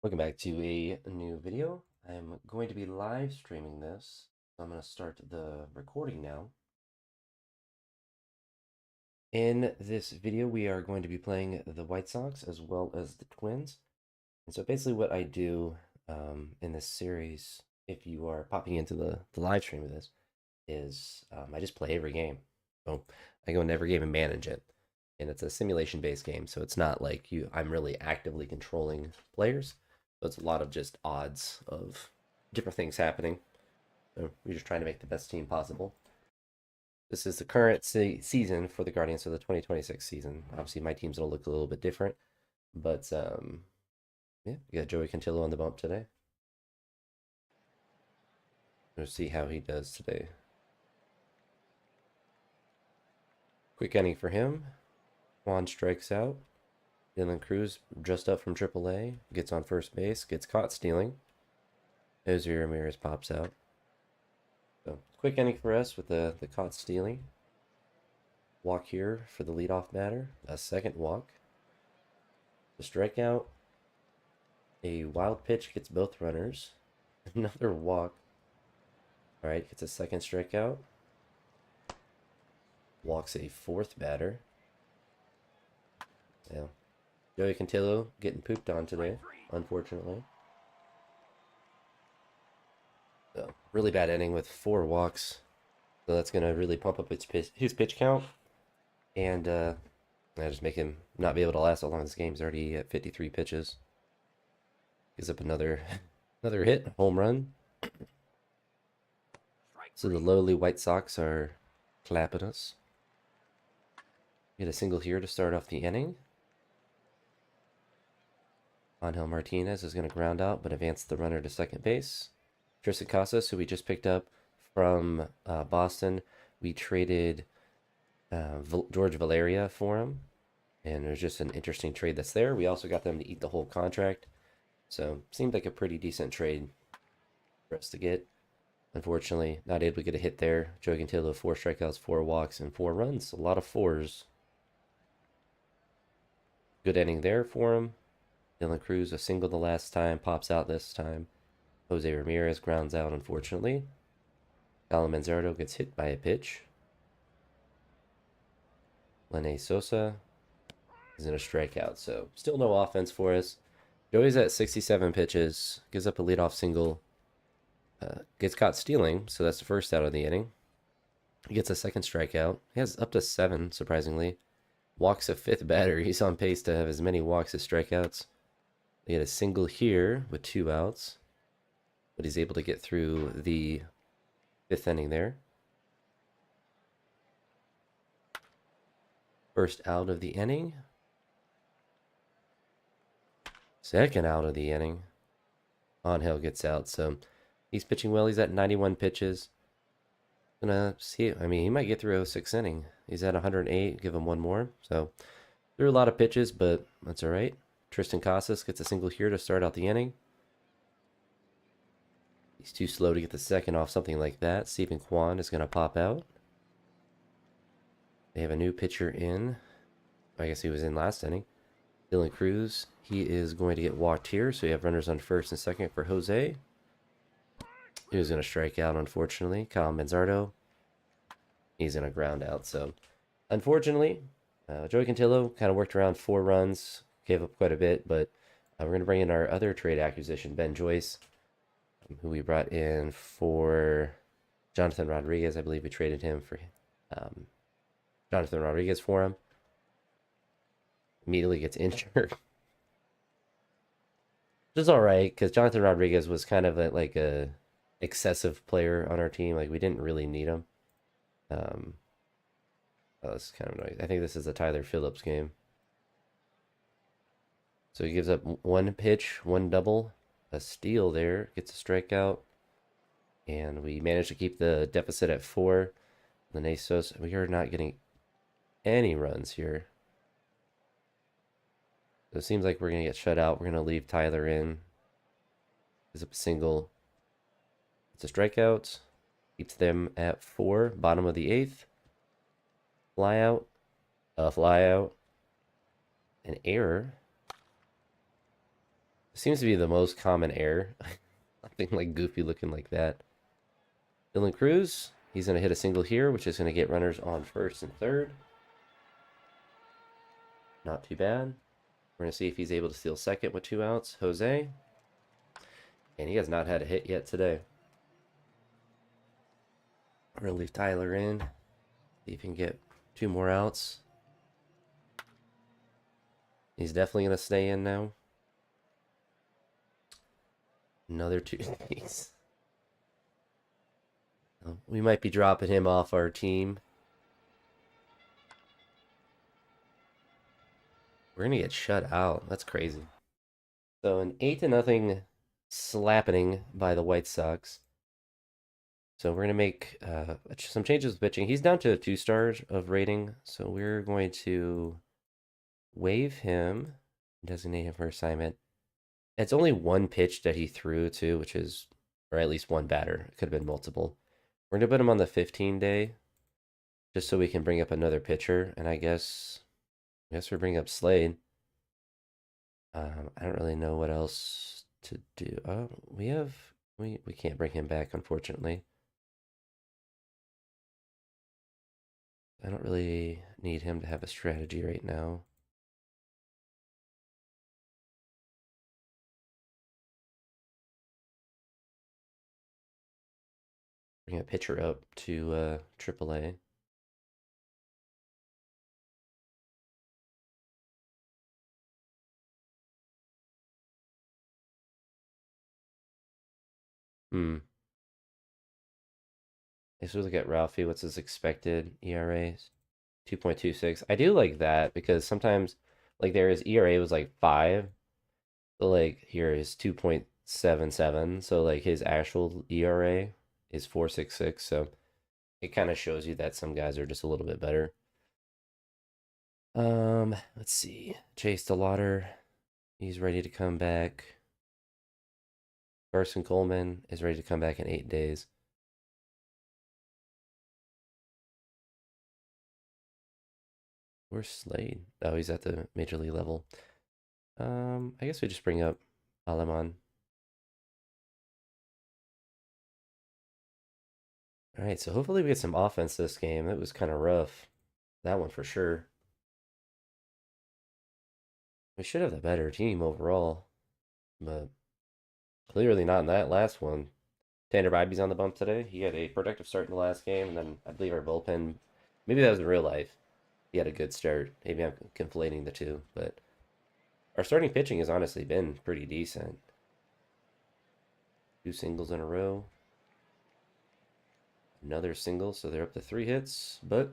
Welcome back to a new video. I'm going to be live streaming this. So I'm going to start the recording now. In this video, we are going to be playing the White Sox as well as the Twins. And so basically what I do in this series, if you are popping into the live stream of this, is I just play every game. So I go into every game and manage it. And it's a simulation-based game, so it's not like I'm really actively controlling players. So it's a lot of just odds of different things happening. So we're just trying to make the best team possible. This is the current season for the Guardians of the 2026 season. Obviously, my team's gonna look a little bit different, but yeah, we got Joey Cantillo on the bump today. We'll see how he does today. Quick inning for him. Juan strikes out. Dylan Cruz, just up from AAA, gets on first base, gets caught stealing. Jose Ramirez pops out. So quick inning for us with the caught stealing. Walk here for the leadoff batter. A second walk. The strikeout. A wild pitch gets both runners. Another walk. All right, gets a second strikeout. Walks a fourth batter. Yeah. Joey Cantillo getting pooped on today, unfortunately. So really bad inning with 4 walks. So that's gonna really pump up his pitch count, and just make him not be able to last so long. This game's already at 53 pitches. Gives up another another hit, home run. So the lowly White Sox are clapping us. Get a single here to start off the inning. Angel Martinez is going to ground out, but advance the runner to second base. Tristan Casas, who we just picked up from Boston, we traded George Valeria for him, and there's just an interesting trade that's there. We also got them to eat the whole contract, so seemed like a pretty decent trade for us to get. Unfortunately, not able to get a hit there. Joey Cantillo, 4 strikeouts, 4 walks, and 4 runs. A lot of fours. Good inning there for him. Dylan Cruz, a single the last time, pops out this time. Jose Ramirez grounds out, unfortunately. Alan Manzardo gets hit by a pitch. Lene Sosa is in a strikeout, so still no offense for us. Joey's at 67 pitches, gives up a leadoff single, gets caught stealing, so that's the first out of the inning. He gets a second strikeout. He has up to 7, surprisingly. Walks a 5th batter. He's on pace to have as many walks as strikeouts. They get a single here with 2 outs, but he's able to get through the 5th inning there. First out of the inning. Second out of the inning. Angel gets out, so he's pitching well. He's at 91 pitches. Gonna see. I mean, he might get through a 6th inning. He's at 108. Give him one more. So there are a lot of pitches, but that's all right. Tristan Casas gets a single here to start out the inning. He's too slow to get the second off something like that. Stephen Kwan is going to pop out. They have a new pitcher in. I guess he was in last inning. Dylan Cruz. He is going to get walked here, so you have runners on first and second for Jose. He was going to strike out, unfortunately. Kyle Manzardo. He's going to ground out. So, unfortunately, Joey Cantillo kind of worked around 4 runs. Gave up quite a bit, but we're going to bring in our other trade acquisition, Ben Joyce, who we brought in for Jonathan Rodriguez. I believe we traded him for Jonathan Rodriguez for him. Immediately gets injured. Which is all right, because Jonathan Rodriguez was kind of like a excessive player on our team. Like, we didn't really need him. Oh, this is kind of annoying. I think this is a Tyler Phillips game. So he gives up 1 pitch, 1 double, a steal there, gets a strikeout, and we managed to keep the deficit at 4. Lene Sosa, we are not getting any runs here. So it seems like we're going to get shut out. We're going to leave Tyler in. Gives up a single. It's a strikeout. Keeps them at 4. Bottom of the 8th. Fly out. An error. Seems to be the most common error. Nothing like goofy looking like that. Dylan Cruz, he's going to hit a single here, which is going to get runners on first and third. Not too bad. We're going to see if he's able to steal second with 2 outs. Jose. And he has not had a hit yet today. We're going to leave Tyler in. See if he can get 2 more outs. He's definitely going to stay in now. Another 2 days. We might be dropping him off our team. We're going to get shut out. That's crazy. So an 8-0 slapping by the White Sox. So we're going to make some changes with pitching. He's down to 2 stars of rating. So we're going to waive him, designate him for assignment. It's only 1 pitch that he threw to, which is, or at least 1 batter. It could have been multiple. We're going to put him on the 15-day just so we can bring up another pitcher. And I guess we're bringing up Slade. I don't really know what else to do. Oh, we can't bring him back, unfortunately. I don't really need him to have a strategy right now. Bring a pitcher up to AAA. Let's look at Ralphie. What's his expected ERA? 2.26. I do like that because sometimes, like, there his ERA was like 5, but like here is 2.77. So like his actual ERA is 4.66. So it kind of shows you that some guys are just a little bit better. Let's see. Chase DeLauder, he's ready to come back. Carson Coleman is ready to come back in 8 days. Where's Slade? Oh, he's at the major league level. I guess we just bring up Aleman. All right, so hopefully we get some offense this game. It was kind of rough. That one for sure. We should have the better team overall, but clearly not in that last one. Tanner Bibby's on the bump today. He had a productive start in the last game, and then I believe our bullpen, maybe that was in real life. He had a good start. Maybe I'm conflating the two, but our starting pitching has honestly been pretty decent. 2 singles in a row. Another single, so they're up to 3 hits, but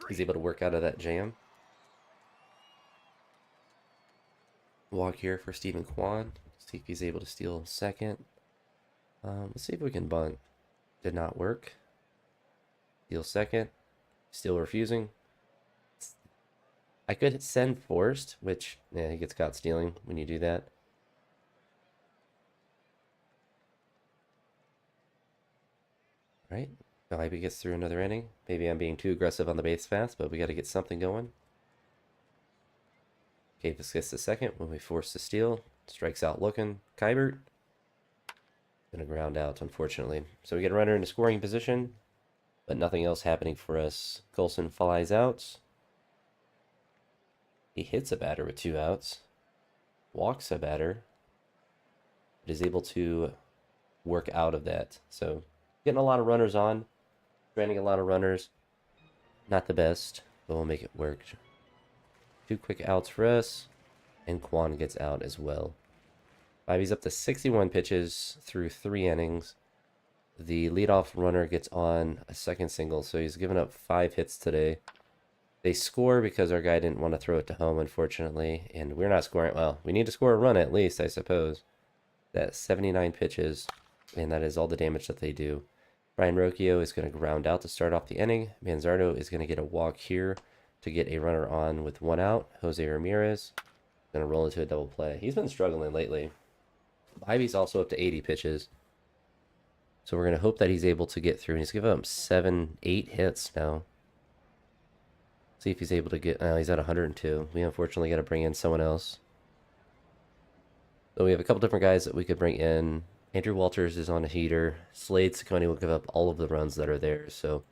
he's able to work out of that jam. Walk here for Stephen Kwan. See if he's able to steal second. Let's see if we can bunt. Did not work. Steal second. Still refusing. I could send forced, which, yeah, he gets caught stealing when you do that. All right. Bibby gets through another inning. Maybe I'm being too aggressive on the base pass, but we got to get something going. Capus gets the second when we force the steal. Strikes out looking. Kybert. Gonna ground out, unfortunately. So we get a runner in a scoring position, but nothing else happening for us. Colson flies out. He hits a batter with 2 outs. Walks a batter. But is able to work out of that. So getting a lot of runners on. Stranding a lot of runners. Not the best, but we'll make it work. 2 quick outs for us. And Kwan gets out as well. Bibby's up to 61 pitches through 3 innings. The leadoff runner gets on a second single, so he's given up 5 hits today. They score because our guy didn't want to throw it to home, unfortunately, and we're not scoring. Well, we need to score a run at least, I suppose. That's 79 pitches, and that is all the damage that they do. Brian Rocchio is going to ground out to start off the inning. Manzardo is going to get a walk here to get a runner on with 1 out. Jose Ramirez going to roll into a double play. He's been struggling lately. Ivy's also up to 80 pitches. So we're going to hope that he's able to get through. And he's given him 8 hits now. See if he's able to get... he's at 102. We unfortunately got to bring in someone else. So we have a couple different guys that we could bring in. Andrew Walters is on a heater. Slade Ciccone will give up all of the runs that are there. So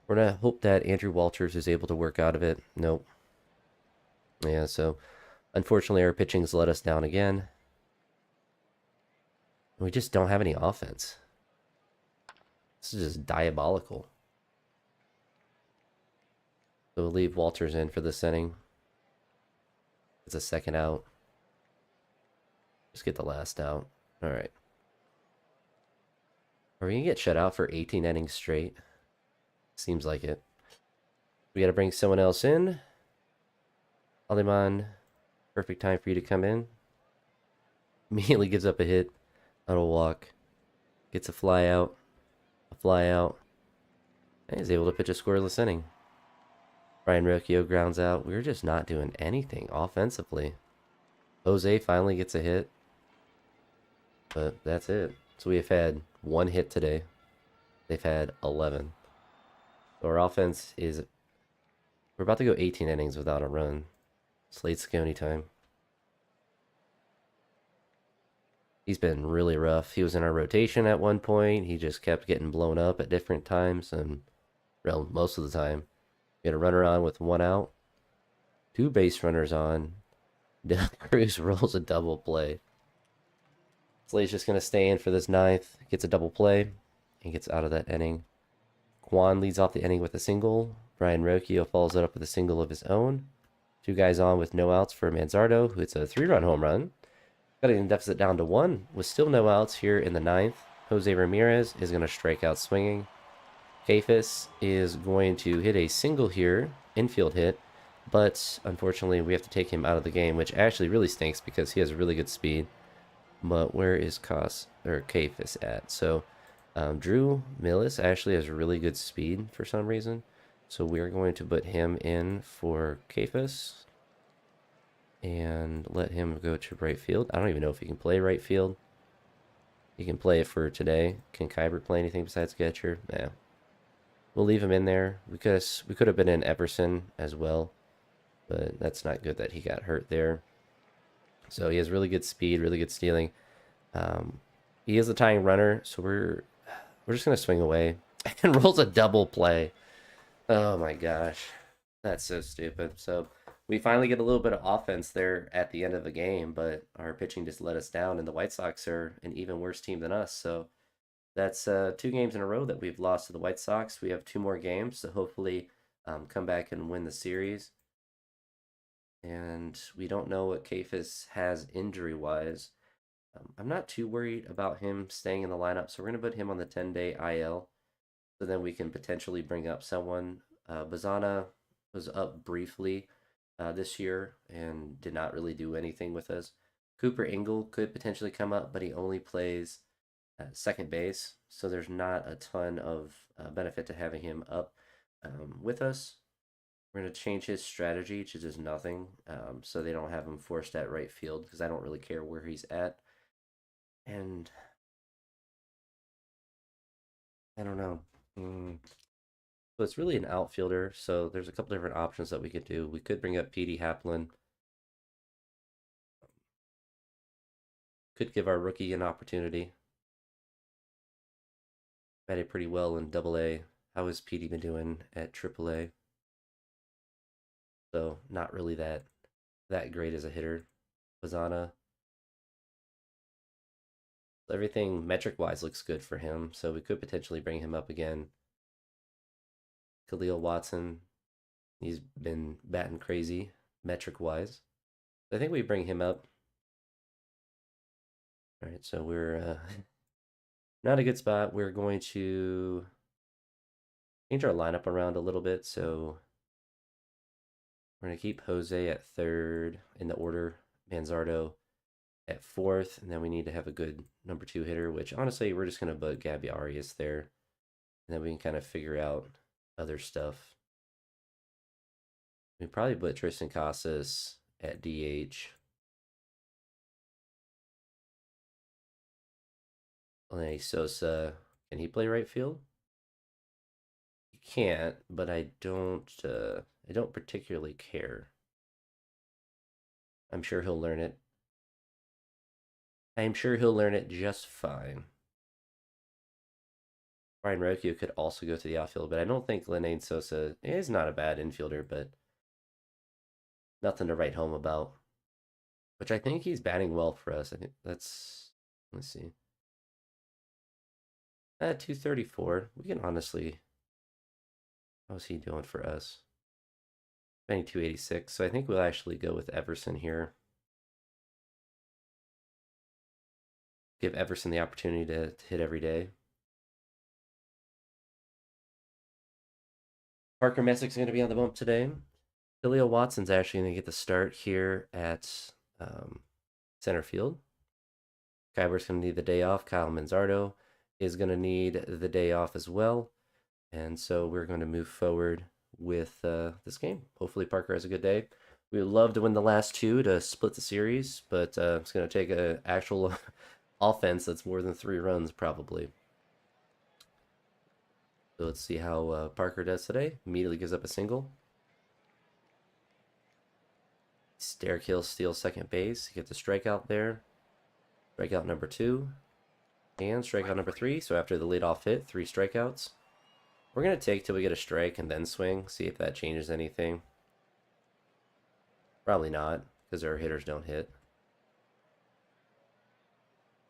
we're going to hope that Andrew Walters is able to work out of it. Nope. Yeah, so unfortunately our pitching's let us down again. We just don't have any offense. This is just diabolical. So we'll leave Walters in for this inning. It's a second out. Just get the last out. All right. Are we going to get shut out for 18 innings straight? Seems like it. We got to bring someone else in. Aleman, perfect time for you to come in. Immediately gives up a hit. Auto walk. Gets a fly out. A fly out. And he's able to pitch a scoreless inning. Brian Rocchio grounds out. We're just not doing anything offensively. Jose finally gets a hit. But that's it. So we have had one hit today. They've had 11. So our offense is... We're about to go 18 innings without a run. Slade Ciccone time. He's been really rough. He was in our rotation at one point. He just kept getting blown up at different times. And, well, most of the time. We had a runner on with one out. Two base runners on. Dylan Cruz rolls a double play. Slade's just going to stay in for this ninth. Gets a double play. And gets out of that inning. Quan leads off the inning with a single. Brian Rocchio follows it up with a single of his own. Two guys on with no outs for Manzardo, who hits a 3-run home run. Cutting the deficit down to 1 with still no outs here in the ninth. Jose Ramirez is going to strike out swinging. Kefis is going to hit a single here, infield hit, but unfortunately we have to take him out of the game, which actually really stinks because he has really good speed. But where is Kefis at? So Drew Millis actually has really good speed for some reason. So we're going to put him in for Kefis and let him go to right field. I don't even know if he can play right field. He can play it for today. Can Kybert play anything besides catcher? Nah. We'll leave him in there because we could have been in Epperson as well, but that's not good that he got hurt there. So he has really good speed, really good stealing. He is the tying runner, so we're just gonna swing away and rolls a double play. Oh my gosh, that's so stupid. So we finally get a little bit of offense there at the end of the game, but our pitching just let us down, and the White Sox are an even worse team than us. So that's 2 games in a row that we've lost to the White Sox. We have 2 more games, so hopefully come back and win the series. And we don't know what Kefis has injury-wise. I'm not too worried about him staying in the lineup, so we're going to put him on the 10-day IL. So then we can potentially bring up someone. Bazana was up briefly this year and did not really do anything with us. Cooper Ingle could potentially come up, but he only plays second base, so there's not a ton of benefit to having him up with us. We're going to change his strategy to just nothing, so they don't have him forced at right field, because I don't really care where he's at. And I don't know. So it's really an outfielder, so there's a couple different options that we could do. We could bring up Petey Haplin. Could give our rookie an opportunity. Batted pretty well in Double-A. How has Petey been doing at Triple-A? So not really that great as a hitter. Bazana. Everything metric-wise looks good for him, so we could potentially bring him up again. Khalil Watson, he's been batting crazy metric-wise. I think we bring him up. All right, so we're not a good spot. We're going to change our lineup around a little bit. So we're going to keep Jose at third in the order, Manzardo at fourth, and then we need to have a good number 2 hitter, which honestly, we're just going to put Gabby Arias there, and then we can kind of figure out other stuff. We probably put Tristan Casas at DH. Lenny Sosa, can he play right field? He can't, but I don't particularly care. I'm sure he'll learn it. I'm sure he'll learn it just fine. Brian Rocchio could also go to the outfield, but I don't think Lene Sosa is not a bad infielder, but nothing to write home about. Which I think he's batting well for us. I think that's, let's see. At 234, we can honestly, how's he doing for us? Batting 286, so I think we'll actually go with Everson here. Give Everson the opportunity to hit every day. Parker Messick's going to be on the bump today. Khalil Watson's actually going to get the start here at center field. Kyber's going to need the day off. Kyle Manzardo is going to need the day off as well. And so we're going to move forward with this game. Hopefully Parker has a good day. We would love to win the last two to split the series, but it's going to take an actual offense that's more than 3 runs probably. So let's see how Parker does today. Immediately gives up a single. Stairkill steals second base. He gets a strikeout there. Strikeout number 2. And strikeout number 3. So after the leadoff hit, 3 strikeouts. We're going to take till we get a strike and then swing. See if that changes anything. Probably not, because our hitters don't hit.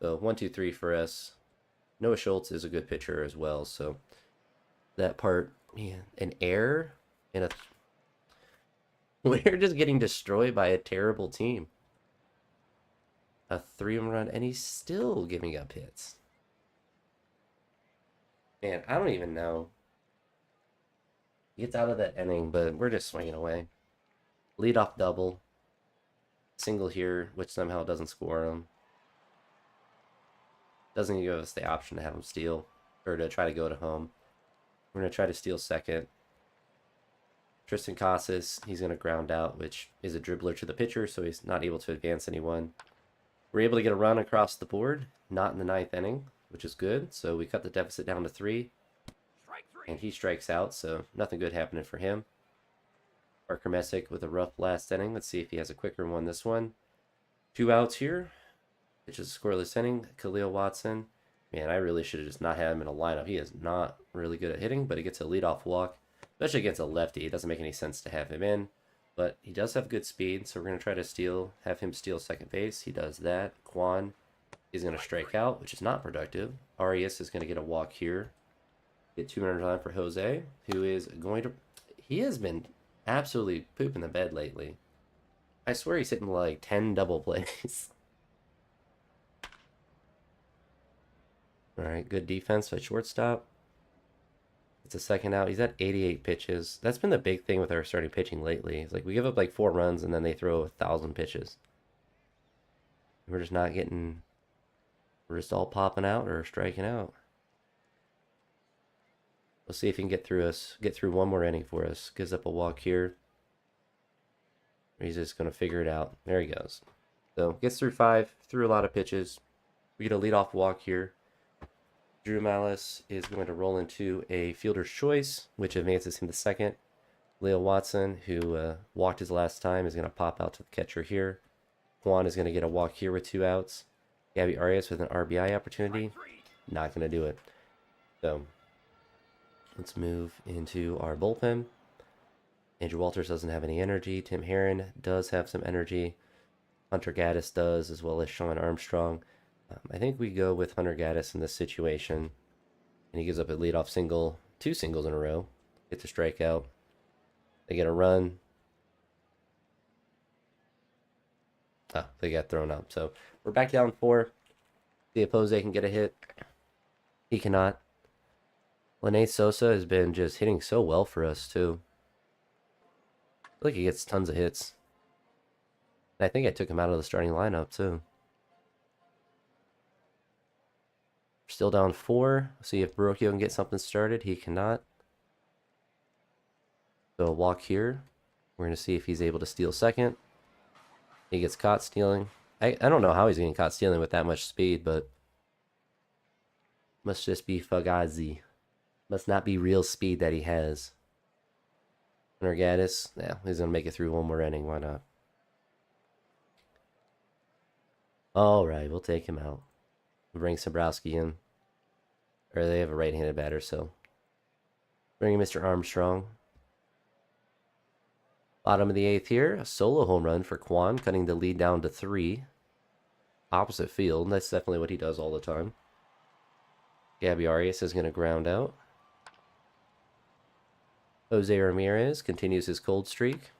So 1, 2, 3 for us. Noah Schultz is a good pitcher as well. So that part, man, an error in a... We're just getting destroyed by a terrible team. A 3-home run, and he's still giving up hits. Man, I don't even know. He gets out of that inning, but we're just swinging away. Leadoff double. Single here, which somehow doesn't score him. Doesn't give us the option to have him steal, or to try to go to home. We're going to try to steal second. Tristan Casas, he's going to ground out, which is a dribbler to the pitcher, so he's not able to advance anyone. We're able to get a run across the board, not in the 9th inning, which is good. So we cut the deficit down to 3. And he strikes out, so nothing good happening for him. Parker Messick with a rough last inning. Let's see if he has a quicker one this one. 2 outs here. Which is a scoreless inning. Khalil Watson. Man, I really should have just not had him in a lineup. He is not really good at hitting, but he gets a leadoff walk. Especially against a lefty. It doesn't make any sense to have him in. But he does have good speed, so we're going to try to have him steal second base. He does that. Quan is going to strike out, which is not productive. Arias is going to get a walk here. Get 2 runners on for Jose, who is going to... He has been absolutely pooping the bed lately. I swear he's hitting like 10 double plays. Alright, good defense by shortstop. It's a second out. He's at 88 pitches. That's been the big thing with our starting pitching lately. It's like we give up like 4 runs and then they throw 1,000 pitches. We're just not getting... We're just all popping out or striking out. Let's see if he can get through one more inning for us. Gives up a walk here. He's just going to figure it out. There he goes. So gets through 5, through a lot of pitches. We get a leadoff walk here. Drew Malice is going to roll into a fielder's choice, which advances him to second. Leo Watson, who walked his last time, is going to pop out to the catcher here. Juan is going to get a walk here with 2 outs. Gabby Arias with an RBI opportunity. Not going to do it. So let's move into our bullpen. Andrew Walters doesn't have any energy. Tim Herron does have some energy. Hunter Gaddis does, as well as Sean Armstrong. I think we go with Hunter Gaddis in this situation. And he gives up a leadoff single, 2 singles in a row. Gets a strikeout. They get a run. Oh, they got thrown up. So we're back down 4. See if Jose can get a hit. He cannot. Lene Sosa has been just hitting so well for us, too. I feel like he gets tons of hits. And I think I took him out of the starting lineup, too. Still down 4. See if Barocchio can get something started. He cannot. So a walk here. We're going to see if he's able to steal second. He gets caught stealing. I don't know how he's getting caught stealing with that much speed, but must just be Fugazi. Must not be real speed that he has. Hunter Gaddis, yeah, he's going to make it through one more inning. Why not? All right, we'll take him out. Bring Sobrowski in. Or they have a right-handed batter, so bring in Mr. Armstrong. Bottom of the eighth here, a solo home run for Kwan, cutting the lead down to 3. Opposite field, that's definitely what he does all the time. Gabby Arias is going to ground out. Jose Ramirez continues his cold streak.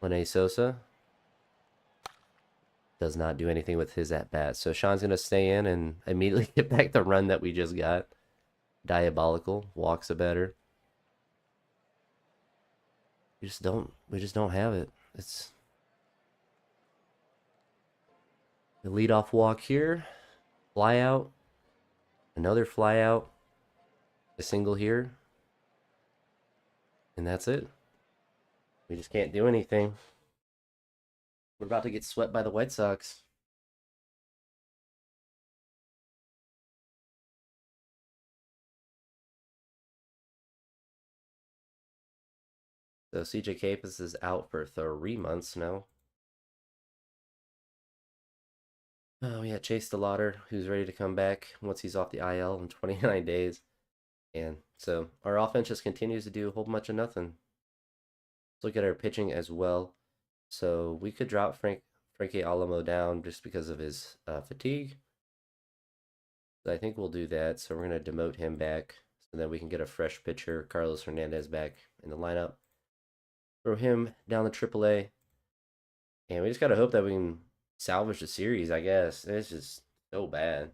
Lene Sosa does not do anything with his at-bat. So Sean's going to stay in and immediately get back the run that we just got. Diabolical. Walks a batter. We just don't have it. It's the leadoff walk here. Fly out. Another fly out. A single here. And that's it. We just can't do anything. We're about to get swept by the White Sox. So CJ Capus is out for 3 months now. Oh, yeah, Chase DeLauder, who's ready to come back once he's off the IL in 29 days. And so our offense just continues to do a whole bunch of nothing. Let's look at our pitching as well. So we could drop Frankie Alamo down just because of his fatigue. I think we'll do that. So we're going to demote him back so that we can get a fresh pitcher, Carlos Hernandez, back in the lineup. Throw him down the AAA. And we just got to hope that we can salvage the series, I guess. It's just so bad.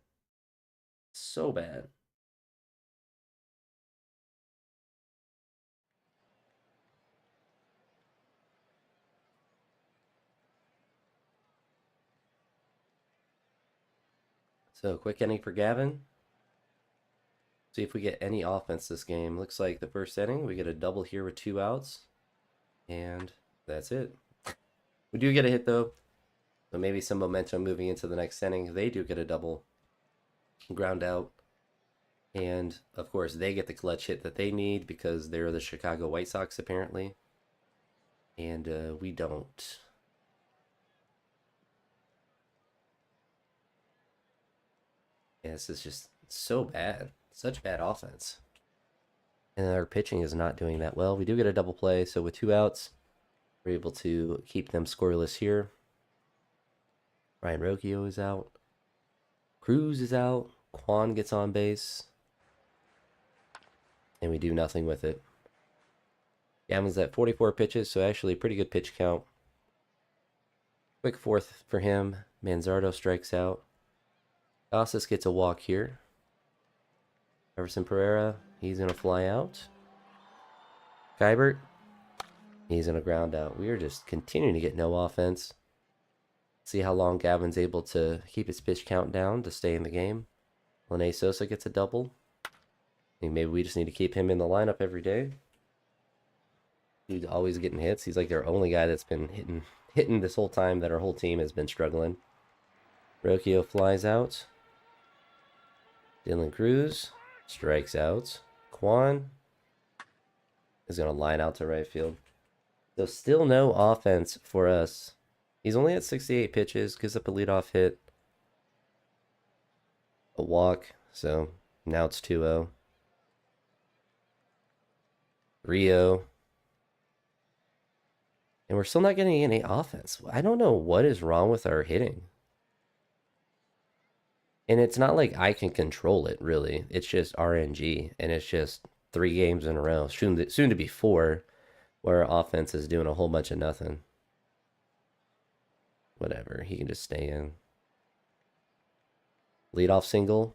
So bad. So quick inning for Gavin. See if we get any offense this game. Looks like the first inning, we get a double here with 2 outs. And that's it. We do get a hit, though. So maybe some momentum moving into the next inning. They do get a double ground out. And, of course, they get the clutch hit that they need because they're the Chicago White Sox, apparently. And we don't. Yeah, this is just so bad. Such bad offense. And our pitching is not doing that well. We do get a double play, so with 2 outs, we're able to keep them scoreless here. Ryan Rocchio is out. Cruz is out. Kwan gets on base. And we do nothing with it. Gavin's at 44 pitches, so actually a pretty good pitch count. Quick fourth for him. Manzardo strikes out. Casas gets a walk here. Everson Pereira, he's going to fly out. Kybert, he's going to ground out. We are just continuing to get no offense. See how long Gavin's able to keep his pitch count down to stay in the game. Lene Sosa gets a double. I think maybe we just need to keep him in the lineup every day. He's always getting hits. He's like their only guy that's been hitting this whole time that our whole team has been struggling. Rocchio flies out. Dylan Cruz strikes out. Kwan is going to line out to right field. So still no offense for us. He's only at 68 pitches, gives up a leadoff hit, a walk, so now it's 2-0. Rio. And we're still not getting any offense. I don't know what is wrong with our hitting. And it's not like I can control it, really. It's just RNG, and it's just 3 games in a row, soon to be 4, where our offense is doing a whole bunch of nothing. Whatever, he can just stay in. Leadoff single.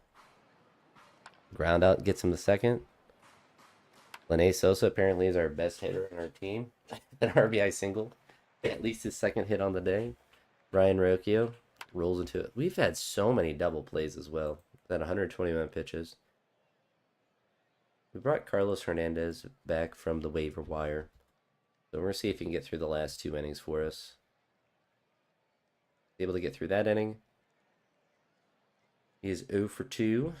Ground out gets him the second. Lene Sosa apparently is our best hitter on our team. An RBI single. At least his second hit on the day. Ryan Rocchio rolls into it. We've had so many double plays as well. At 121 pitches. We brought Carlos Hernandez back from the waiver wire. So we're going to see if he can get through the last 2 innings for us. Able to get through that inning. He is 0 for 2.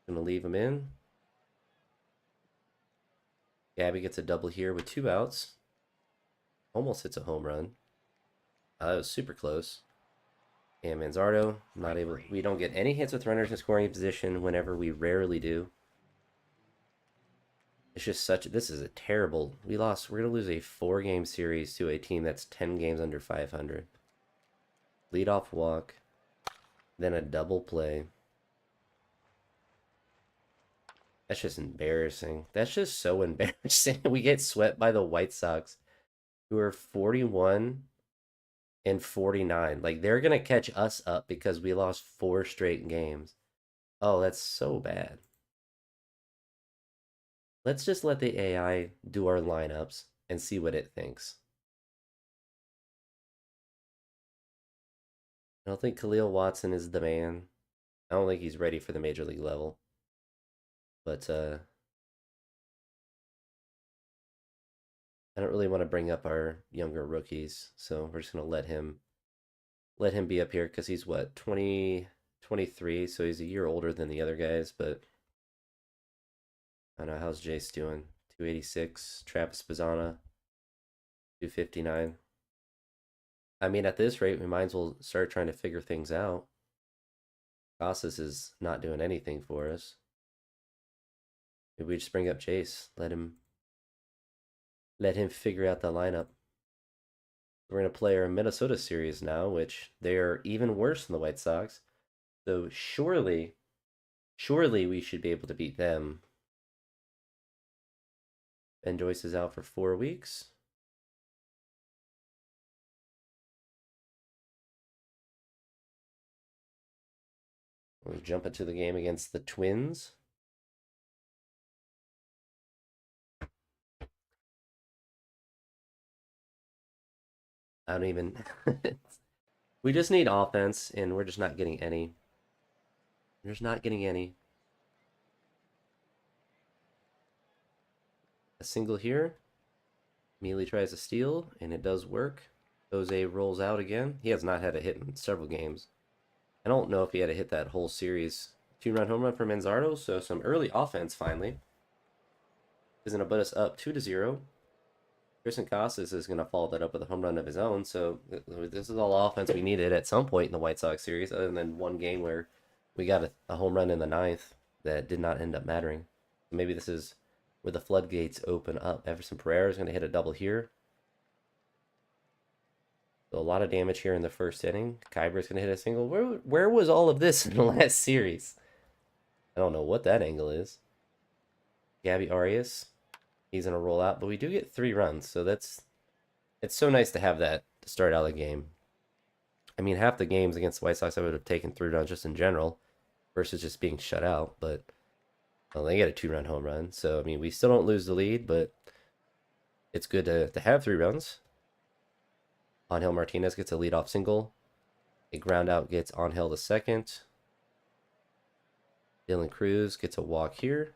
Going to leave him in. Gabby gets a double here with 2 outs. Almost hits a home run. That was super close. And Manzardo, not able. We don't get any hits with runners in scoring position whenever we rarely do. It's just such. This is a terrible. We lost. We're gonna lose a 4-game series to a team that's 10 games under 500. Lead off walk, then a double play. That's just embarrassing. That's just so embarrassing. We get swept by the White Sox, who are 41 and 49. Like, they're going to catch us up because we lost 4 straight games. Oh, that's so bad. Let's just let the AI do our lineups and see what it thinks. I don't think Khalil Watson is the man. I don't think he's ready for the major league level. But I don't really want to bring up our younger rookies, so we're just gonna let him be up here because he's what 23, so he's a year older than the other guys. But I don't know, how's Jace doing? 286. Travis Bazana 259. I mean, at this rate, we might as well start trying to figure things out. Casas is not doing anything for us. Maybe we just bring up Jace. Let him figure out the lineup. We're going to play our Minnesota series now, which they are even worse than the White Sox. So surely we should be able to beat them. Ben Joyce is out for 4 weeks. We'll jump into the game against the Twins. I don't even. We just need offense, and we're just not getting any. We're just not getting any. A single here. Mealy tries to steal, and it does work. Jose rolls out again. He has not had a hit in several games. I don't know if he had a hit that whole series. 2-run home run for Manzardo, so some early offense finally. Is going to put us up 2-0. Tristan Casas is going to follow that up with a home run of his own, so this is all offense we needed at some point in the White Sox series, other than one game where we got a home run in the 9th that did not end up mattering. Maybe this is where the floodgates open up. Everson Pereira is going to hit a double here. So a lot of damage here in the first inning. Kyber's going to hit a single. Where was all of this in the last series? I don't know what that angle is. Gabby Arias, he's going to roll out, but we do get 3 runs, so it's so nice to have that to start out the game. I mean, half the games against the White Sox, I would have taken 3 runs just in general versus just being shut out, but well, they get a 2-run home run. So, I mean, we still don't lose the lead, but it's good to have 3 runs. Angel Martinez gets a leadoff single. A ground out gets Angel the second. Dylan Cruz gets a walk here.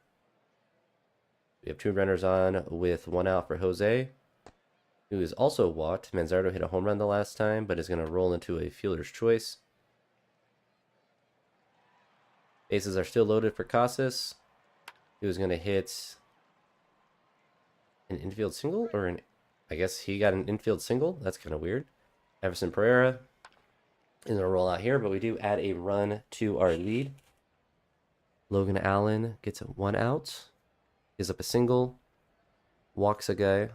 We have 2 runners on with 1 out for Jose, who is also walked. Manzardo hit a home run the last time, but is going to roll into a fielder's choice. Bases are still loaded for Casas, who's going to hit an infield single, or I guess he got an infield single. That's kind of weird. Everson Pereira is going to roll out here, but we do add a run to our lead. Logan Allen gets 1 out, gives up a single, walks a guy,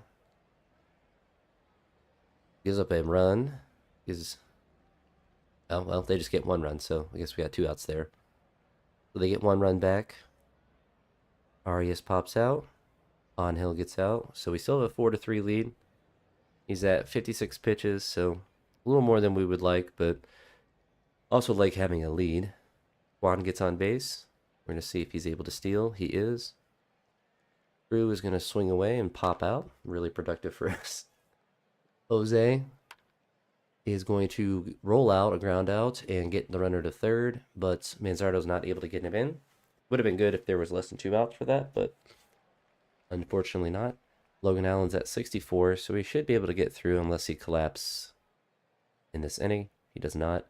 gives up a run, oh, well, they just get 1 run, so I guess we got 2 outs there. So they get 1 run back. Arias pops out. Angel gets out. So we still have a 4-3 lead. He's at 56 pitches, so a little more than we would like, but also like having a lead. Juan gets on base. We're going to see if he's able to steal. He is. Drew is going to swing away and pop out. Really productive for us. Jose is going to roll out a ground out and get the runner to third, but Manzardo's not able to get him in. Would have been good if there was less than 2 outs for that, but unfortunately not. Logan Allen's at 64, so he should be able to get through unless he collapses in this inning. He does not.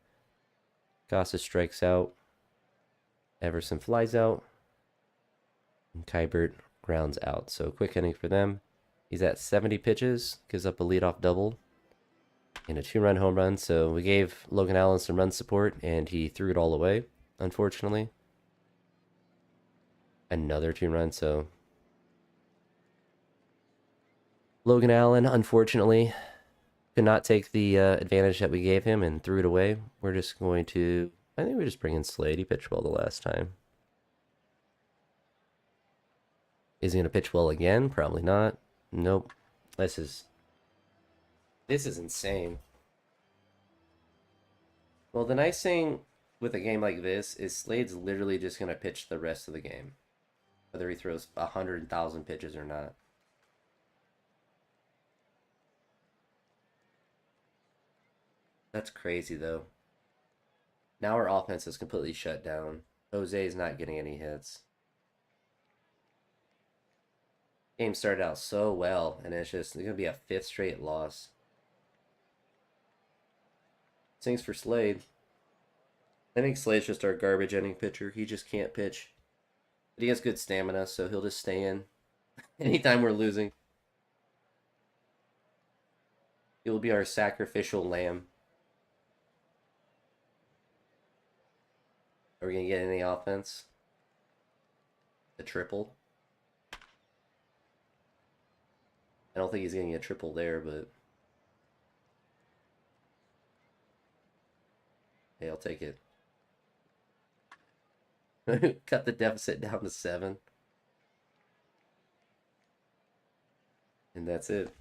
Casas strikes out. Everson flies out. And Kybert grounds out. So quick inning for them. He's at 70 pitches. Gives up a leadoff double. in a 2-run home run. So we gave Logan Allen some run support, and he threw it all away, unfortunately. Another 2-run, so Logan Allen, unfortunately, could not take the advantage that we gave him and threw it away. We're just going to, I think we just bring in Slade. He pitched well the last time. Is he going to pitch well again? Probably not. Nope. This is insane. Well, the nice thing with a game like this is Slade's literally just going to pitch the rest of the game, whether he throws 100,000 pitches or not. That's crazy, though. Now our offense is completely shut down. Jose is not getting any hits. Game started out so well, and it's going to be a 5th straight loss. Thanks for Slade. I think Slade's just our garbage inning pitcher. He just can't pitch. But he has good stamina, so he'll just stay in. Anytime we're losing, he will be our sacrificial lamb. Are we going to get any offense? A triple? I don't think he's getting a triple there, but hey, I'll take it. Cut the deficit down to 7. And that's it.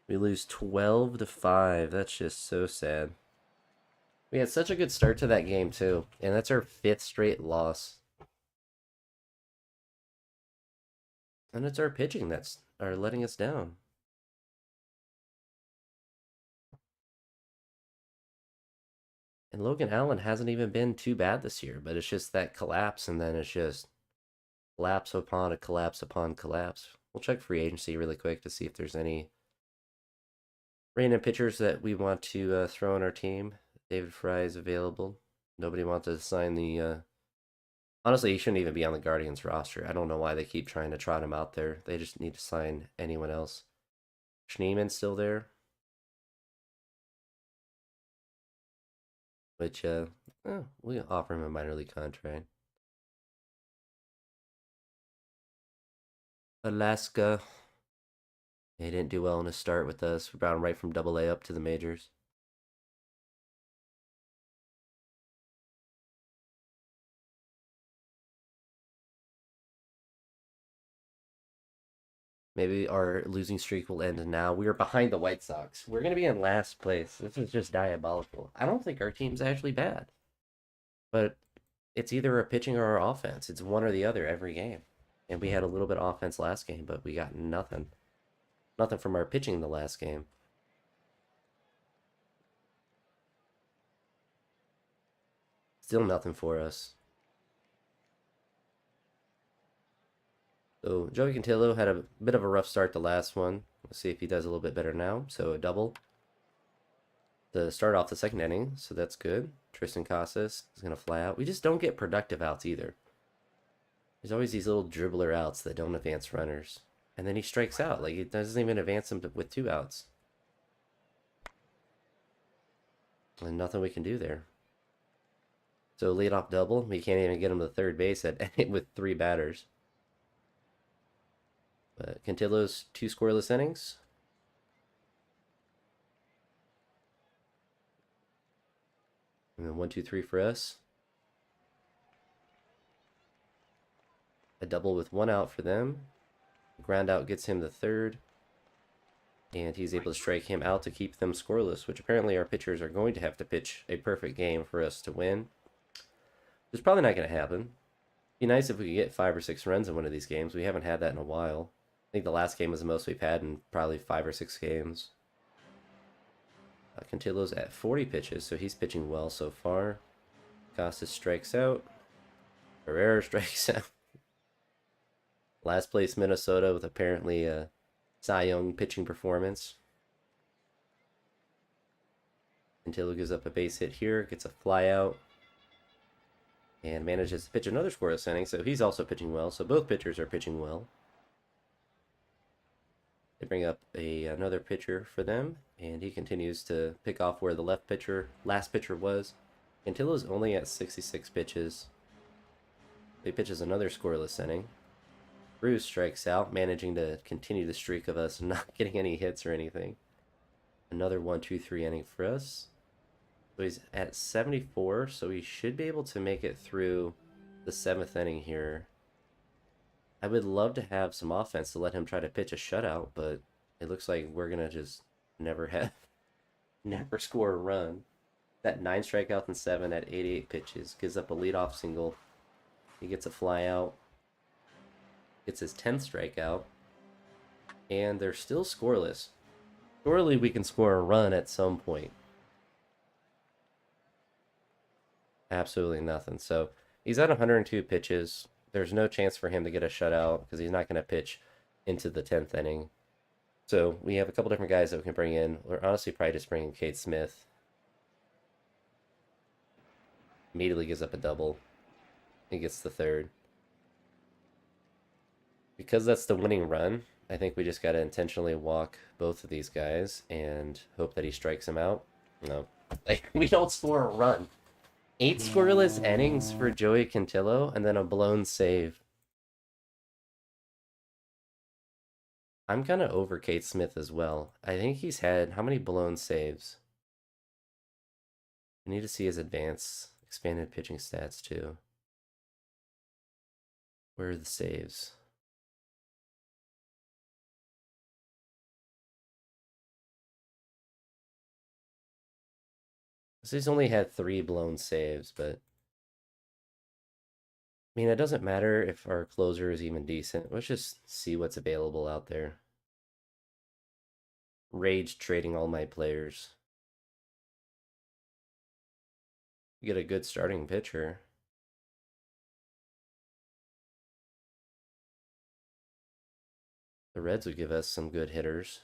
We lose 12-5. That's just so sad. We had such a good start to that game, too. And that's our 5th straight loss. And it's our pitching that's letting us down. And Logan Allen hasn't even been too bad this year, but it's just that collapse, and then it's just collapse upon a collapse upon collapse. We'll check free agency really quick to see if there's any random pitchers that we want to throw on our team. David Fry is available. Nobody wants to sign the... Honestly, he shouldn't even be on the Guardians roster. I don't know why they keep trying to trot him out there. They just need to sign anyone else. Schneeman's still there. Which, we can offer him a minor league contract. Alaska. He didn't do well in his start with us. We brought him right from Double-A up to the majors. Maybe our losing streak will end now. We are behind the White Sox. We're going to be in last place. This is just diabolical. I don't think our team's actually bad. But it's either our pitching or our offense. It's one or the other every game. And we had a little bit of offense last game, but we got nothing. Nothing from our pitching the last game. Still nothing for us. So Joey Cantillo had a bit of a rough start the last one. Let's see if he does a little bit better now. So a double to start off the second inning, so that's good. Tristan Casas is going to fly out. We just don't get productive outs either. There's always these little dribbler outs that don't advance runners. And then he strikes out. Like, it doesn't even advance him with 2 outs. And nothing we can do there. So leadoff double. We can't even get him to third base with 3 batters. But Cantillo's 2 scoreless innings. And then 1, 2, 3 for us. A double with 1 out for them. Ground out gets him the third. And he's able to strike him out to keep them scoreless, which apparently our pitchers are going to have to pitch a perfect game for us to win. It's probably not going to happen. It'd be nice if we could get 5 or 6 runs in one of these games. We haven't had that in a while. I think the last game was the most we've had in probably 5 or 6 games. Cantillo's at 40 pitches, so he's pitching well so far. Costas strikes out. Herrera strikes out. Last place Minnesota with apparently a Cy Young pitching performance. Cantillo gives up a base hit here, gets a fly out, and manages to pitch another scoreless inning, so he's also pitching well. So both pitchers are pitching well. They bring up another pitcher for them. And he continues to pick off where the last pitcher was. Cantillo's only at 66 pitches. He pitches another scoreless inning. Bruce strikes out, managing to continue the streak of us not getting any hits or anything. Another 1-2-3 inning for us. So he's at 74, so he should be able to make it through the 7th inning here. I would love to have some offense to let him try to pitch a shutout, but it looks like we're going to just never have, never score a run. That 9 strikeouts and 7 at 88 pitches gives up a leadoff single. He gets a fly out, gets his 10th strikeout, and they're still scoreless. Surely we can score a run at some point. Absolutely nothing. So he's at 102 pitches. There's no chance for him to get a shutout because he's not going to pitch into the 10th inning. So we have a couple different guys that we can bring in. We're honestly probably just bringing Cade Smith. Immediately gives up a double. He gets the third. Because that's the winning run, I think we just got to intentionally walk both of these guys and hope that he strikes him out. No. Like, we don't score a run. 8 scoreless innings for Joey Cantillo, and then a blown save. I'm kind of over Cade Smith as well. I think he's had how many blown saves? I need to see his advanced expanded pitching stats too. Where are the saves? So he's only had 3 blown saves, but I mean, it doesn't matter if our closer is even decent. Let's just see what's available out there. Rage trading all my players. You get a good starting pitcher. The Reds would give us some good hitters.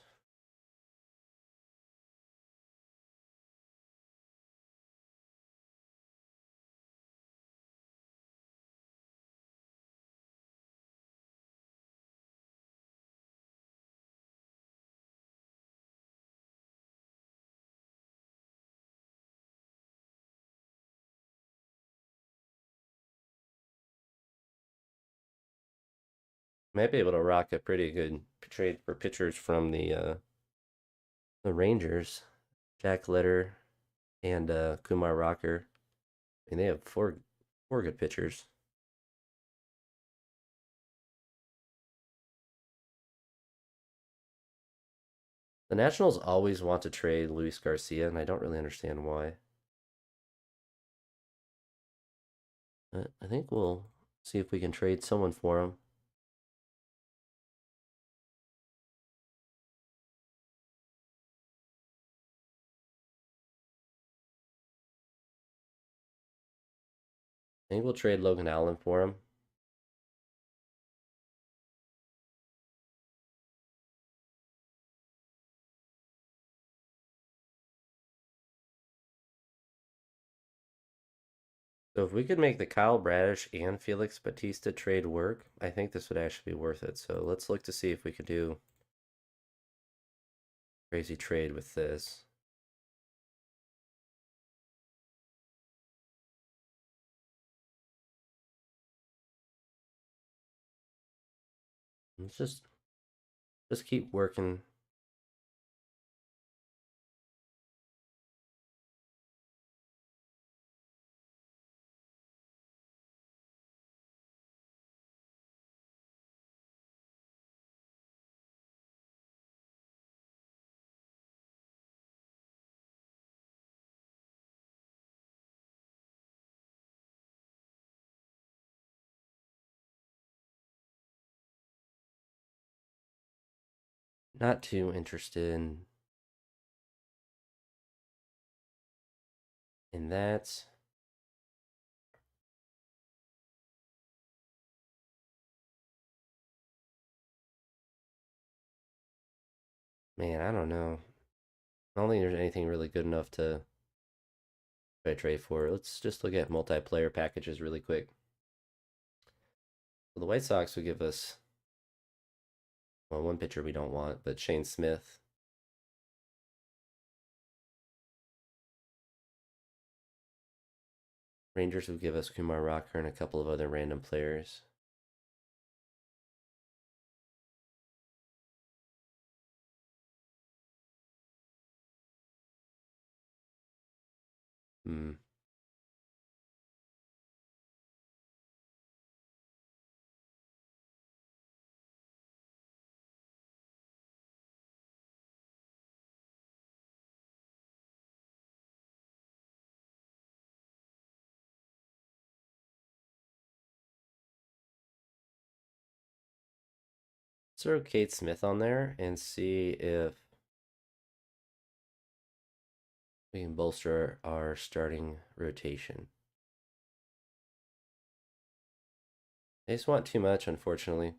Might be able to rock a pretty good trade for pitchers from the Rangers. Jack Letter and Kumar Rocker. And they have four good pitchers. The Nationals always want to trade Luis Garcia, and I don't really understand why. But I think we'll see if we can trade someone for him. I think we'll trade Logan Allen for him. So if we could make the Kyle Bradish and Felix Batista trade work, I think this would actually be worth it. So let's look to see if we could do a crazy trade with this. Let's just keep working. Not too interested in that. Man, I don't know. I don't think there's anything really good enough to try to trade for. Let's just look at multiplayer packages really quick. So the White Sox would give us, well, one pitcher we don't want, but Shane Smith. Rangers will give us Kumar Rocker and a couple of other random players. Hmm. Let's throw Kate Smith on there and see if we can bolster our starting rotation. They just want too much, unfortunately.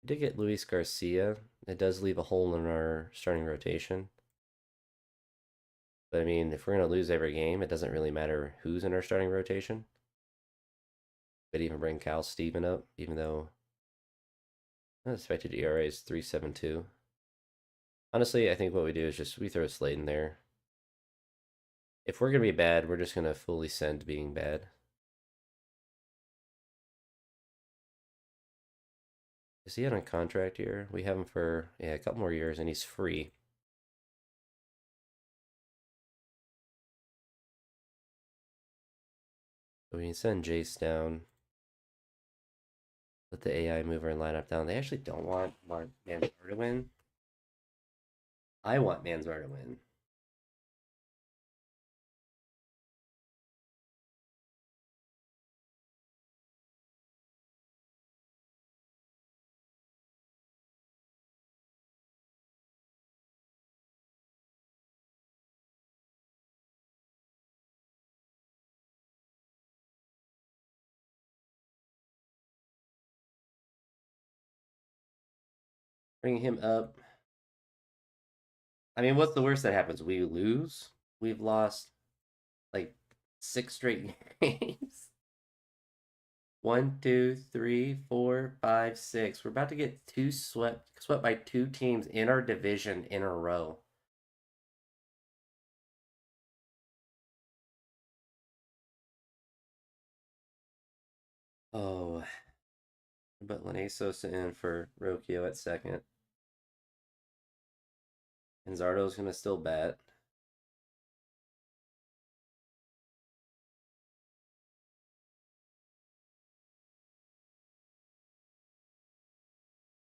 We did get Luis Garcia. It does leave a hole in our starting rotation. But I mean, if we're going to lose every game, it doesn't really matter who's in our starting rotation. Could even bring Cal Steven up, even though expected ERA is 3.72. Honestly, I think what we do is just we throw Slade in there. If we're going to be bad, we're just going to fully send being bad. Is he on a contract here? We have him for a couple more years, and he's free. So we can send Jace down. Let the AI mover and lineup down. They actually don't want Manzar to win. I want Manzar to win. Bring him up. I mean, what's the worst that happens? We lose. We've lost like 6 straight games. 1, 2, 3, 4, 5, 6. We're about to get swept by 2 teams in our division in a row. Oh, but Lene Sosa in for Rocchio at second. And Zardo's gonna still bat.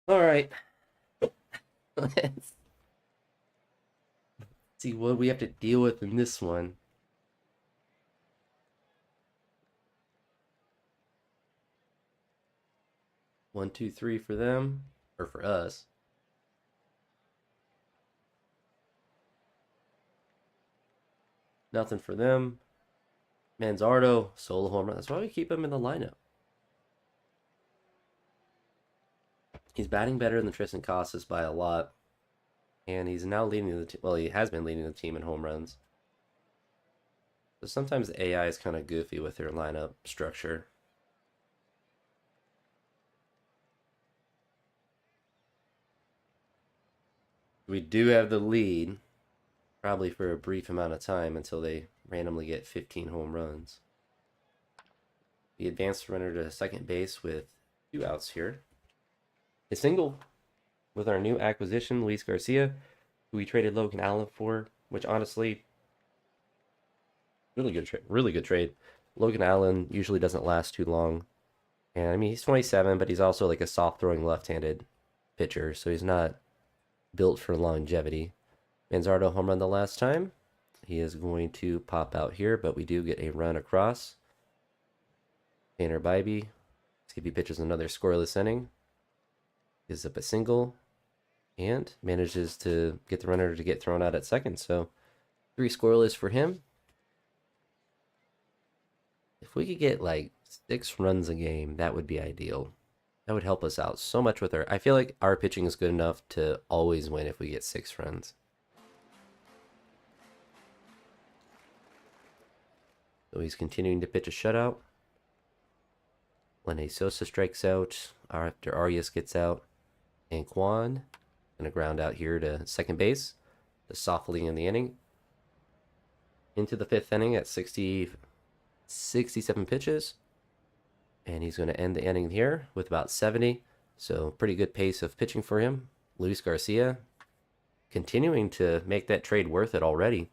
All right. Let's see what we have to deal with in this one. 1, 2, 3 for them, or for us. Nothing for them. Manzardo, solo home run. That's why we keep him in the lineup. He's batting better than Tristan Casas by a lot. And he's now leading the team. Well, he has been leading the team in home runs. So sometimes the AI is kind of goofy with their lineup structure. We do have the lead, probably for a brief amount of time until they randomly get 15 home runs. We advanced the runner to second base with 2 outs here. A single with our new acquisition, Luis Garcia, who we traded Logan Allen for, which honestly, really good trade. Really good trade. Logan Allen usually doesn't last too long. And I mean, he's 27, but he's also like a soft throwing left handed pitcher, so he's not built for longevity. Manzardo home run the last time. He is going to pop out here, but we do get a run across. Tanner Bybee. Skippy pitches another scoreless inning. Gives up a single and manages to get the runner to get thrown out at second. So 3 scoreless for him. If we could get like 6 runs a game, that would be ideal. That would help us out so much with our. I feel like our pitching is good enough to always win if we get 6 runs. So he's continuing to pitch a shutout. Lene Sosa strikes out after Arias gets out. And Kwan gonna ground out here to second base, to softly in the inning. into the fifth inning at 67 pitches. And he's going to end the inning here with about 70. So pretty good pace of pitching for him. Luis Garcia continuing to make that trade worth it already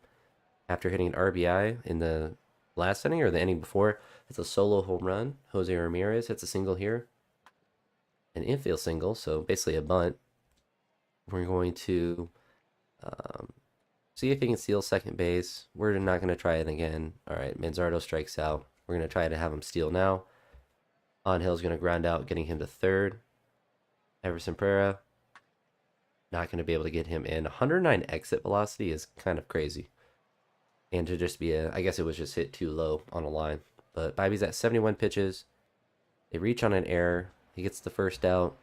after hitting an RBI in the last inning or the inning before. It's a solo home run. Jose Ramirez hits a single here, an infield single, so basically a bunt. We're going to see if he can steal second base. We're not going to try it again. All right, Manzardo strikes out. We're going to try to have him steal now. Angel's going to ground out, getting him to third. Everson Pereira, not going to be able to get him in. 109 exit velocity is kind of crazy. And to just be I guess it was just hit too low on a line. But Bobby's at 71 pitches. They reach on an error. He gets the first out.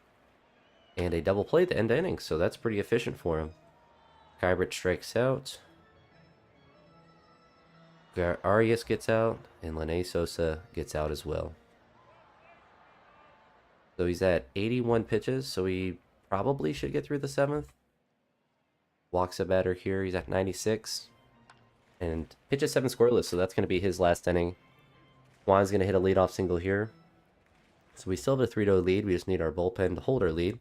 And a double play at the end of innings, so that's pretty efficient for him. Kybert strikes out. Arias gets out, and Lene Sosa gets out as well. So he's at 81 pitches, so he probably should get through the seventh. Walks a batter here. He's at 96. And pitches 7 scoreless, so that's going to be his last inning. Juan's going to hit a leadoff single here. So we still have a 3-0 lead. We just need our bullpen to hold our lead.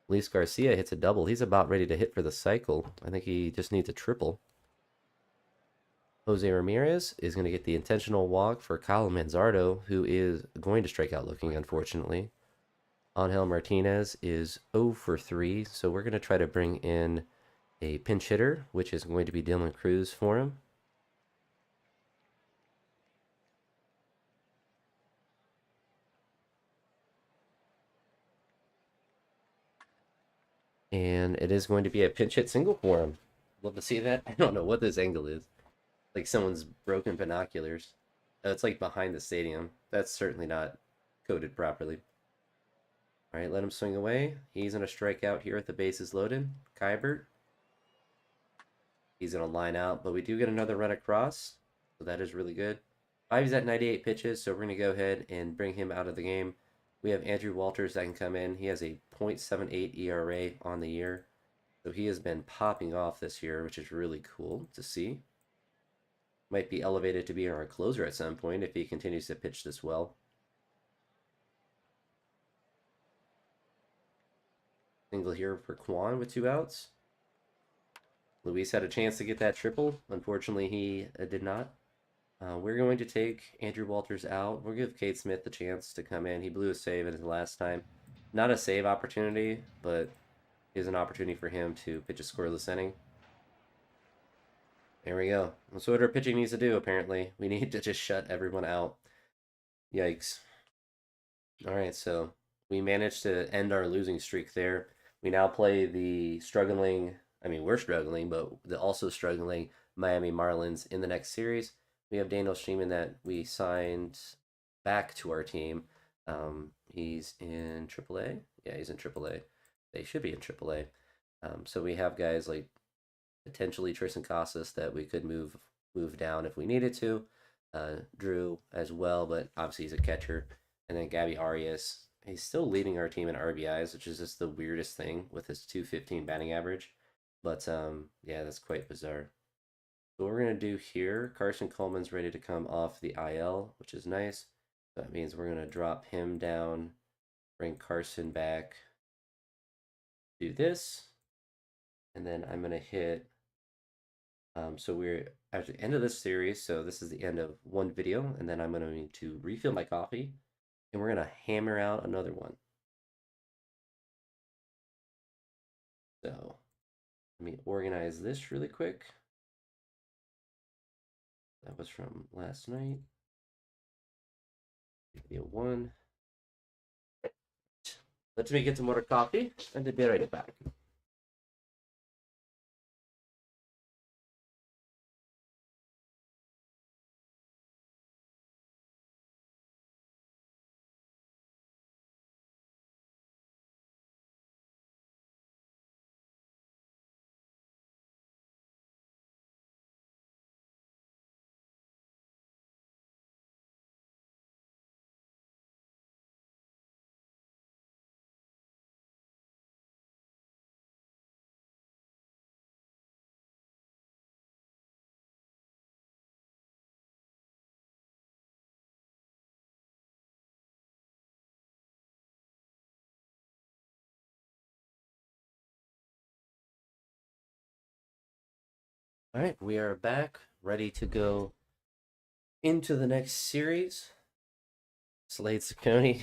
Luis Garcia hits a double. He's about ready to hit for the cycle. I think he just needs a triple. Jose Ramirez is going to get the intentional walk for Kyle Manzardo, who is going to strike out looking, unfortunately. Angel Martinez is 0 for 3, so we're going to try to bring in a pinch hitter, which is going to be Dylan Cruz for him. And it is going to be a pinch hit single for him. Love to see that. I don't know what this angle is. Like someone's broken binoculars. It's like behind the stadium. That's certainly not coded properly. All right, let him swing away. He's going to strike out here at the bases loaded. Kybert. He's going to line out, but we do get another run across, so that is really good. Ivy's at 98 pitches, so we're going to go ahead and bring him out of the game. We have Andrew Walters that can come in. He has a .78 ERA on the year, so he has been popping off this year, which is really cool to see. Might be elevated to be our closer at some point if he continues to pitch this well. Single here for Kwan with 2 outs. Luis had a chance to get that triple. Unfortunately, he did not. We're going to take Andrew Walters out. We'll give Cade Smith the chance to come in. He blew a save in his last time. Not a save opportunity, but is an opportunity for him to pitch a scoreless inning. There we go. That's what our pitching needs to do, apparently. We need to just shut everyone out. Yikes. All right, so we managed to end our losing streak there. We now play the struggling, I mean, we're struggling, but the also struggling Miami Marlins in the next series. We have Daniel Sheeman that we signed back to our team. He's in AAA. Yeah, he's in AAA. They should be in AAA. So we have guys like potentially Tristan Casas that we could move down if we needed to. Drew as well, but obviously he's a catcher. And then Gabby Arias. He's still leading our team in RBIs, which is just the weirdest thing with his 215 batting average. But yeah, that's quite bizarre. So what we're going to do here, Carson Coleman's ready to come off the IL, which is nice. That means we're going to drop him down, bring Carson back, do this, and then I'm going to hit. So we're at the end of this series, so this is the end of one video, and then I'm going to need to refill my coffee, and we're going to hammer out another one. So let me organize this really quick. That was from last night. Video 1. Let me get some more coffee, and then be right back. All right, we are back, ready to go into the next series. Slade Ciccone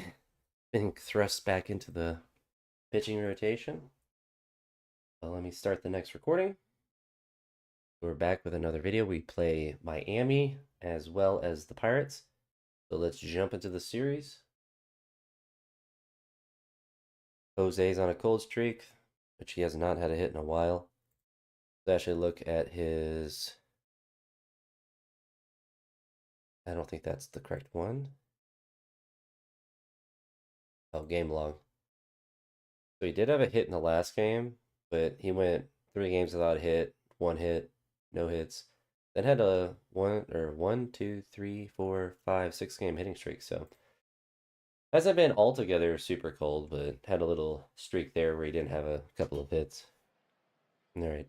being thrust back into the pitching rotation. Well, let me start the next recording. We're back with another video. We play Miami as well as the Pirates. So let's jump into the series. Jose's on a cold streak, which he has not had a hit in a while. Let's actually look at his... I don't think that's the correct one. Oh, game log. So he did have a hit in the last game, but he went 3 games without a hit, 1 hit, no hits. Then had a 6 game hitting streak. So hasn't been altogether super cold, but had a little streak there where he didn't have a couple of hits. All right.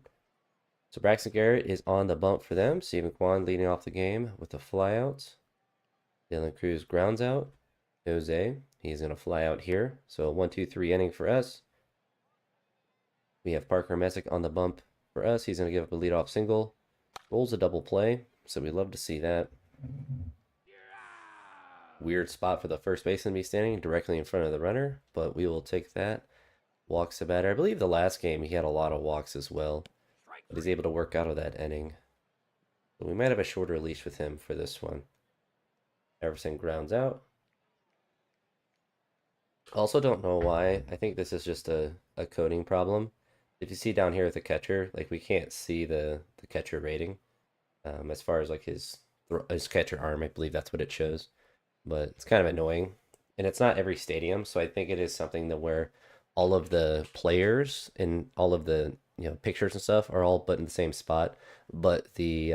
So Braxton Garrett is on the bump for them. Steven Kwan leading off the game with a flyout. Dylan Cruz grounds out. Jose, he's going to fly out here. So a 1-2-3 inning for us. We have Parker Messick on the bump for us. He's going to give up a leadoff single. Rolls a double play, so we love to see that. Weird spot for the first baseman to be standing directly in front of the runner, but we will take that. Walks the batter. I believe the last game he had a lot of walks as well, but he's able to work out of that inning. But we might have a shorter leash with him for this one. Everson grounds out. Also don't know why. I think this is just a coding problem. If you see down here with the catcher, like we can't see the catcher rating as far as like his catcher arm. I believe that's what it shows, but it's kind of annoying. And it's not every stadium, so I think it is something that where all of the players and all of the pictures and stuff are all but in the same spot, but the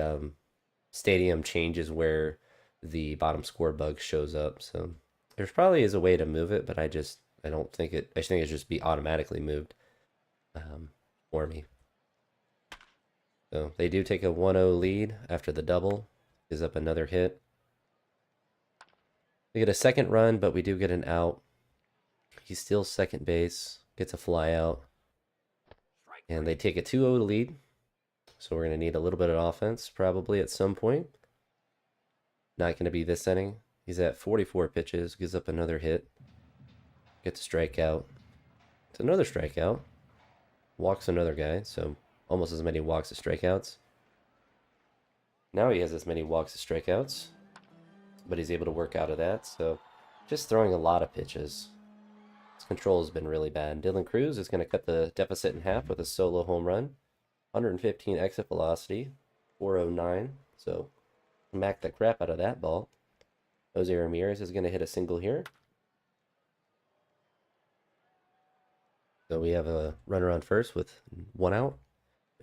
stadium changes where the bottom score bug shows up. So there's probably is a way to move it, but I don't think it. I think it just be automatically moved for me. So they do take a 1-0 lead after the double. Gives up another hit. We get a second run, but we do get an out. He's still second base. Gets a fly out. And they take a 2-0 lead. So we're going to need a little bit of offense probably at some point. Not going to be this inning. He's at 44 pitches. Gives up another hit. Gets a strikeout. It's another strikeout. Walks another guy. So almost as many walks as strikeouts. Now he has as many walks as strikeouts. But he's able to work out of that. So just throwing a lot of pitches. His control has been really bad. Dylan Cruz is going to cut the deficit in half with a solo home run. 115 exit velocity. 409. So smack the crap out of that ball. Jose Ramirez is going to hit a single here. So we have a runner on first with 1 out.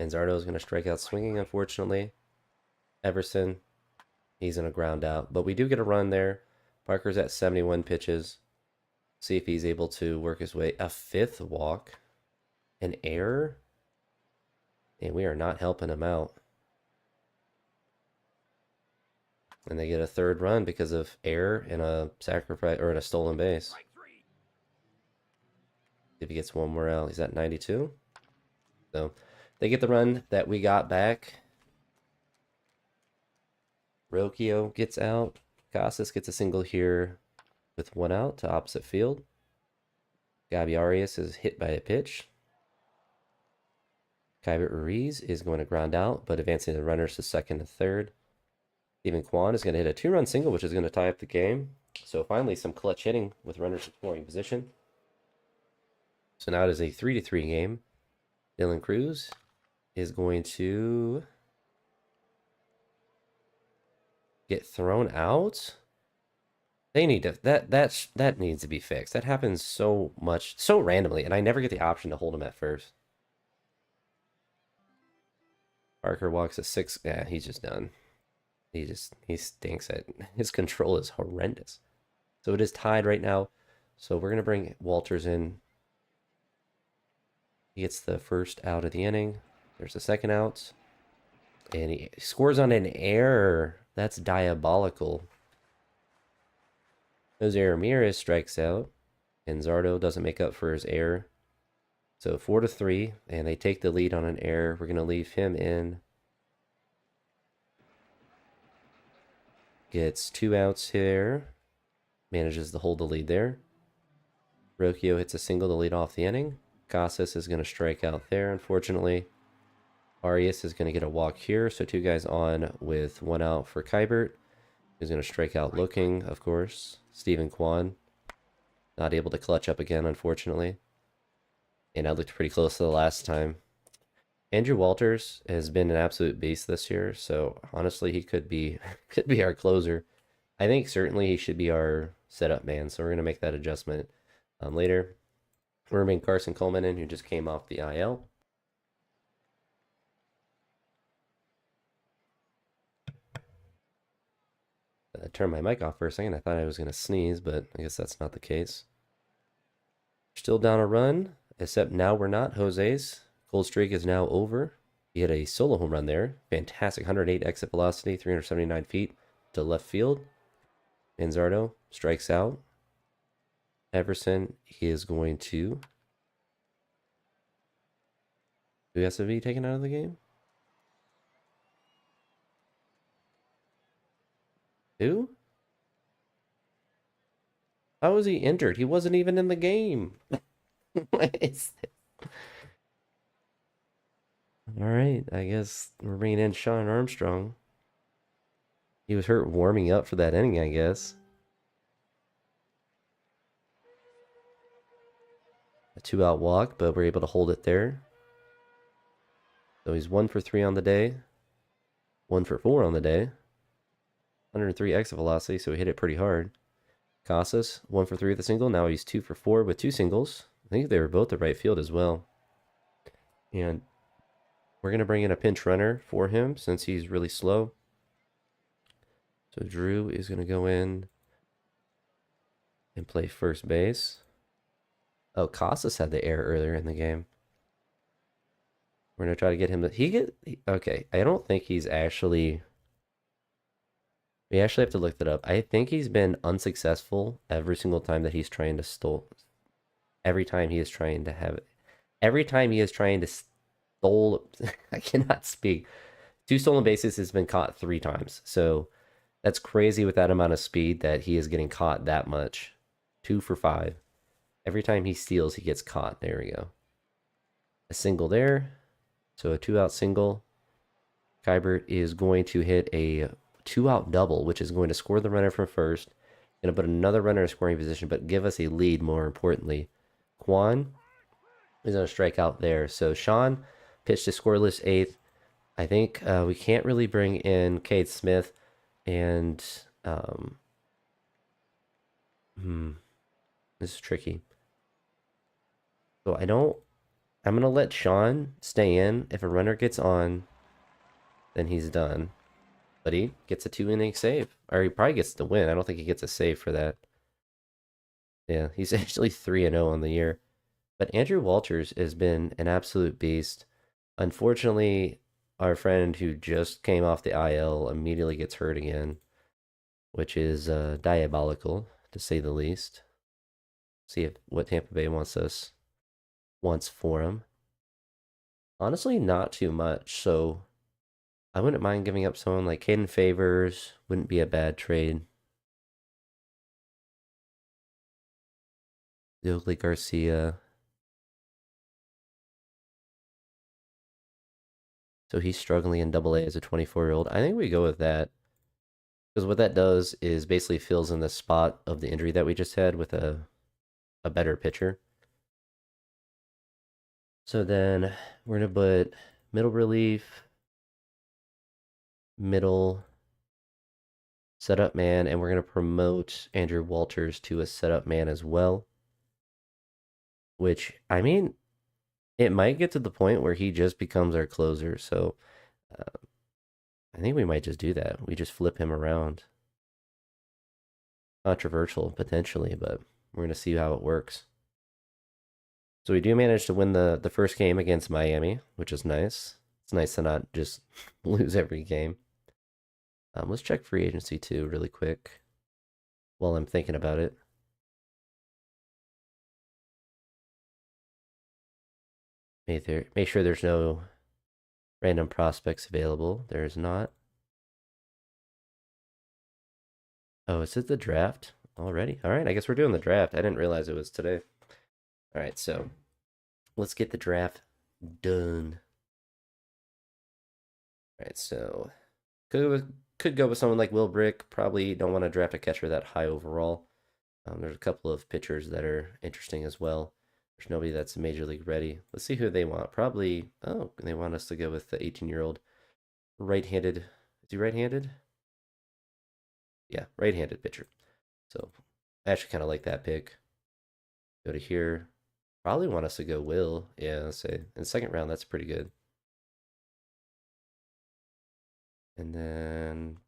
Manzardo is going to strike out swinging, unfortunately. Everson, he's going to ground out. But we do get a run there. Parker's at 71 pitches. See if he's able to work his way. A 5th walk. An error. And we are not helping him out. And they get a 3rd run because of error and a sacrifice or in a stolen base. If he gets one more out, he's at 92. So they get the run that we got back. Rocchio gets out. Casas gets a single here with 1 out to opposite field. Gabi Arias is hit by a pitch. Kyber Ruiz is going to ground out, but advancing the runners to second and third. Steven Kwan is going to hit a 2-run single, which is going to tie up the game. So finally, some clutch hitting with runners in scoring position. So now it is a 3-3 game. Dylan Cruz is going to get thrown out. They need to that needs to be fixed. That happens so much, so randomly, and I never get the option to hold him at first. Parker walks a 6. Yeah, he's just done. He stinks at his control is horrendous. So it is tied right now. So we're gonna bring Walters in. He gets the first out of the inning. There's a second out. And he scores on an error. That's diabolical. Jose Ramirez strikes out. And Zardo doesn't make up for his error. So 4-3. And they take the lead on an error. We're going to leave him in. gets 2 outs here. Manages to hold the lead there. Rocchio hits a single to lead off the inning. Casas is going to strike out there, unfortunately. Arias is going to get a walk here, so 2 guys on with 1 out for Kybert. He's going to strike out looking, of course. Stephen Kwan, not able to clutch up again, unfortunately. And I looked pretty close to the last time. Andrew Walters has been an absolute beast this year, so honestly, he could be could be our closer. I think certainly he should be our setup man, so we're going to make that adjustment later. We're going to bring Carson Coleman in, who just came off the IL. I turned my mic off for a second. I thought I was going to sneeze, but I guess that's not the case. Still down a run, except now we're not. Jose's cold streak is now over. He had a solo home run there. Fantastic. 108 exit velocity, 379 feet to left field. Manzardo strikes out. Everson is going to... Who has to be taken out of the game? Who? How was he injured? He wasn't even in the game. What is this? All right, I guess we're bringing in Sean Armstrong. He was hurt warming up for that inning, I guess. A 2-out walk, but we're able to hold it there. So he's 1 for 3 on the day. 1 for 4 on the day. 103 exit velocity, so he hit it pretty hard. Casas, 1 for 3 with a single. Now he's 2 for 4 with 2 singles. I think they were both at right field as well. And we're going to bring in a pinch runner for him since he's really slow. So Drew is going to go in and play first base. Oh, Casas had the error earlier in the game. We're going to try to get him to... Okay, I don't think he's actually... We actually have to look that up. I think he's been unsuccessful every single time that he's trying to stole... Every time he is trying to have... Every time he is trying to stole... I cannot speak. 2 stolen bases has been caught 3 times. So that's crazy with that amount of speed that he is getting caught that much. 2 for 5. Every time he steals, he gets caught. There we go. A single there. So a 2-out single. Kybert is going to hit a 2-out double, which is going to score the runner from first. Going to put another runner in scoring position, but give us a lead more importantly. Kwan is going to strike out there. So Sean pitched a scoreless 8th. I think we can't really bring in Cade Smith and... this is tricky. So I'm going to let Sean stay in. If a runner gets on, then he's done. But he gets a 2-inning save. Or he probably gets the win. I don't think he gets a save for that. Yeah, he's actually 3-0 on the year. But Andrew Walters has been an absolute beast. Unfortunately, our friend who just came off the IL immediately gets hurt again, which is diabolical, to say the least. See what Tampa Bay wants for him. Honestly, not too much. So I wouldn't mind giving up someone like Caden Favors. Wouldn't be a bad trade. Yoeli Garcia. So he's struggling in Double A as a 24-year-old. I think we go with that. Because what that does is basically fills in the spot of the injury that we just had with a better pitcher. So then we're going to put middle relief, middle setup man, and we're going to promote Andrew Walters to a setup man as well. Which, I mean, it might get to the point where he just becomes our closer. So I think we might just do that. We just flip him around. Controversial, potentially, but we're going to see how it works. So we do manage to win the first game against Miami, which is nice. It's nice to not just lose every game. Let's check free agency too, really quick, while I'm thinking about it. Make sure there's no random prospects available. There is not. Oh, is it the draft already? All right, I guess we're doing the draft. I didn't realize it was today. All right, so let's get the draft done. All right, so could go with someone like Will Brick. Probably don't want to draft a catcher that high overall. There's a couple of pitchers that are interesting as well. There's nobody that's major league ready. Let's see who they want. Probably, oh, they want us to go with the 18-year-old right-handed. Is he right-handed? Yeah, right-handed pitcher. So I actually kind of like that pick. Go to here. Probably want us to go Will. Yeah, let's say in the second round, that's pretty good. And then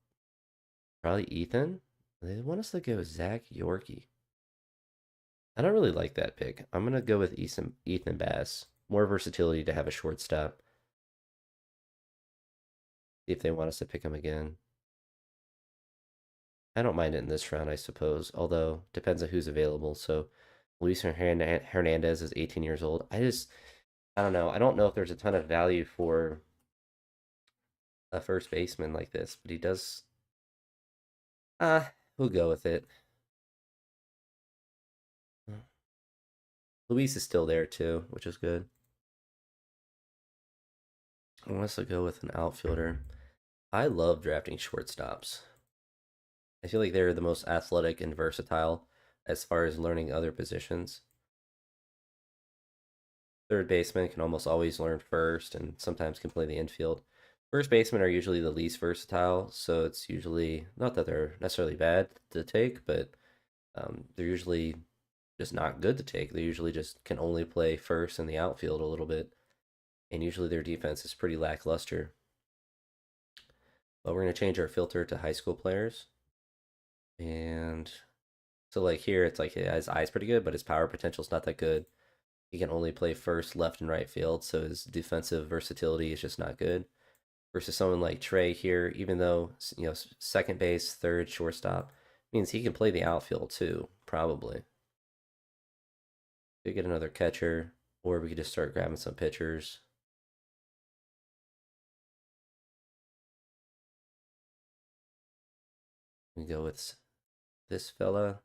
probably Ethan. They want us to go Zach Yorkie. I don't really like that pick. I'm gonna go with Ethan Bass. More versatility to have a shortstop. See if they want us to pick him again. I don't mind it in this round, I suppose. Although depends on who's available. So Luis Hernandez is 18 years old. I don't know. I don't know if there's a ton of value for a first baseman like this, but he does. We'll go with it. Luis is still there too, which is good. Unless I go with an outfielder. I love drafting shortstops. I feel like they're the most athletic and versatile as far as learning other positions. Third baseman can almost always learn first and sometimes can play the infield. First basemen are usually the least versatile, so it's usually not that they're necessarily bad to take, but they're usually just not good to take. They usually just can only play first in the outfield a little bit, and usually their defense is pretty lackluster. But we're going to change our filter to high school players. And so, like here, it's like his eye's pretty good, but his power potential is not that good. He can only play first, left, and right field, so his defensive versatility is just not good. Versus someone like Trey here, even though second base, third, shortstop, means he can play the outfield too, probably. We get another catcher, or we could just start grabbing some pitchers. We go with this fella.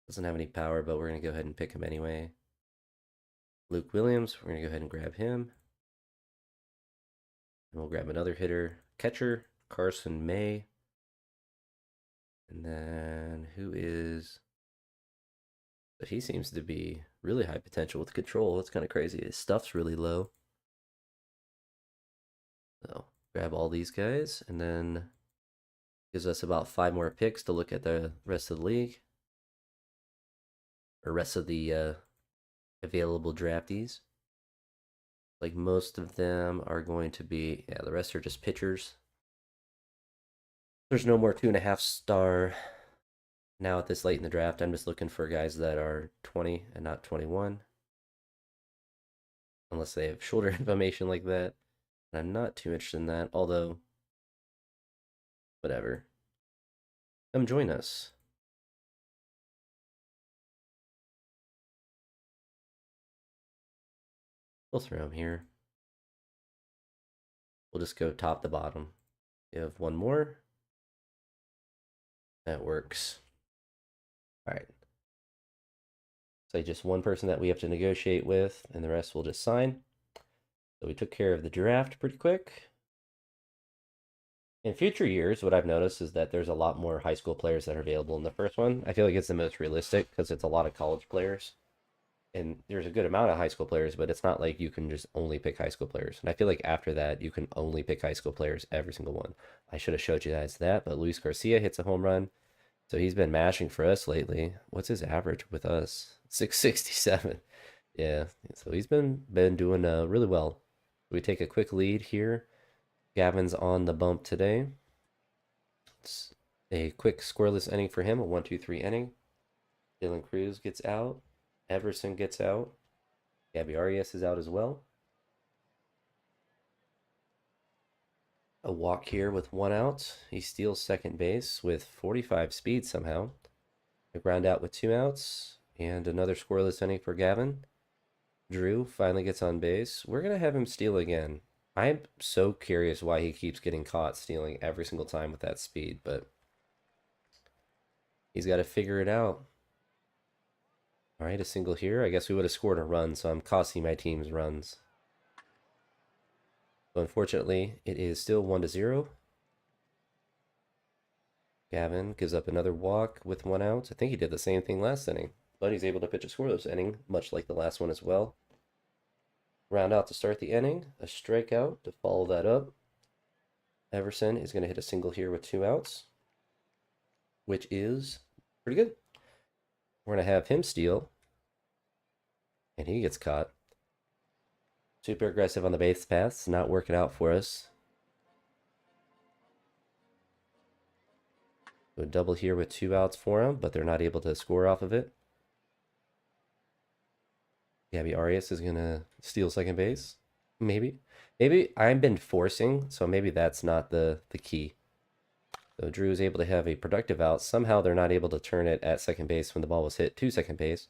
Doesn't have any power, but we're gonna go ahead and pick him anyway. Luke Williams, we're gonna go ahead and grab him. And we'll grab another hitter, catcher, Carson May. And then who is. But he seems to be really high potential with control. It's kind of crazy. His stuff's really low. So grab all these guys, and then gives us about 5 more picks to look at the rest of the league, or rest of the available draftees. Like most of them are going to be, yeah, the rest are just pitchers. There's no more 2.5 star now at this late in the draft. I'm just looking for guys that are 20 and not 21, unless they have shoulder information like that. And I'm not too interested in that, although, whatever. Come join us. We'll throw them here. We'll just go top to bottom. You have one more. That works. All right. So just one person that we have to negotiate with, and the rest we'll just sign. So we took care of the draft pretty quick. In future years, what I've noticed is that there's a lot more high school players that are available in the first one. I feel like it's the most realistic because it's a lot of college players. And there's a good amount of high school players, but it's not like you can just only pick high school players. And I feel like after that, you can only pick high school players, every single one. I should have showed you guys that, but Luis Garcia hits a home run. So he's been mashing for us lately. What's his average with us? 667. Yeah, so he's been doing really well. We take a quick lead here. Gavin's on the bump today. It's a quick scoreless inning for him, a 1-2-3 inning. Dylan Cruz gets out. Everson gets out. Gabby Arias is out as well. A walk here with 1 out. He steals second base with 45 speed somehow. A ground out with 2 outs. And another scoreless inning for Gavin. Drew finally gets on base. We're going to have him steal again. I'm so curious why he keeps getting caught stealing every single time with that speed, but He's got to figure it out. All right, a single here. I guess we would have scored a run, so I'm costing my team's runs. So unfortunately, it is still 1-0. Gavin gives up another walk with 1 out. I think he did the same thing last inning, but he's able to pitch a scoreless inning, much like the last one as well. Round out to start the inning, a strikeout to follow that up. Everson is going to hit a single here with 2 outs, which is pretty good. We're going to have him steal, and he gets caught. Super aggressive on the base paths, not working out for us. So a double here with 2 outs for him, but they're not able to score off of it. Gabby Arias is going to steal second base. Maybe. Maybe I've been forcing, so maybe that's not the key. So Drew is able to have a productive out. Somehow they're not able to turn it at second base when the ball was hit to second base.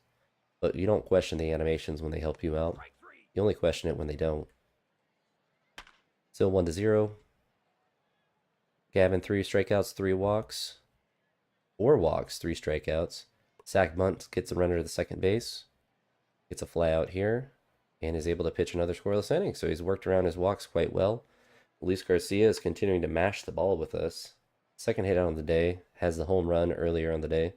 But you don't question the animations when they help you out. You only question it when they don't. Still 1-0. Gavin, 3 strikeouts, 3 walks. 4 walks, 3 strikeouts. Zach Munt gets a runner to the second base. Gets a fly out here. And is able to pitch another scoreless inning. So he's worked around his walks quite well. Luis Garcia is continuing to mash the ball with us. Second hit out on the day. Has the home run earlier on the day.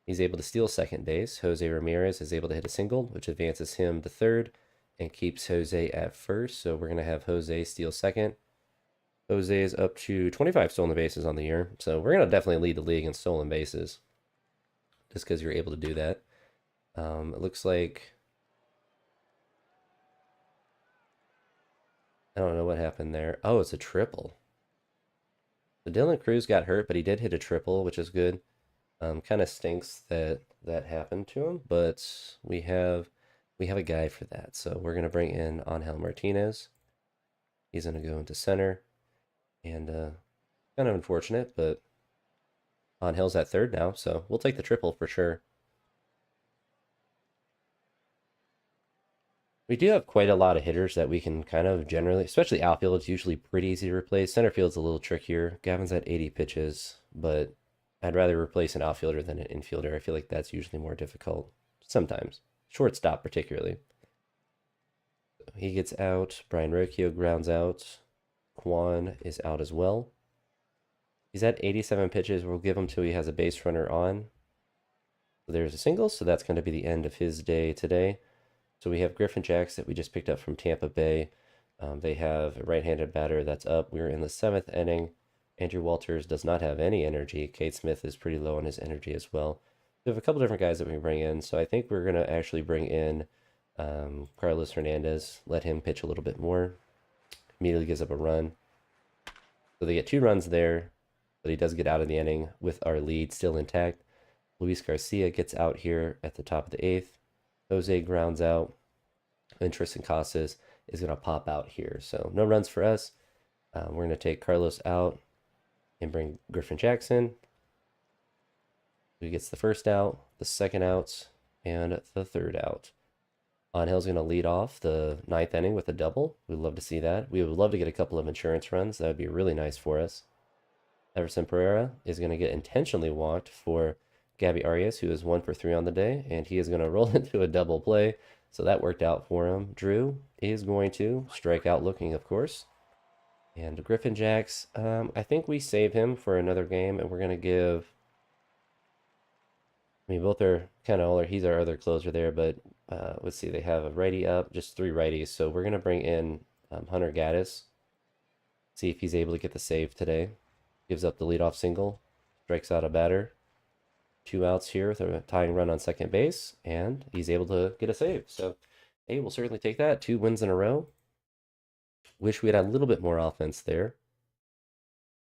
He's able to steal second base. Jose Ramirez is able to hit a single, which advances him to third and keeps Jose at first. So we're going to have Jose steal second. Jose is up to 25 stolen bases on the year. So we're going to definitely lead the league in stolen bases just because you're able to do that. It looks like... I don't know what happened there. Oh, it's a triple. So Dylan Cruz got hurt, but he did hit a triple, which is good. Kind of stinks that that happened to him, but we have a guy for that. So we're going to bring in Angel Martinez. He's going to go into center. And kind of unfortunate, but Angel's at third now, so we'll take the triple for sure. We do have quite a lot of hitters that we can kind of generally, especially outfield, it's usually pretty easy to replace. Center field's a little trickier. Gavin's at 80 pitches, but I'd rather replace an outfielder than an infielder. I feel like that's usually more difficult sometimes. Shortstop, particularly. He gets out. Brian Rocchio grounds out. Kwan is out as well. He's at 87 pitches. We'll give him till he has a base runner on. So there's a single, so that's going to be the end of his day today. So we have Griffin Jacks that we just picked up from Tampa Bay. They have a right-handed batter that's up. We're in the 7th inning. Andrew Walters does not have any energy. Cade Smith is pretty low on his energy as well. We have a couple different guys that we bring in. So I think we're going to actually bring in Carlos Hernandez, let him pitch a little bit more. Immediately gives up a run. So they get 2 runs there, but he does get out of the inning with our lead still intact. Luis Garcia gets out here at the top of the 8th. Jose grounds out. And Tristan Casas is going to pop out here. So no runs for us. We're going to take Carlos out and bring Griffin Jackson. He gets the first out, the second out, and the third out. Angel's going to lead off the 9th inning with a double. We'd love to see that. We would love to get a couple of insurance runs. That would be really nice for us. Everson Pereira is going to get intentionally walked for Gabby Arias, who is 1 for 3 on the day, and he is going to roll into a double play. So that worked out for him. Drew is going to strike out looking, of course. And Griffin Jacks, I think we save him for another game, and we're going to give... I mean, both are kind of older. He's our other closer there, but let's see. They have a righty up, just 3 righties. So we're going to bring in Hunter Gaddis. See if he's able to get the save today. Gives up the leadoff single. Strikes out a batter. 2 outs here with a tying run on second base. And he's able to get a save. So, hey, we'll certainly take that. 2 wins in a row. Wish we had a little bit more offense there.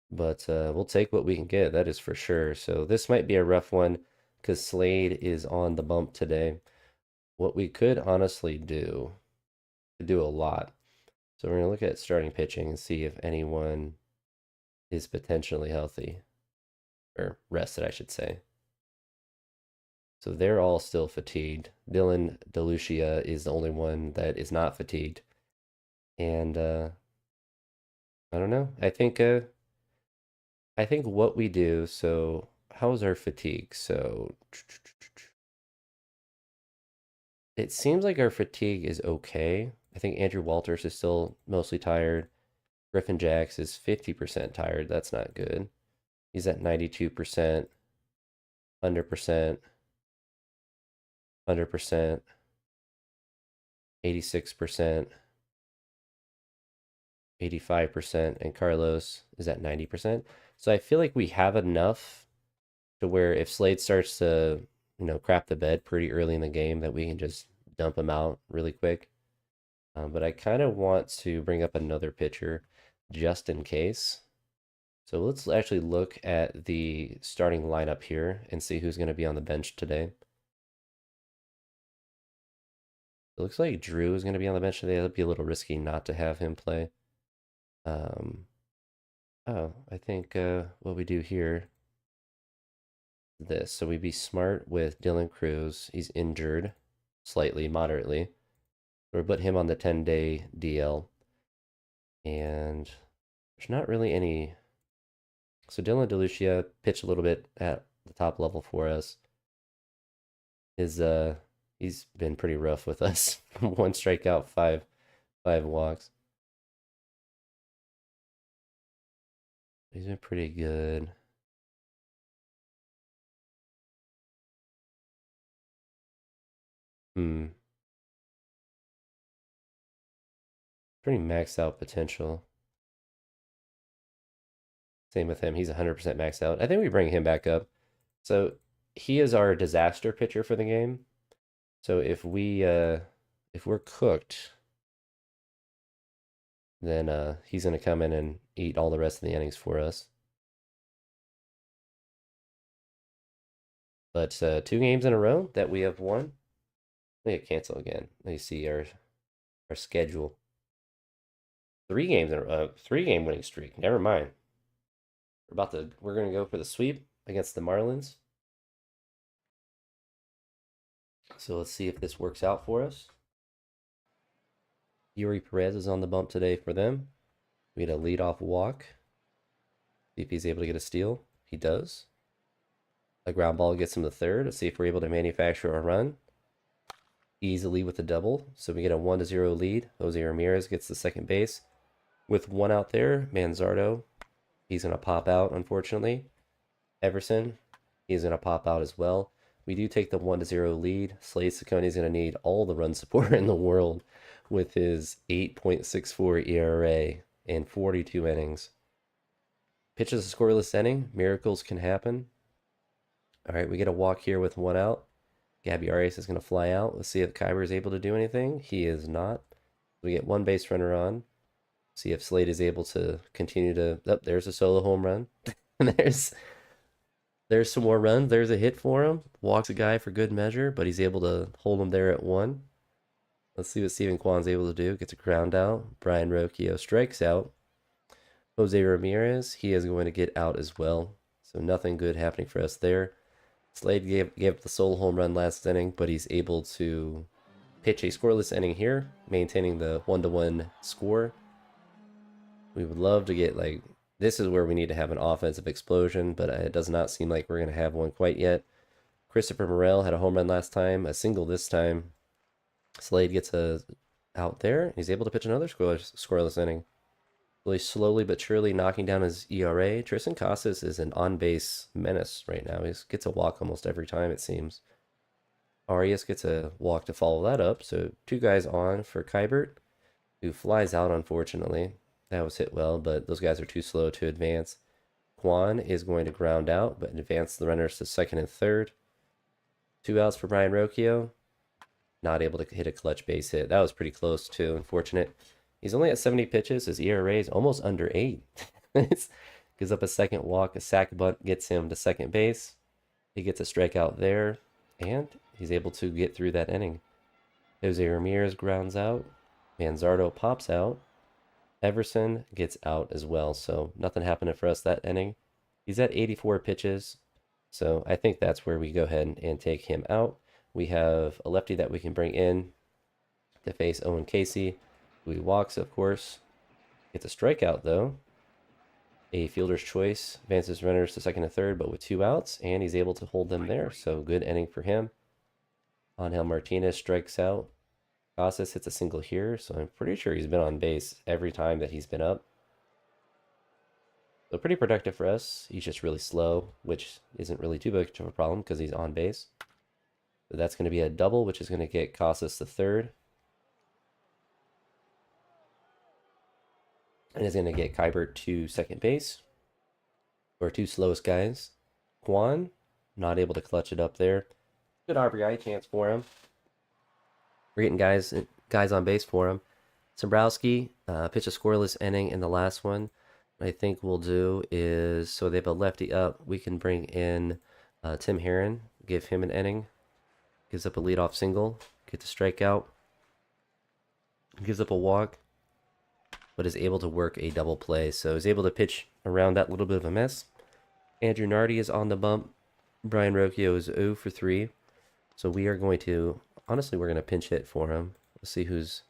But we'll take what we can get. That is for sure. So this might be a rough one because Slade is on the bump today. What we could honestly do, could do a lot. So we're going to look at starting pitching and see if anyone is potentially healthy. Or rested, I should say. So they're all still fatigued. Dylan DeLucia is the only one that is not fatigued. And I don't know. I think what we do, so how's our fatigue? So it seems like our fatigue is okay. I think Andrew Walters is still mostly tired. Griffin Jacks is 50% tired. That's not good. He's at 92%, 100%, 100%, 86%, 85%, and Carlos is at 90%. So I feel like we have enough to where if Slade starts to, crap the bed pretty early in the game, that we can just dump him out really quick. But I kind of want to bring up another pitcher just in case. So let's actually look at the starting lineup here and see who's going to be on the bench today. It looks like Drew is going to be on the bench today. It'd be a little risky not to have him play. Um, oh, I think what we do here is this. So we'd be smart with Dylan Cruz. He's injured slightly, moderately. Or put him on the 10-day DL. And there's not really any. So Dylan DeLucia pitched a little bit at the top level for us. He's been pretty rough with us. One strikeout, five walks. He's been pretty good. Hmm. Pretty maxed out potential. Same with him. He's 100% maxed out. I think we bring him back up. So he is our disaster pitcher for the game. So if we're cooked, then he's gonna come in and eat all the rest of the innings for us. But 2 games in a row that we have won. Let me cancel again. Let me see our schedule. 3 games in a 3 game winning streak. Never mind. We're gonna go for the sweep against the Marlins. So let's see if this works out for us. Yuri Perez is on the bump today for them. We had a leadoff walk. See if he's able to get a steal. He does. A ground ball gets him to third. Let's see if we're able to manufacture a run easily with a double. So we get a 1-0 lead. Jose Ramirez gets the second base. With one out there, Manzardo, he's going to pop out, unfortunately. Everson, he's going to pop out as well. We do take the 1-0 lead. Slade Ciccone is going to need all the run support in the world with his 8.64 ERA in 42 innings. Pitches a scoreless inning. Miracles can happen. All right, we get a walk here with one out. Gabby Arias is going to fly out. Let's see if Kyber is able to do anything. He is not. We get one base runner on. See if Slade is able to continue to. Oh, there's a solo home run. there's some more runs. There's a hit for him. Walks a guy for good measure, but he's able to hold him there at one. Let's see what Steven Kwan's able to do. Gets a ground out. Brian Rocchio strikes out. Jose Ramirez, he is going to get out as well. So nothing good happening for us there. Slade gave up the solo home run last inning, but he's able to pitch a scoreless inning here, maintaining the 1-1 score. We would love to get, this is where we need to have an offensive explosion, but it does not seem like we're going to have one quite yet. Christopher Morel had a home run last time, a single this time. Slade gets out there. He's able to pitch another scoreless inning. Really slowly but surely knocking down his ERA. Tristan Casas is an on-base menace right now. He gets a walk almost every time, it seems. Arias gets a walk to follow that up. So 2 guys on for Kybert, who flies out, unfortunately. That was hit well, but those guys are too slow to advance. Kwan is going to ground out, but advance the runners to second and third. 2 outs for Brian Rocchio. Not able to hit a clutch base hit. That was pretty close, too. Unfortunate. He's only at 70 pitches. His ERA is almost under 8. Gives up a second walk. A sac bunt gets him to second base. He gets a strikeout there, and he's able to get through that inning. Jose Ramirez grounds out. Manzardo pops out. Everson gets out as well, so nothing happening for us that inning. He's at 84 pitches, so I think that's where we go ahead and take him out. We have a lefty that we can bring in to face Owen Casey, who he walks, of course. Gets a strikeout, though. a fielder's choice, advances runners to second and third, but with 2 outs, and he's able to hold them there. So good inning for him. Angel Martinez strikes out. Casas hits a single here, so I'm pretty sure he's been on base every time that he's been up. So pretty productive for us. He's just really slow, which isn't really too big of a problem because he's on base. So that's going to be a double, which is going to get Casas the third. And is going to get Kybert to second base. Our two slowest guys. Juan, not able to clutch it up there. Good RBI chance for him. We're getting guys on base for him. Sombrowski pitched a scoreless inning in the last one. What I think we'll do is, so they have a lefty up, we can bring in Tim Herron, give him an inning. Gives up a leadoff single, gets a strikeout, gives up a walk, but is able to work a double play. So is able to pitch around that little bit of a mess. Andrew Nardi is on the bump. Brian Rocchio is 0 for 3. So we are going to, honestly, we're going to pinch hit for him. Let's see who's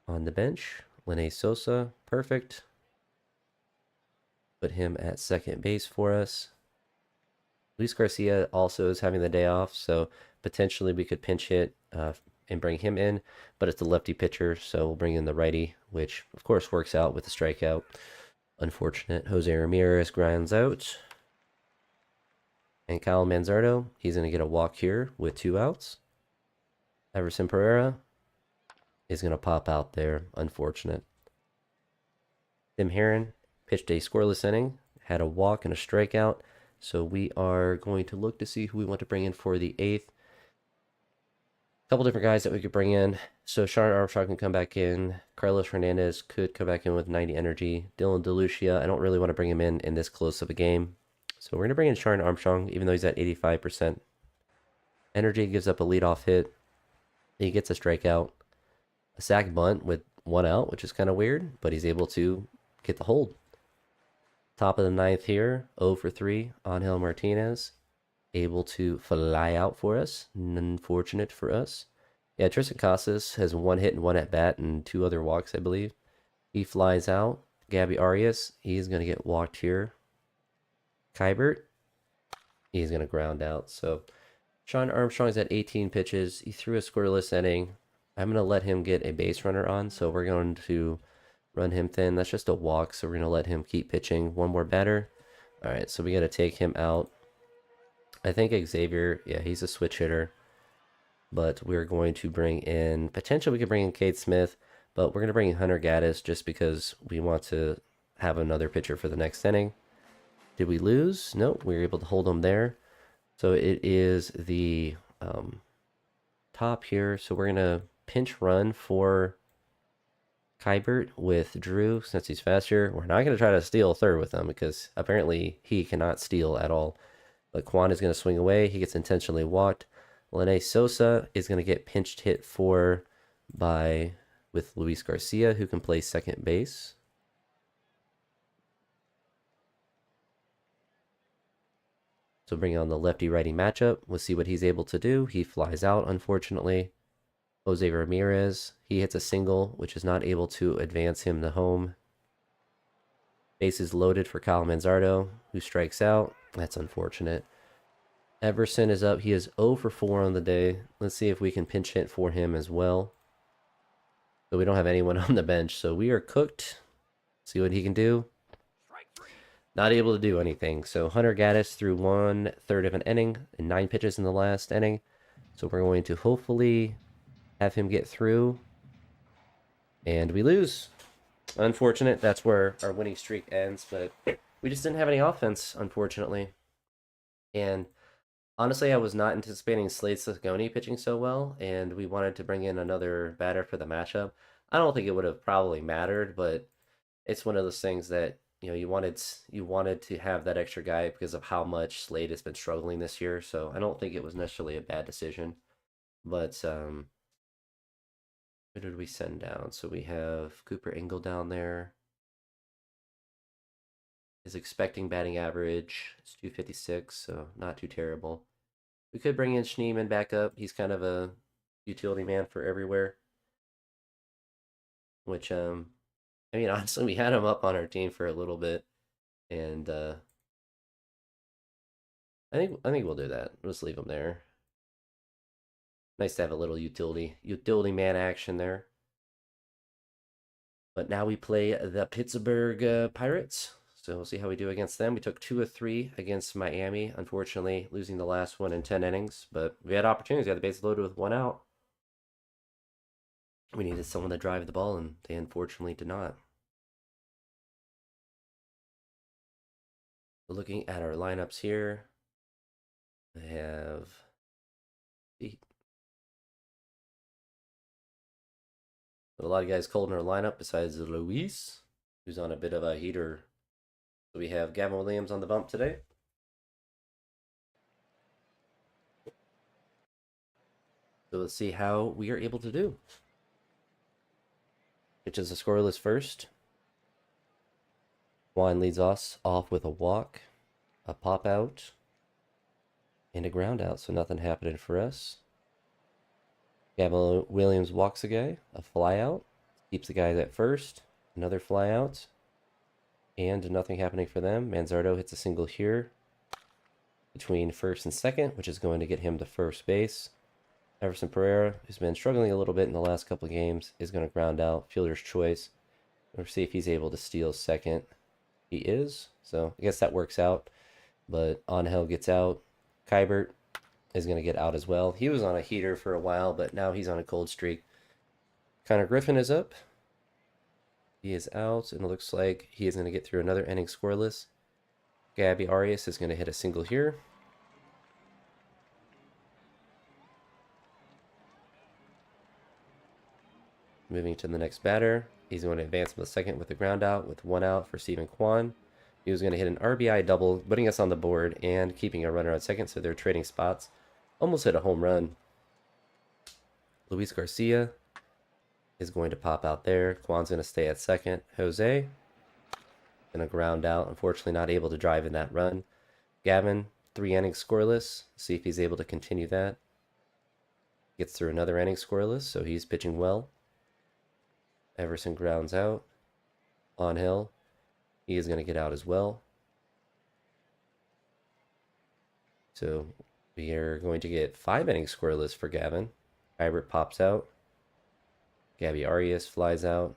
on the bench. Lene Sosa, perfect. Put him at second base for us. Luis Garcia also is having the day off, so potentially we could pinch hit and bring him in, but it's the lefty pitcher, so we'll bring in the righty, which of course works out with the strikeout. Unfortunate. Jose Ramirez grinds out. And Kyle Manzardo, he's going to get a walk here with 2 outs. Everson Pereira is going to pop out there. Unfortunate. Tim Herron pitched a scoreless inning, had a walk and a strikeout. So we are going to look to see who we want to bring in for the 8th. A couple different guys that we could bring in. So Sharon Armstrong can come back in. Carlos Hernandez could come back in with 90 energy. Dylan DeLucia, I don't really want to bring him in this close of a game. So we're going to bring in Sharon Armstrong, even though he's at 85%. Energy gives up a leadoff hit. He gets a strikeout. A sac bunt with 1 out, which is kind of weird, but he's able to get the hold. Top of the 9th here, 0 for 3. Angel Martinez, able to fly out for us. Unfortunate for us. Yeah, Tristan Casas has 1 hit and 1 at bat and 2 other walks, I believe. He flies out. Gabby Arias, he's going to get walked here. Kybert, he's going to ground out. So Sean Armstrong's at 18 pitches. He threw a scoreless inning. I'm going to let him get a base runner on, so we're going to run him thin. That's just a walk, so we're going to let him keep pitching. One more batter. All right, so we got to take him out. I think Xavier, yeah, he's a switch hitter. But we're going to bring in, potentially we could bring in Cade Smith, but we're going to bring in Hunter Gaddis just because we want to have another pitcher for the next inning. Did we lose? No, we were able to hold him there. So it is the top here. So we're going to pinch run for Kybert with Drew since he's faster. We're not going to try to steal third with him because apparently he cannot steal at all. But Quan is going to swing away. He gets intentionally walked. Lene Sosa is going to get pinched hit for with Luis Garcia, who can play second base. So bring on the lefty-righty matchup. We'll see what he's able to do. He flies out, unfortunately. Jose Ramirez, he hits a single, which is not able to advance him to home. Bases loaded for Kyle Manzardo, who strikes out. That's unfortunate. Everson is up. He is 0 for 4 on the day. Let's see if we can pinch hit for him as well. So we don't have anyone on the bench. So we are cooked. See what he can do. Not able to do anything. So Hunter Gaddis threw 1/3 of an inning and 9 pitches in the last inning. So we're going to hopefully have him get through. And we lose. Unfortunate. That's where our winning streak ends. But we just didn't have any offense, unfortunately. And honestly, I was not anticipating Slade Cecconi pitching so well, and we wanted to bring in another batter for the matchup. I don't think it would have probably mattered, but it's one of those things that you wanted to have that extra guy because of how much Slade has been struggling this year. So I don't think it was necessarily a bad decision. But who did we send down? So we have Cooper Engel down there. His expecting batting average is 256, so not too terrible. We could bring in Schneemann back up. He's kind of a utility man for everywhere. Which I mean, honestly, we had him up on our team for a little bit, and I think we'll do that. We'll just leave him there. Nice to have a little utility man action there. But now we play the Pittsburgh Pirates. So we'll see how we do against them. We took 2 of 3 against Miami, unfortunately losing the last one in 10 innings. But we had opportunities. We had the bases loaded with 1 out. We needed someone to drive the ball, and they unfortunately did not. So looking at our lineups here, I have a lot of guys cold in our lineup besides Luis, who's on a bit of a heater. So we have Gavin Williams on the bump today. So let's see how we are able to do. Pitches a scoreless first. Juan leads us off with a walk, a pop out, and a ground out, so nothing happening for us. Gavin Williams walks a guy, a fly out, keeps the guys at first, another fly out, and nothing happening for them. Manzardo hits a single here between first and second, which is going to get him to first base. Everson Pereira, who's been struggling a little bit in the last couple of games, is going to ground out. Fielder's choice. We'll see if he's able to steal second. He is, so I guess that works out. But Angel gets out. Kybert is going to get out as well. He was on a heater for a while, but now he's on a cold streak. Connor Griffin is up. He is out, and it looks like he is going to get through another inning scoreless. Gabby Arias is going to hit a single here. Moving to the next batter, he's going to advance from the second with the ground out with 1 out for Stephen Kwan. He was going to hit an RBI double, putting us on the board and keeping a runner on second, so they're trading spots. Almost hit a home run. Luis Garcia is going to pop out there. Kwan's going to stay at second. Jose going to ground out. Unfortunately, not able to drive in that run. Gavin, 3 innings scoreless. See if he's able to continue that. Gets through another inning scoreless, so he's pitching well. Everson grounds out. Angel, he is going to get out as well. So we are going to get 5 innings scoreless for Gavin. Hybert pops out. Gabby Arias flies out.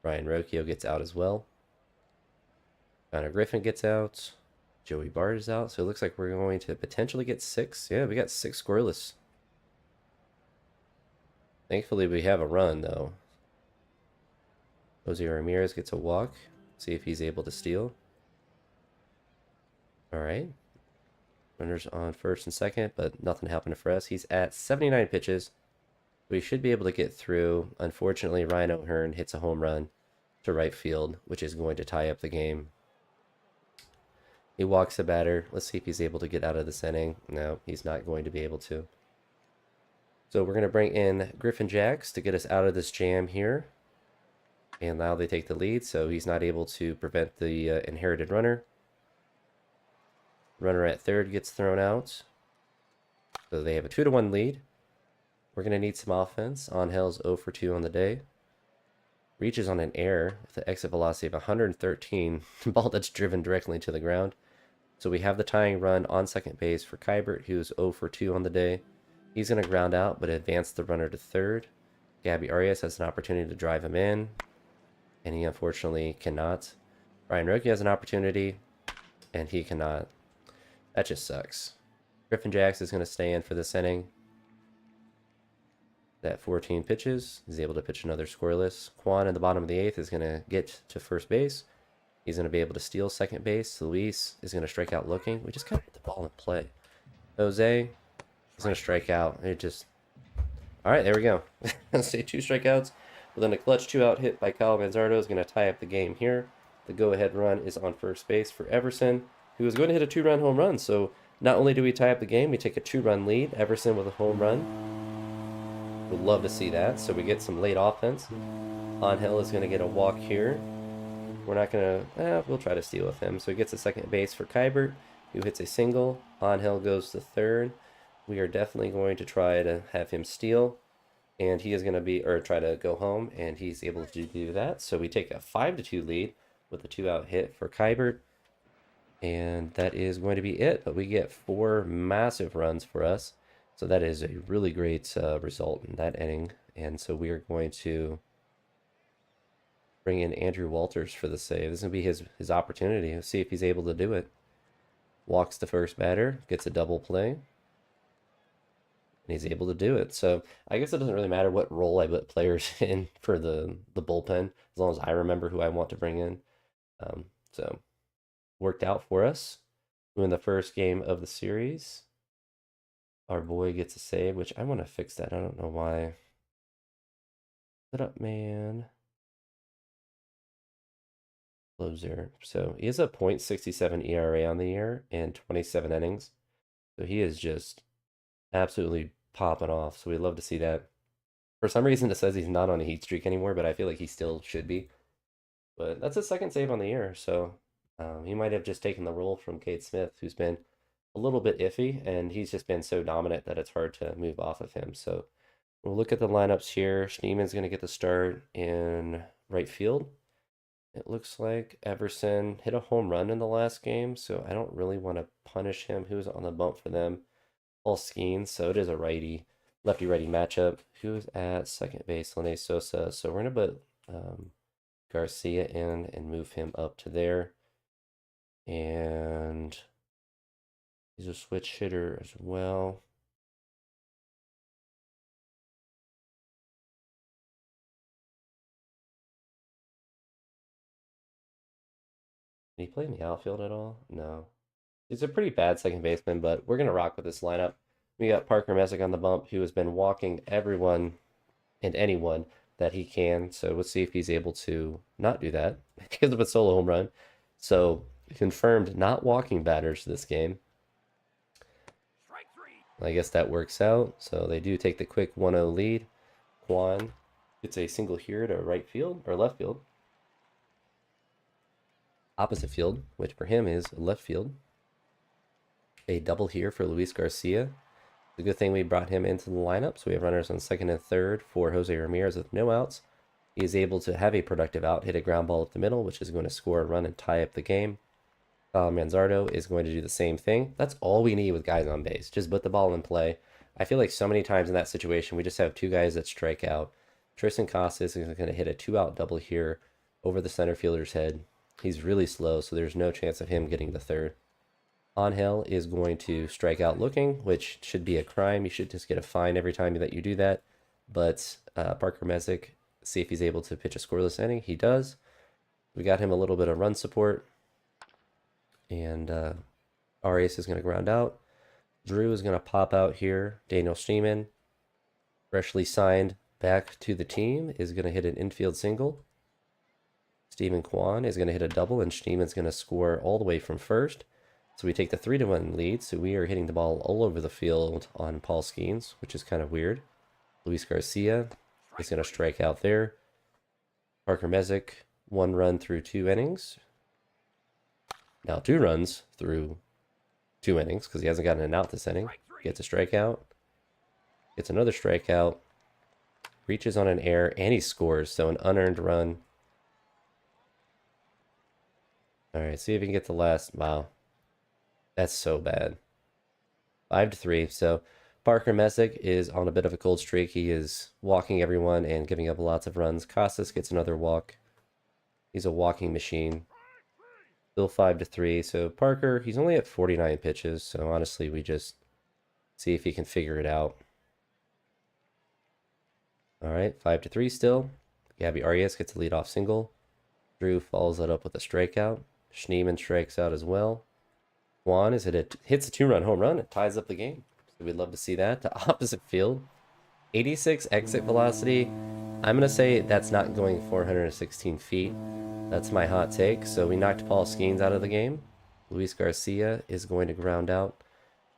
Ryan Rocchio gets out as well. Connor Griffin gets out. Joey Bart is out. So it looks like we're going to potentially get 6. Yeah, we got 6 scoreless. Thankfully, we have a run, though. Jose Ramirez gets a walk. See if he's able to steal. All right. Runners on first and second, but nothing happened for us. He's at 79 pitches. We should be able to get through. Unfortunately, Ryan O'Hearn hits a home run to right field, which is going to tie up the game. He walks the batter. Let's see if he's able to get out of this inning. No, he's not going to be able to. So we're going to bring in Griffin Jacks to get us out of this jam here. And now they take the lead, so he's not able to prevent the inherited runner. Runner at third gets thrown out. So they have a 2-1 lead. We're going to need some offense. Angel's 0 for 2 on the day. Reaches on an error with an exit velocity of 113. Ball that's driven directly to the ground. So we have the tying run on second base for Kybert, who's 0 for 2 on the day. He's going to ground out, but advance the runner to third. Gabby Arias has an opportunity to drive him in, and he unfortunately cannot. Ryan Rocchio has an opportunity, and he cannot. That just sucks. Griffin Jacks is going to stay in for this inning. At 14 pitches, he's able to pitch another scoreless. Kwan in the bottom of the 8th is going to get to first base. He's going to be able to steal second base. Luis is going to strike out looking. We just got to hit the ball in play. Jose is going to strike out. It just... All right, there we go. Say 2 strikeouts. But then a clutch 2-out hit by Kyle Manzardo is going to tie up the game here. The go-ahead run is on first base for Everson, who is going to hit a 2-run home run. So not only do we tie up the game, we take a 2-run lead. Everson with a home run. Would love to see that. So we get some late offense. Angel is going to get a walk here. We're not going to... we'll try to steal with him. So he gets a second base for Kybert, who hits a single. Angel goes to third. We are definitely going to try to have him steal. and he is going to be, or try to go home, and he's able to do that. So we take a 5-2 lead with a 2-out hit for Kybert, and that is going to be it. But we get 4 massive runs for us, so that is a really great result in that inning. And so we are going to bring in Andrew Walters for the save. This is going to be his opportunity. Let's see if he's able to do it. Walks the first batter, gets a double play, and he's able to do it. So I guess it doesn't really matter what role I put players in for the bullpen, as long as I remember who I want to bring in. So worked out for us. In the first game of the series, our boy gets a save, which I want to fix that. I don't know why. Set up, man. Closer. So he has a .67 ERA on the year and 27 innings. So he is just absolutely popping off. So we love to see that. For some reason, it says he's not on a heat streak anymore, but I feel like he still should be. But that's his second save on the year. So he might have just taken the role from Cade Smith, who's been a little bit iffy, and he's just been so dominant that it's hard to move off of him. So we'll look at the lineups here. Schneeman's going to get the start in right field. It looks like Everson hit a home run in the last game, so I don't really want to punish him. Who's on the bump for them? Paul Skeens, so it is a lefty-righty matchup. Who's at second base? Lene Sosa. So we're going to put Garcia in and move him up to there. And he's a switch hitter as well. Did he play in the outfield at all? No. He's a pretty bad second baseman, but we're going to rock with this lineup. We got Parker Messick on the bump, who has been walking everyone and anyone that he can. So let's see if he's able to not do that because of a solo home run. So confirmed not walking batters this game. I guess that works out. So they do take the quick 1-0 lead. Quan gets a single here to right field or left field. Opposite field, which for him is left field. A double here for Luis Garcia. It's a good thing we brought him into the lineup. So we have runners on second and third for Jose Ramirez with no outs. He is able to have a productive out, hit a ground ball up the middle, which is going to score a run and tie up the game. Manzardo is going to do the same thing. That's all we need with guys on base. Just put the ball in play. I feel like so many times in that situation, we just have 2 guys that strike out. Tristan Casas is going to hit a 2-out double here over the center fielder's head. He's really slow, so there's no chance of him getting the third. Angel is going to strike out looking, which should be a crime. You should just get a fine every time that you do that. But Parker Messick, see if he's able to pitch a scoreless inning. He does. We got him a little bit of run support. And Arias is going to ground out. Drew is going to pop out here. Daniel Schneeman, freshly signed back to the team, is going to hit an infield single. Stephen Kwan is going to hit a double, and Schneeman's going to score all the way from first. So we take the 3-1 lead. So we are hitting the ball all over the field on Paul Skeens, which is kind of weird. Luis Garcia is going to strike out there. Parker Messick, 1 run through 2 innings. Now 2 runs through 2 innings because he hasn't gotten an out this inning. Gets a strikeout. Gets another strikeout. Reaches on an error, and he scores. So an unearned run. All right, see if he can get the last. Wow. That's so bad. 5-3. So Parker Messick is on a bit of a cold streak. He is walking everyone and giving up lots of runs. Casas gets another walk. He's a walking machine. Still 5-3. So Parker, he's only at 49 pitches. So honestly, we just see if he can figure it out. All right, 5-3 still. Gabby Arias gets a leadoff single. Drew follows that up with a strikeout. Schneeman strikes out as well. Juan hits a 2-run home run. It ties up the game. So we'd love to see that. To opposite field. 86 exit velocity. I'm going to say that's not going 416 feet. That's my hot take. So we knocked Paul Skeens out of the game. Luis Garcia is going to ground out.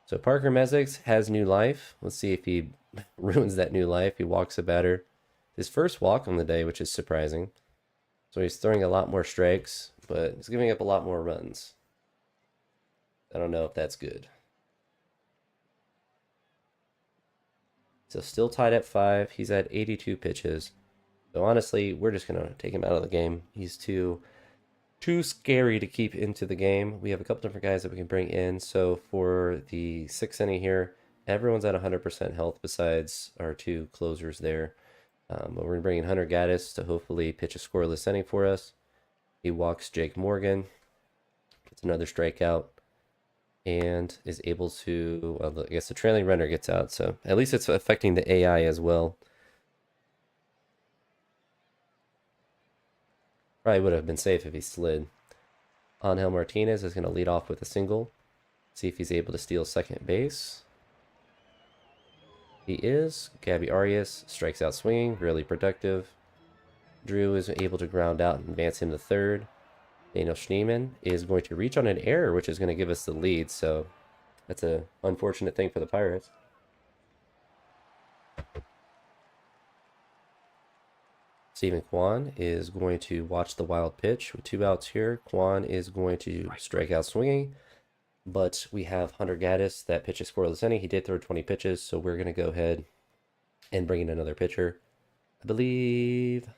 So Parker Messick has new life. Let's see if he ruins that new life. He walks a batter. His first walk on the day, which is surprising. So he's throwing a lot more strikes, but he's giving up a lot more runs. I don't know if that's good. So still tied at 5. He's at 82 pitches. So honestly, we're just gonna take him out of the game. He's too scary to keep into the game. We have a couple different guys that we can bring in. So for the sixth inning here, everyone's at 100% health besides our two closers there. But we're gonna bring in Hunter Gaddis to hopefully pitch a scoreless inning for us. He walks Jake Morgan, gets another strikeout, and is able to. Well, I guess the trailing runner gets out, so at least it's affecting the AI as well. Probably would have been safe if he slid. Angel Martinez is going to lead off with a single. See if he's able to steal second base. He is. Gabby Arias strikes out swinging, really productive. Drew is able to ground out and advance him to third. Daniel Schneemann is going to reach on an error, which is going to give us the lead. So that's an unfortunate thing for the Pirates. Stephen Kwan is going to watch the wild pitch with 2 outs here. Kwan is going to strike out swinging, but we have Hunter Gaddis that pitches scoreless inning. He did throw 20 pitches, so we're going to go ahead and bring in another pitcher. I believe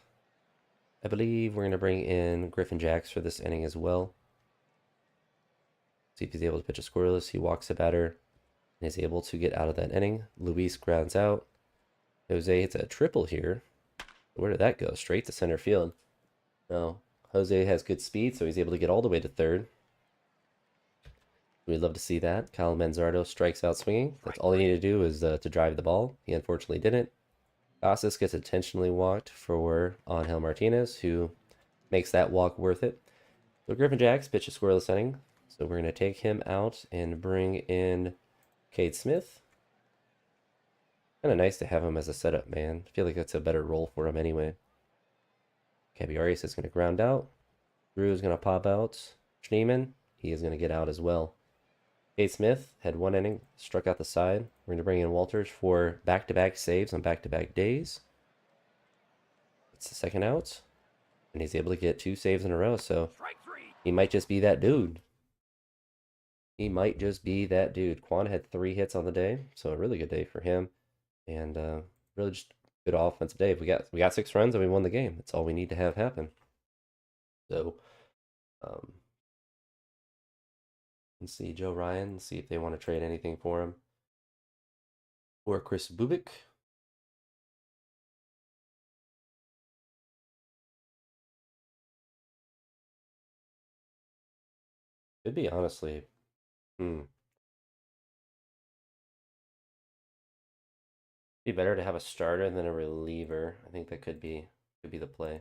we're going to bring in Griffin Jacks for this inning as well. See if he's able to pitch a scoreless. He walks the batter and is able to get out of that inning. Luis grounds out. Jose hits a triple here. Where did that go? Straight to center field. No. Jose has good speed, so he's able to get all the way to third. We'd love to see that. Kyle Manzardo strikes out swinging. That's all he needed to do is to drive the ball. He unfortunately didn't. Casas gets intentionally walked for Angel Martinez, who makes that walk worth it. So Griffin Jacks pitches scoreless inning. So we're going to take him out and bring in Cade Smith. Kind of nice to have him as a setup man. I feel like that's a better role for him anyway. Gabby Arias is going to ground out. Drew is going to pop out. Schneemann, he is going to get out as well. Cade Smith had 1 inning, struck out the side. We're going to bring in Walters for back-to-back saves on back-to-back days. It's the second out, and he's able to get 2 saves in a row, so he might just be that dude. He might just be that dude. Quan had 3 hits on the day, so a really good day for him, and really just good offensive day. We got 6 runs and we won the game. That's all we need to have happen. So, let's see Joe Ryan. See if they want to trade anything for him. Or Chris Bubik. Could be honestly. Be better to have a starter than a reliever. I think that could be the play.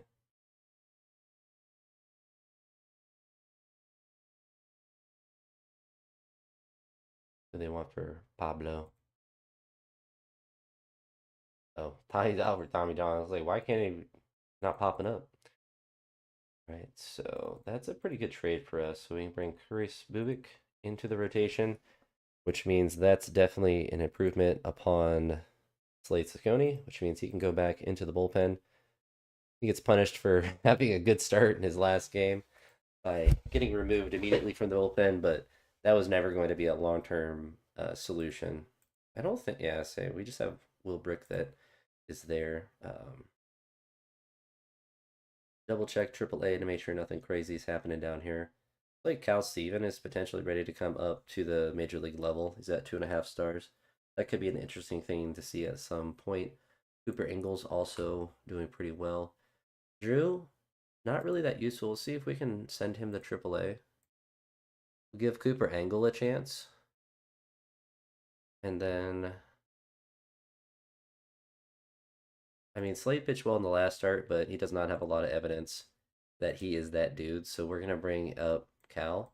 What do they want for Pablo? Oh, Ty's out for Tommy John. I was like, why can't he not popping up? Right, so that's a pretty good trade for us. So we can bring Chris Bubik into the rotation, which means that's definitely an improvement upon Slade Ciccone, which means he can go back into the bullpen. He gets punished for having a good start in his last game by getting removed immediately from the bullpen, but that was never going to be a long-term solution. I don't think. Yeah, say we just have Will Brick that is there. Double check AAA to make sure nothing crazy is happening down here. Like Cal Steven is potentially ready to come up to the major league level. He's at 2.5 stars. That could be an interesting thing to see at some point. Cooper Ingles also doing pretty well. Drew, not really that useful. We'll see if we can send him to AAA. We'll give Cooper Angle a chance. And then, I mean, Slade pitched well in the last start, but he does not have a lot of evidence that he is that dude. So we're going to bring up Cal.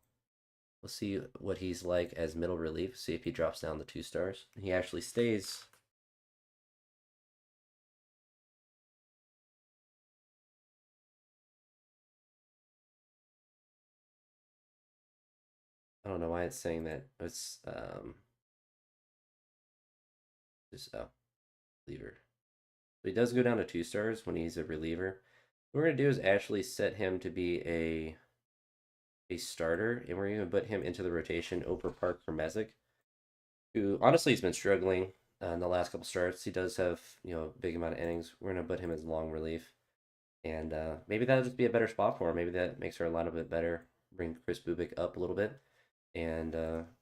We'll see what he's like as middle relief. See if he drops down to 2 stars. He actually stays. I don't know why it's saying that. It's just reliever. So he does go down to 2 stars when he's a reliever. What we're gonna do is actually set him to be a starter, and we're gonna put him into the rotation over Park Hermesic, who honestly has been struggling. in the last couple starts. He does have, a big amount of innings. We're going to put him as long relief. And maybe that'll just be a better spot for him. Maybe that makes our line a bit better. Bring Chris Bubik up a little bit and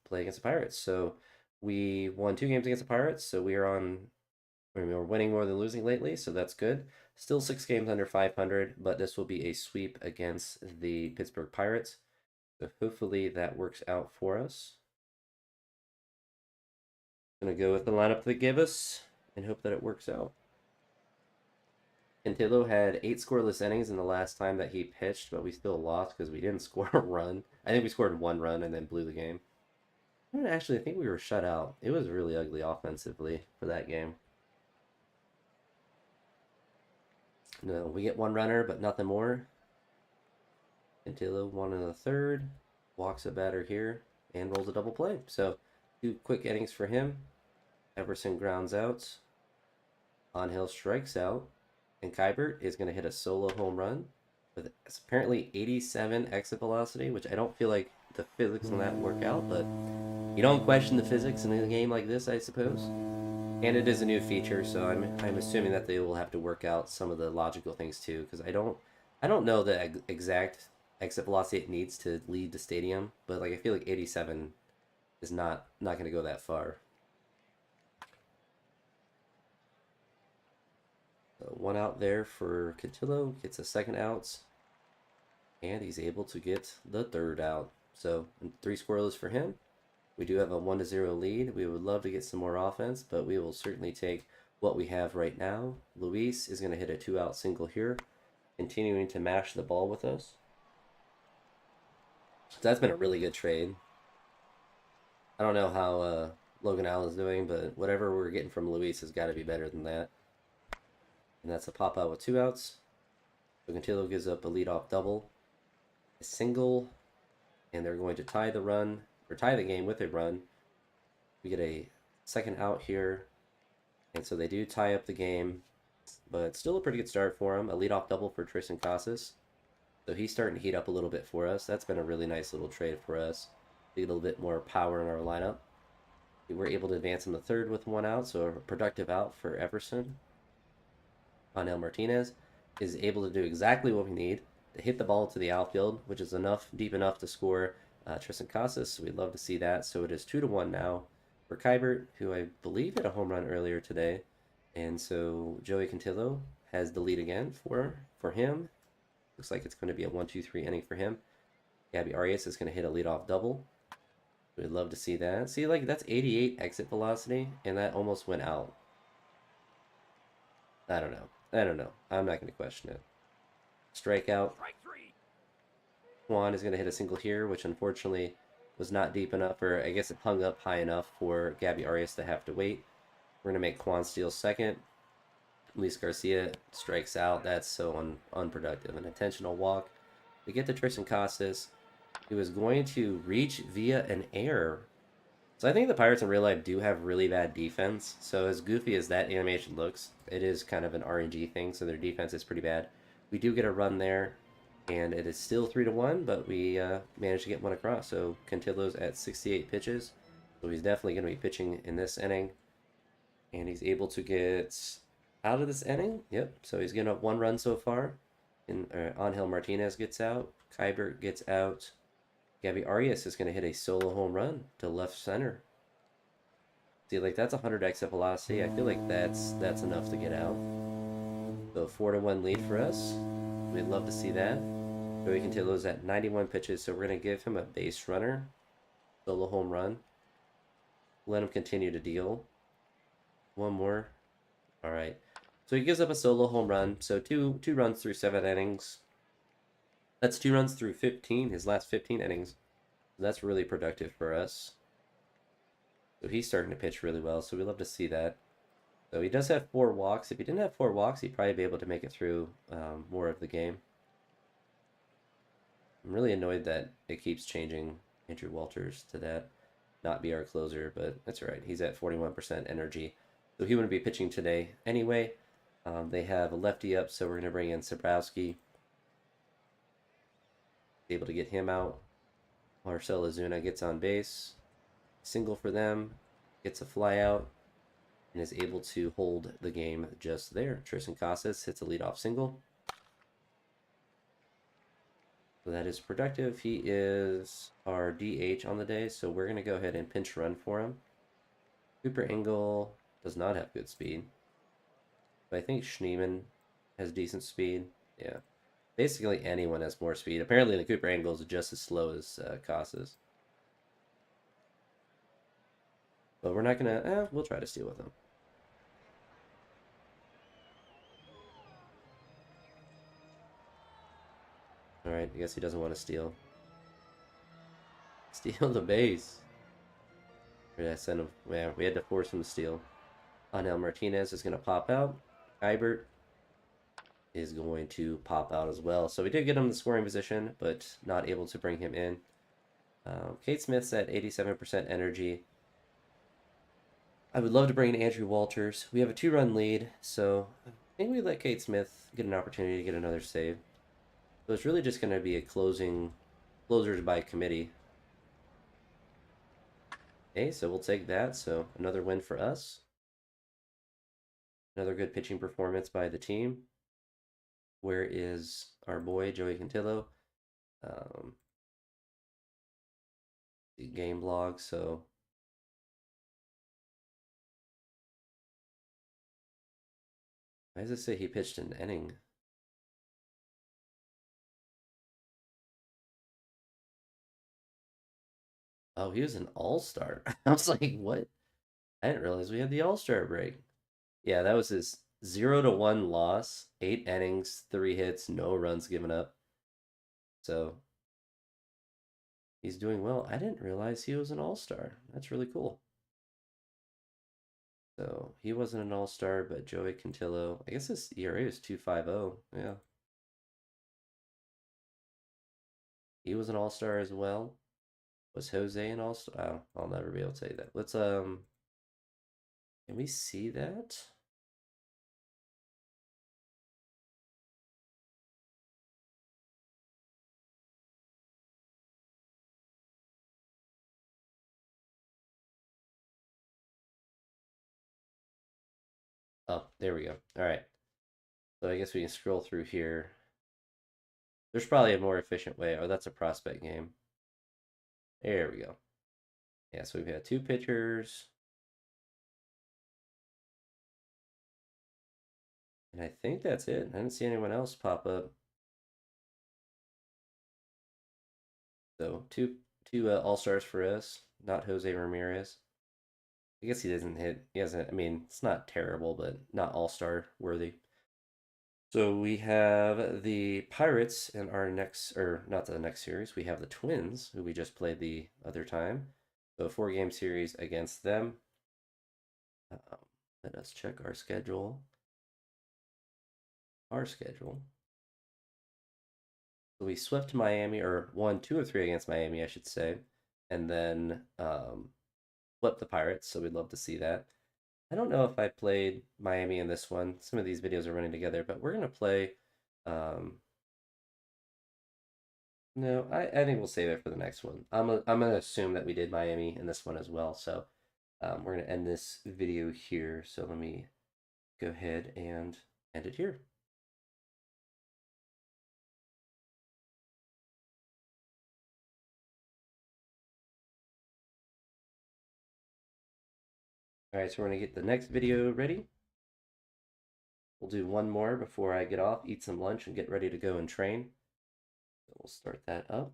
play against the Pirates. So we won 2 games against the Pirates. So we are on. I mean, we're winning more than losing lately, so that's good. Still 6 games under 500, but this will be a sweep against the Pittsburgh Pirates. So hopefully that works out for us. Gonna go with the lineup they give us and hope that it works out. Cantillo had 8 scoreless innings in the last time that he pitched, but we still lost because we didn't score a run. I think we scored 1 run and then blew the game. Actually, I think we were shut out. It was really ugly offensively for that game. No, we get 1 runner, but nothing more. Cantillo 1 1/3, walks a batter here, and rolls a double play. So 2 quick innings for him. Everson grounds out. On-Hill strikes out. And Kybert is going to hit a solo home run with apparently 87 exit velocity, which I don't feel like the physics on that work out, but you don't question the physics in a game like this, I suppose. And it is a new feature, so I'm assuming that they will have to work out some of the logical things too, because I don't know the exact exit velocity it needs to lead the stadium, but like I feel like 87 is not going to go that far. So 1 out there for Cantillo, gets a second out, and he's able to get the third out. So 3 scoreless for him. We do have a 1-0 lead. We would love to get some more offense, but we will certainly take what we have right now. Luis is going to hit a 2-out single here, continuing to mash the ball with us. So that's been a really good trade. I don't know how Logan Allen's doing, but whatever we're getting from Luis has got to be better than that. And that's a pop out with 2 outs. So Cantillo gives up a leadoff double, a single, and they're going to tie the game with a run. We get a second out here, and so they do tie up the game, but still a pretty good start for him. A leadoff double for Tristan Casas. So he's starting to heat up a little bit for us. That's been a really nice little trade for us. Get a little bit more power in our lineup. We were able to advance in the third with 1 out, so a productive out for Everson. Angel Martinez is able to do exactly what we need to hit the ball to the outfield, which is deep enough to score Tristan Casas. So we'd love to see that. So it is 2-1 now for Kybert, who I believe hit a home run earlier today. And so Joey Cantillo has the lead again for him. Looks like it's going to be a 1-2-3 inning for him. Gabby Arias is going to hit a leadoff double. We'd love to see that. See, like, that's 88 exit velocity, and that almost went out. I don't know. I'm not going to question it. Strikeout. Juan is going to hit a single here, which unfortunately was not deep enough, or I guess it hung up high enough for Gabby Arias to have to wait. We're going to make Juan steal second. Luis Garcia strikes out. That's so unproductive. An intentional walk. We get to Tristan Casas, who is going to reach via an error. So I think the Pirates in real life do have really bad defense. So as goofy as that animation looks, it is kind of an RNG thing, so their defense is pretty bad. We do get a run there, and it is still 3-1, but we managed to get one across. So Cantillo's at 68 pitches, so he's definitely going to be pitching in this inning. And he's able to get out of this inning. Yep, so he's getting up 1 run so far. And Angel Martinez gets out. Kybert gets out. Gabby Arias is going to hit a solo home run to left center. See, like, that's 100 exit velocity. I feel like that's enough to get out. So 4-1 lead for us. We'd love to see that. Joey Cantillo's at 91 pitches, so we're going to give him a base runner. Solo home run. Let him continue to deal. One more. All right. So he gives up a solo home run. So two runs through 7 innings. That's 2 runs through 15, his last 15 innings. That's really productive for us. So he's starting to pitch really well, so we love to see that. So he does have 4 walks. If he didn't have 4 walks, he'd probably be able to make it through more of the game. I'm really annoyed that it keeps changing Andrew Walters to that. Not be our closer, but that's all right. He's at 41% energy. So he wouldn't be pitching today anyway. They have a lefty up, so we're going to bring in Sabrowski. Able to get him out. Marcell Ozuna gets on base. Single for them. Gets a fly out. and is able to hold the game just there. Tristan Casas hits a leadoff single. So that is productive. He is our DH on the day, so we're going to go ahead and pinch run for him. Cooper Engel does not have good speed, but I think Schneemann has decent speed. Yeah. Basically anyone has more speed. Apparently the Cooper Engel is just as slow as Casas. But we're not going to... we'll try to steal with him. Alright, I guess he doesn't want to steal. Steal the base. Or did I send him? Yeah, we had to force him to steal. Anel Martinez is going to pop out. Ibert is going to pop out as well. So we did get him the scoring position, but not able to bring him in. Kate Smith's at 87% energy. I would love to bring in Andrew Walters. We have a 2-run lead, so I think we let Kate Smith get an opportunity to get another save. So it's really just going to be a closers by committee. Okay, so we'll take that. So another win for us. Another good pitching performance by the team. Where is our boy, Joey Cantillo? Game log, so... Why does it say he pitched an inning? Oh, he was an all-star. I was like, what? I didn't realize we had the all-star break. Yeah, that was his 0-1 loss, 8 innings, 3 hits, no runs given up. So he's doing well. I didn't realize he was an all-star. That's really cool. So he wasn't an all-star, but Joey Cantillo, I guess his ERA is 2.50. Yeah. He was an all-star as well. Was Jose an all-star? Oh, I'll never be able to say that. Let's can we see that? Oh, there we go. All right. So I guess we can scroll through here. There's probably a more efficient way. Oh, that's a prospect game. There we go. Yeah, so we've had 2 pitchers. And I think that's it. I didn't see anyone else pop up. So two all-stars for us, not Jose Ramirez. I guess he doesn't hit. He hasn't. I mean, it's not terrible, but not all-star worthy. So we have the Pirates in our next, or not the next series. We have the Twins, who we just played the other time. So a 4-game series against them. Let us check our schedule. Our schedule. So we swept Miami, or won 2 of 3 against Miami, I should say, and then swept the Pirates. So we'd love to see that. I don't know if I played Miami in this one. Some of these videos are running together, but we're gonna play. No, I think we'll save it for the next one. I'm gonna assume that we did Miami in this one as well. So we're gonna end this video here. So let me go ahead and end it here. All right, so we're gonna get the next video ready. We'll do one more before I get off, eat some lunch, and get ready to go and train. So we'll start that up.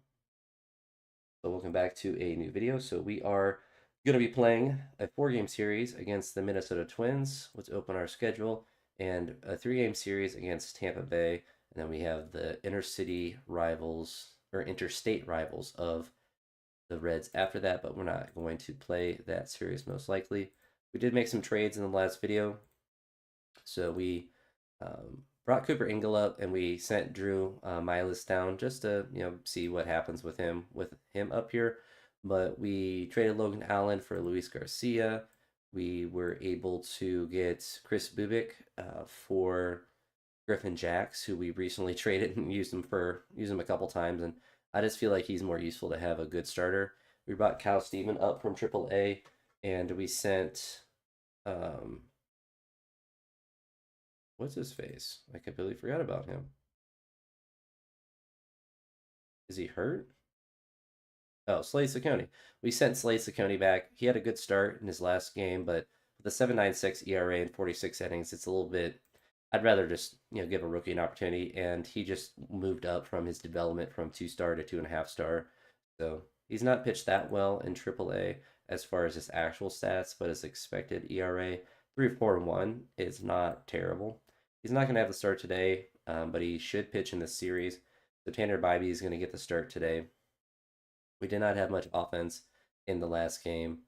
So welcome back to a new video. So we are going to be playing a 4-game series against the Minnesota Twins. Let's open our schedule, and a 3-game series against Tampa Bay. And then we have the intercity rivals or interstate rivals of the Reds after that, but we're not going to play that series most likely. We did make some trades in the last video. So we brought Cooper Engel up, and we sent Drew Milas down just to see what happens with him up here. But we traded Logan Allen for Luis Garcia. We were able to get Chris Bubik for Griffin Jacks, who we recently traded and used him a couple times, and I just feel like he's more useful to have a good starter. We brought Kyle Steven up from AAA, and we sent What's his face? I completely forgot about him. Is he hurt? Oh, Slade Ciccone. We sent Slade Ciccone back. He had a good start in his last game, but with a 7.96 ERA in 46 innings, it's a little bit. I'd rather just give a rookie an opportunity, and he just moved up from his development from 2 star to 2.5 star. So he's not pitched that well in AAA as far as his actual stats, but his expected ERA 3.41 is not terrible. He's not going to have the start today, but he should pitch in this series. So Tanner Bybee is going to get the start today. We did not have much offense in the last game,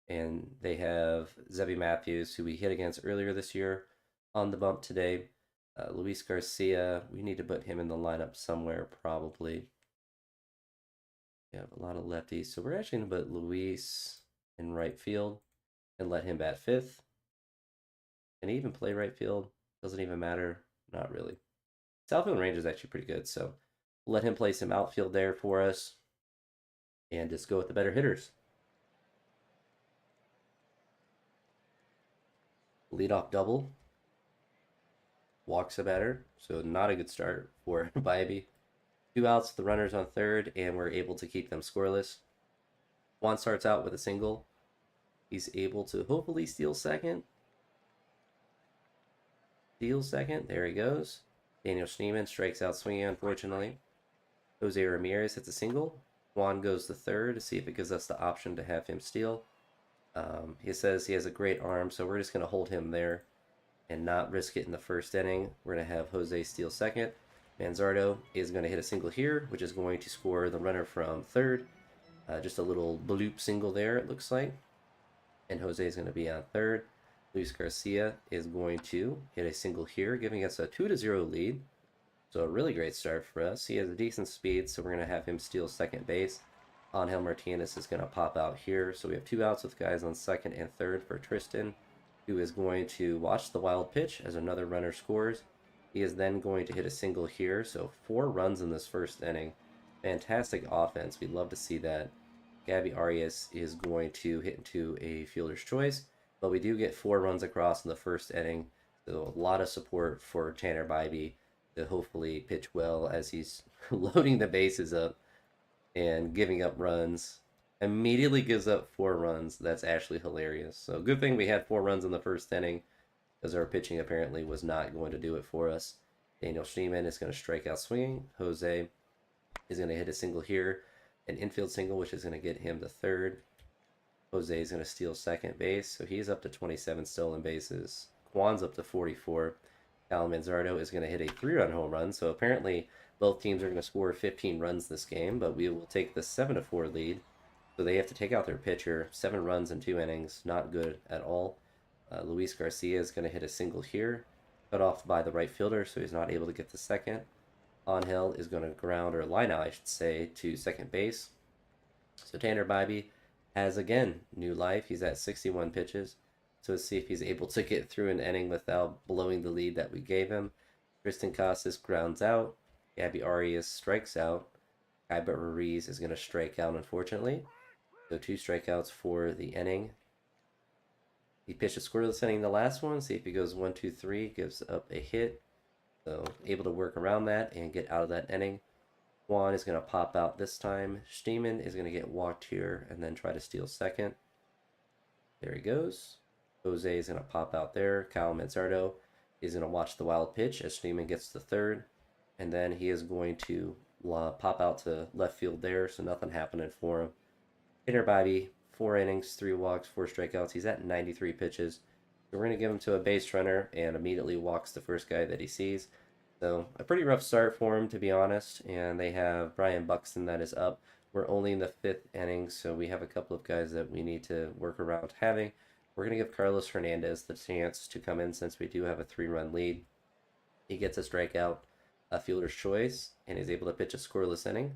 and they have Zebby Matthews, who we hit against earlier this year, on the bump today. Luis Garcia, we need to put him in the lineup somewhere, probably. We have a lot of lefties, so we're actually going to put Luis in right field and let him bat fifth. Can he even play right field? Doesn't even matter. Not really. Southfield range is actually pretty good, so we'll let him play some outfield there for us and just go with the better hitters. Leadoff double, walks a batter, so not a good start for Bybee. 2 outs, the runners on third, and we're able to keep them scoreless. Juan starts out with a single. He's able to hopefully steal second. Steals second. There he goes. Daniel Schneemann strikes out swinging, unfortunately. Jose Ramirez hits a single. Juan goes to third to see if it gives us the option to have him steal. He says he has a great arm, so we're just going to hold him there and not risk it in the first inning. We're going to have Jose steal second. Manzardo is going to hit a single here, which is going to score the runner from third. Just a little bloop single there, it looks like. And Jose is going to be on third. Luis Garcia is going to hit a single here, giving us a 2-0 lead. So a really great start for us. He has a decent speed, so we're going to have him steal second base. Angel Martinez is going to pop out here. So we have 2 outs with guys on second and third for Tristan, who is going to watch the wild pitch as another runner scores. He is then going to hit a single here. So 4 runs in this first inning. Fantastic offense. We'd love to see that. Gabby Arias is going to hit into a fielder's choice, but we do get 4 runs across in the first inning. So a lot of support for Tanner Bybee to hopefully pitch well as he's loading the bases up and giving up runs. Immediately gives up 4 runs. That's actually hilarious. So good thing we had 4 runs in the first inning because our pitching apparently was not going to do it for us. Daniel Schneemann is going to strike out swinging. Jose is going to hit a single here, an infield single, which is going to get him to third. Jose is going to steal second base, so he's up to 27 stolen bases. Juan's up to 44. Cal Manzardo is going to hit a 3-run home run, so apparently both teams are going to score 15 runs this game, but we will take the 7-4 lead. So they have to take out their pitcher. 7 runs in 2 innings, not good at all. Luis Garcia is going to hit a single here, cut off by the right fielder, so he's not able to get to second. Angel is going to ground, or line out, I should say, to second base. So Tanner Bybee has, again, new life. He's at 61 pitches. So let's see if he's able to get through an inning without blowing the lead that we gave him. Tristan Casas grounds out. Gabby Arias strikes out. Guybert Ruiz is going to strike out, unfortunately. So 2 strikeouts for the inning. He pitched a scoreless inning in the last one. See if he goes 1-2-3, gives up a hit. So able to work around that and get out of that inning. Juan is going to pop out this time. Schneemann is going to get walked here and then try to steal second. There he goes. Jose is going to pop out there. Kyle Manzardo is going to watch the wild pitch as Schneemann gets to third. And then he is going to pop out to left field there, so nothing happening for him. Tanner Bybee, 4 innings, 3 walks, 4 strikeouts. He's at 93 pitches. So we're going to give him to a base runner and immediately walks the first guy that he sees. So a pretty rough start for him, to be honest. And they have Brian Buxton that is up. We're only in the 5th inning, so we have a couple of guys that we need to work around having. We're going to give Carlos Hernandez the chance to come in since we do have a 3-run lead. He gets a strikeout, a fielder's choice, and is able to pitch a scoreless inning.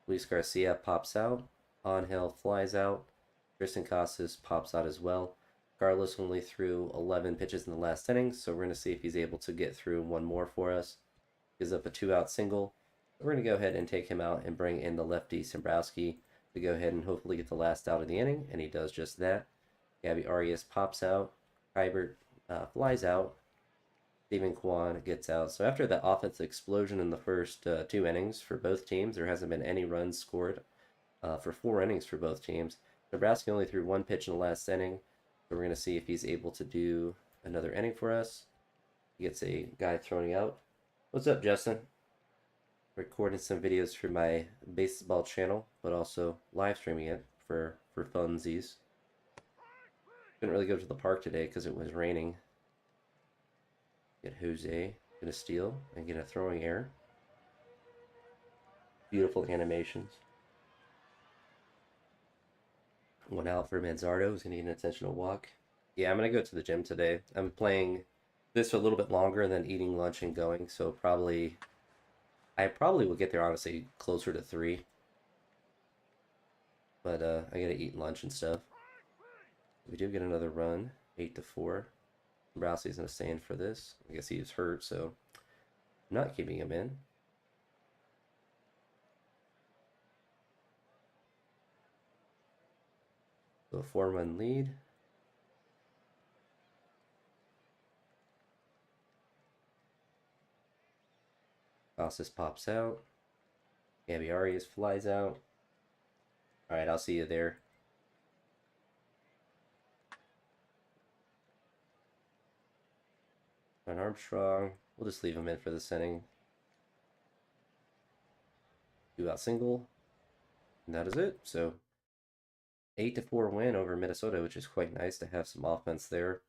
Luis Garcia pops out. Angel flies out. Tristan Casas pops out as well. Carlos only threw 11 pitches in the last inning, so we're going to see if he's able to get through one more for us. Gives up a 2-out single. We're going to go ahead and take him out and bring in the lefty Sembrowski to go ahead and hopefully get the last out of the inning, and he does just that. Gabby Arias pops out. Hybert flies out. Steven Kwan gets out. So after that offensive explosion in the first 2 innings for both teams, there hasn't been any runs scored for 4 innings for both teams. Nebraska only threw 1 pitch in the last inning, so we're going to see if he's able to do another inning for us. He gets a guy throwing out. What's up, Justin? Recording some videos for my baseball channel, but also live streaming it for funsies. Couldn't really go to the park today because it was raining. Get Jose, get a steal, and get a throwing error. Beautiful animations. 1 out for Manzardo, who's going to get an intentional walk. Yeah, I'm going to go to the gym today. I'm playing this for a little bit longer than eating lunch and going, so I probably will get there, honestly, closer to 3. But I got to eat lunch and stuff. We do get another run, 8-4. Browsey's going to stay in for this. I guess he was hurt, so I'm not keeping him in. So a 4-run lead. Casas pops out. Gabby Arias flies out. All right, I'll see you there. Ryan Armstrong. We'll just leave him in for this inning. 2-out single. And that is it. So 8-4 win over Minnesota, which is quite nice to have some offense there.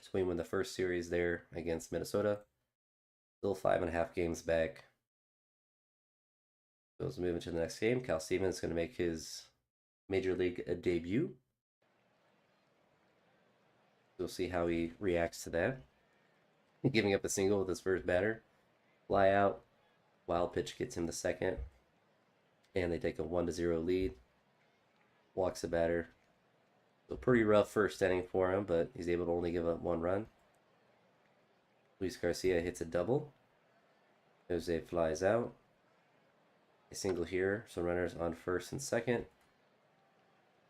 So we win the first series there against Minnesota. Still 5.5 games back. So let's move into the next game. Cal Stevens is going to make his Major League debut. We'll see how he reacts to that. Giving up a single with his first batter. Fly out. Wild pitch gets him the second. And they take a 1-0 lead. Walks the batter. So pretty rough first inning for him, but he's able to only give up 1 run. Luis Garcia hits a double. Jose flies out. A single here, so runners on first and second.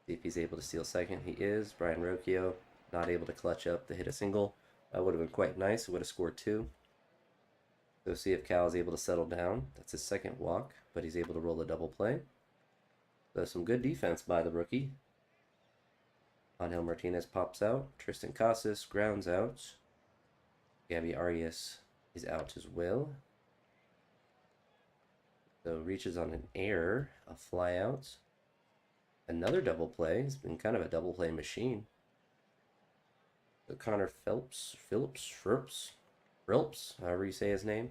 See if he's able to steal second. He is. Brian Rocchio not able to clutch up to hit a single. That would have been quite nice. It would have scored 2. So see if Cal is able to settle down. That's his second walk, but he's able to roll a double play. So some good defense by the rookie. Angel Martinez pops out. Tristan Casas grounds out. Gabby Arias is out as well. So reaches on an error, a fly out. Another double play. He's been kind of a double play machine. So Connor Phillips, however you say his name,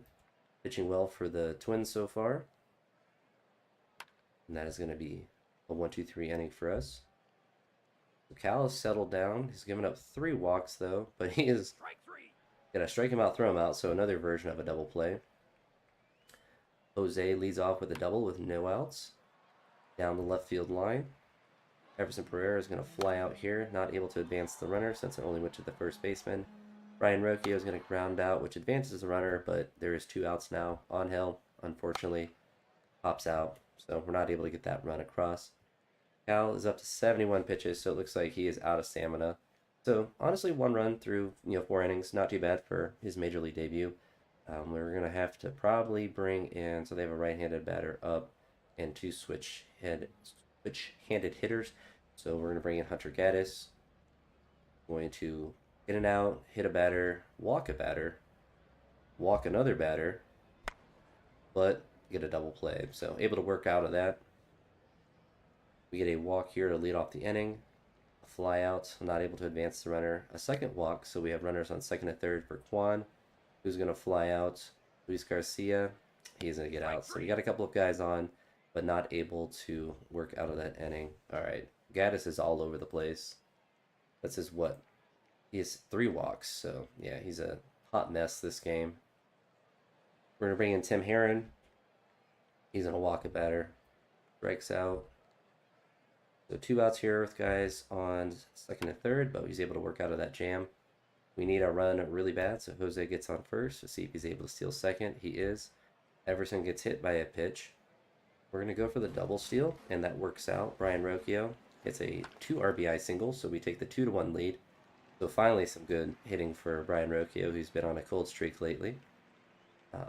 pitching well for the Twins so far. And that is going to be a 1-2-3 inning for us. So Cal has settled down. He's given up 3 walks though, but he is gonna strike him out, throw him out. So another version of a double play. Jose leads off with a double with no outs. Down the left field line. Everson Pereira is going to fly out here, not able to advance the runner since it only went to the first baseman. Brian Rocchio is going to ground out, which advances the runner, but there is 2 outs now. Angel, unfortunately, pops out, so we're not able to get that run across. Cal is up to 71 pitches, so it looks like he is out of stamina. So honestly, 1 run through 4 innings, not too bad for his major league debut. We're going to have to probably bring in, so they have a right-handed batter up and 2 switch-handed hitters. So we're going to bring in Hunter Gaddis. Going to in and out, hit a batter, walk another batter, but get a double play. So able to work out of that. We get a walk here to lead off the inning. A fly out, not able to advance the runner. A second walk, so we have runners on second and third for Kwan, who's going to fly out. Luis Garcia, he's going to get out. So we got a couple of guys on, but not able to work out of that inning. All right, Gaddis is all over the place. That's his what? He has 3 walks, so yeah, he's a hot mess this game. We're going to bring in Tim Herron. He's going to walk a batter. Strikes out. So 2 outs here with guys on second and third, but he's able to work out of that jam. We need a run really bad, so Jose gets on first to see if he's able to steal second. He is. Everson gets hit by a pitch. We're going to go for the double steal, and that works out. Brian Rocchio hits a 2 RBI single, so we take the 2-1 lead. So finally, some good hitting for Brian Rocchio, who's been on a cold streak lately.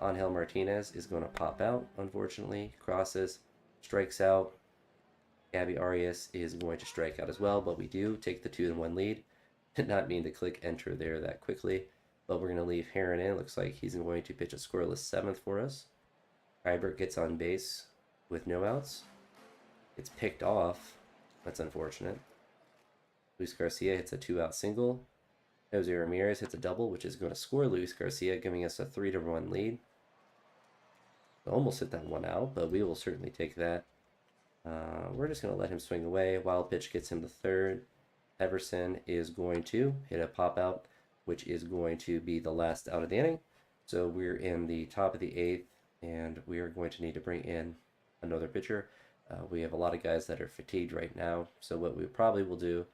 Angel Martinez is going to pop out, unfortunately. Crosses, strikes out. Gabby Arias is going to strike out as well, but we do take the 2-1 lead. Did not mean to click enter there that quickly, but we're going to leave Heron in. Looks like he's going to pitch a scoreless seventh for us. Kybert gets on base with no outs. It's picked off. That's unfortunate. Luis Garcia hits a 2-out single. Jose Ramirez hits a double, which is going to score Luis Garcia, giving us a 3-1 lead. Almost hit that one out, but we will certainly take that. We're just going to let him swing away. Wild pitch gets him the third. Everson is going to hit a pop out, which is going to be the last out of the inning. So we're in the top of the eighth, and we are going to need to bring in another pitcher. We have a lot of guys that are fatigued right now. So what we probably will do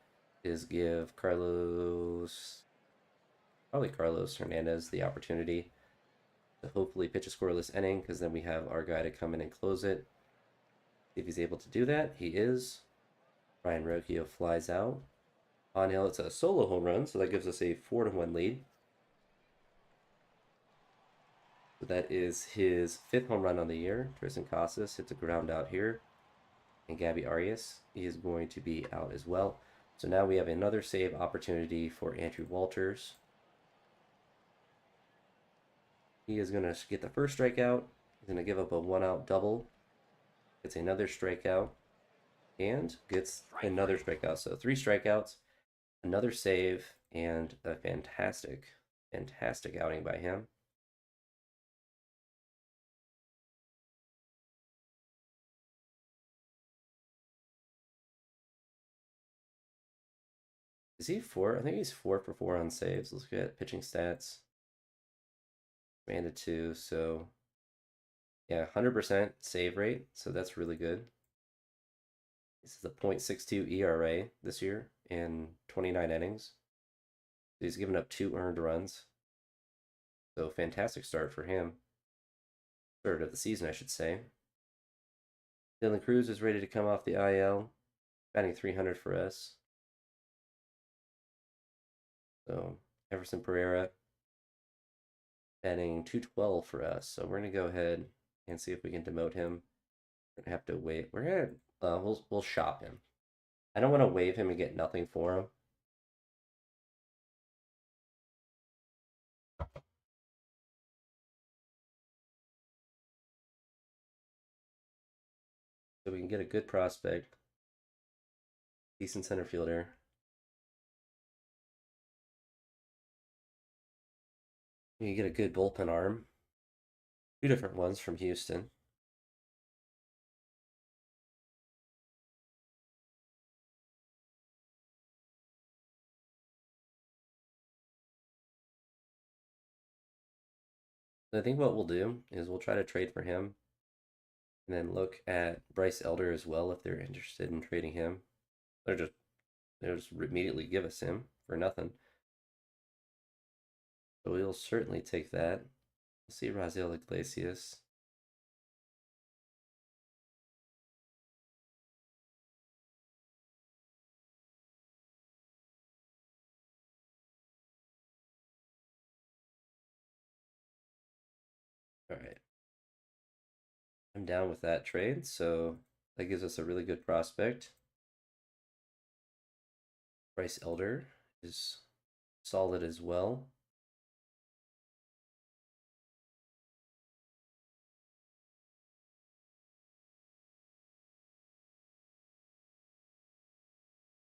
is give probably Carlos Hernandez, the opportunity to hopefully pitch a scoreless inning, because then we have our guy to come in and close it. If he's able to do that, he is. Ryan Rocchio flies out. Angel, it's a solo home run, so that gives us a 4-1 lead. So that is his fifth home run on the year. Tristan Casas hits a ground out here. And Gabby Arias is going to be out as well. So now we have another save opportunity for Andrew Walters. He is going to get the first strikeout. He's going to give up a 1-out double. Gets another strikeout. And gets another strikeout. So 3 strikeouts, another save, and a fantastic, fantastic outing by him. Is he 4? I think he's 4 for 4 on saves. Let's get pitching stats. Expanded 2, so yeah, 100% save rate, so that's really good. This is a .62 ERA this year in 29 innings. He's given up 2 earned runs. So fantastic start for him. Third of the season, I should say. Dylan Cruz is ready to come off the IL, batting 300 for us. So Everson Pereira batting 212 for us. So we're gonna go ahead and see if we can demote him. We're gonna have to wait. We'll shop him. I don't want to waive him and get nothing for him. So we can get a good prospect, decent center fielder. We can get a good bullpen arm. 2 different ones from Houston. I think what we'll do is we'll try to trade for him and then look at Bryce Elder as well if they're interested in trading him. They'll just immediately give us him for nothing. So we'll certainly take that. We'll see Raziel Iglesias. All right. I'm down with that trade, so that gives us a really good prospect. Bryce Elder is solid as well.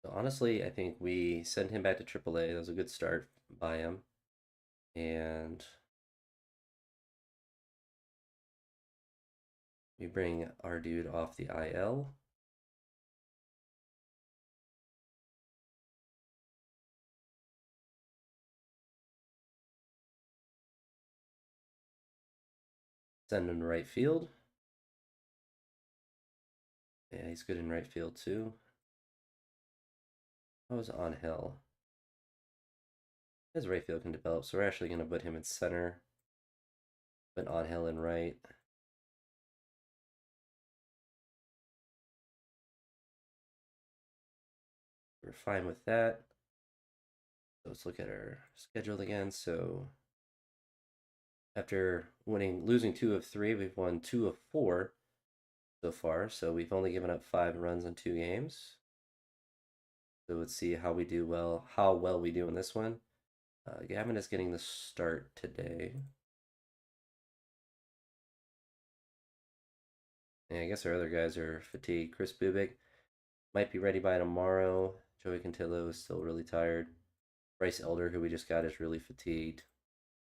So honestly, I think we send him back to AAA. That was a good start by him. And we bring our dude off the IL. Send him to right field. Yeah, he's good in right field too. I was on Hill. His right field can develop, so we're actually going to put him in center. Put on Hill in right. We're fine with that. So let's look at our schedule again. So after losing 2 of 3, we've won 2 of 4 so far. So we've only given up 5 runs in 2 games. So let's see how well we do in this one. Gavin is getting the start today. And I guess our other guys are fatigued. Chris Bubik might be ready by tomorrow. Joey Cantillo is still really tired. Bryce Elder, who we just got, is really fatigued.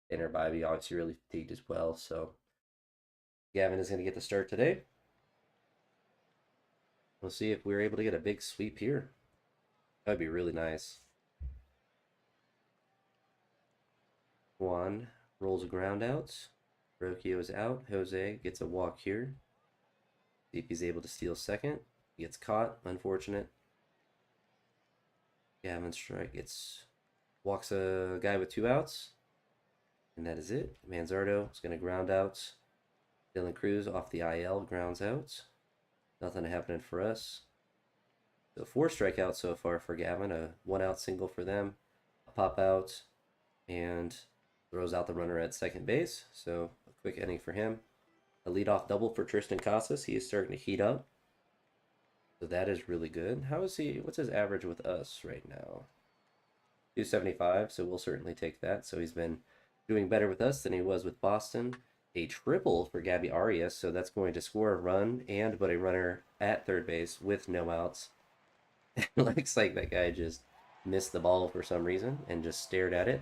Tanner Bybee, obviously really fatigued as well. So Gavin is going to get the start today. We'll see if we're able to get a big sweep here. That'd be really nice. Juan rolls a ground out. Rocchio is out. Jose gets a walk here. See if he's able to steal second. He gets caught. Unfortunate. Gavin strike walks a guy with 2 outs. And that is it. Manzardo is going to ground out. Dylan Cruz off the IL grounds out. Nothing happening for us. So 4 strikeouts so far for Gavin. A 1-out single for them. A pop out. And throws out the runner at second base. So a quick inning for him. A leadoff double for Tristan Casas. He is starting to heat up. So that is really good. How is he? What's his average with us right now? 275. So we'll certainly take that. So he's been doing better with us than he was with Boston. A triple for Gabby Arias. So that's going to score a run and put a runner at third base with no outs. It looks like that guy just missed the ball for some reason and just stared at it.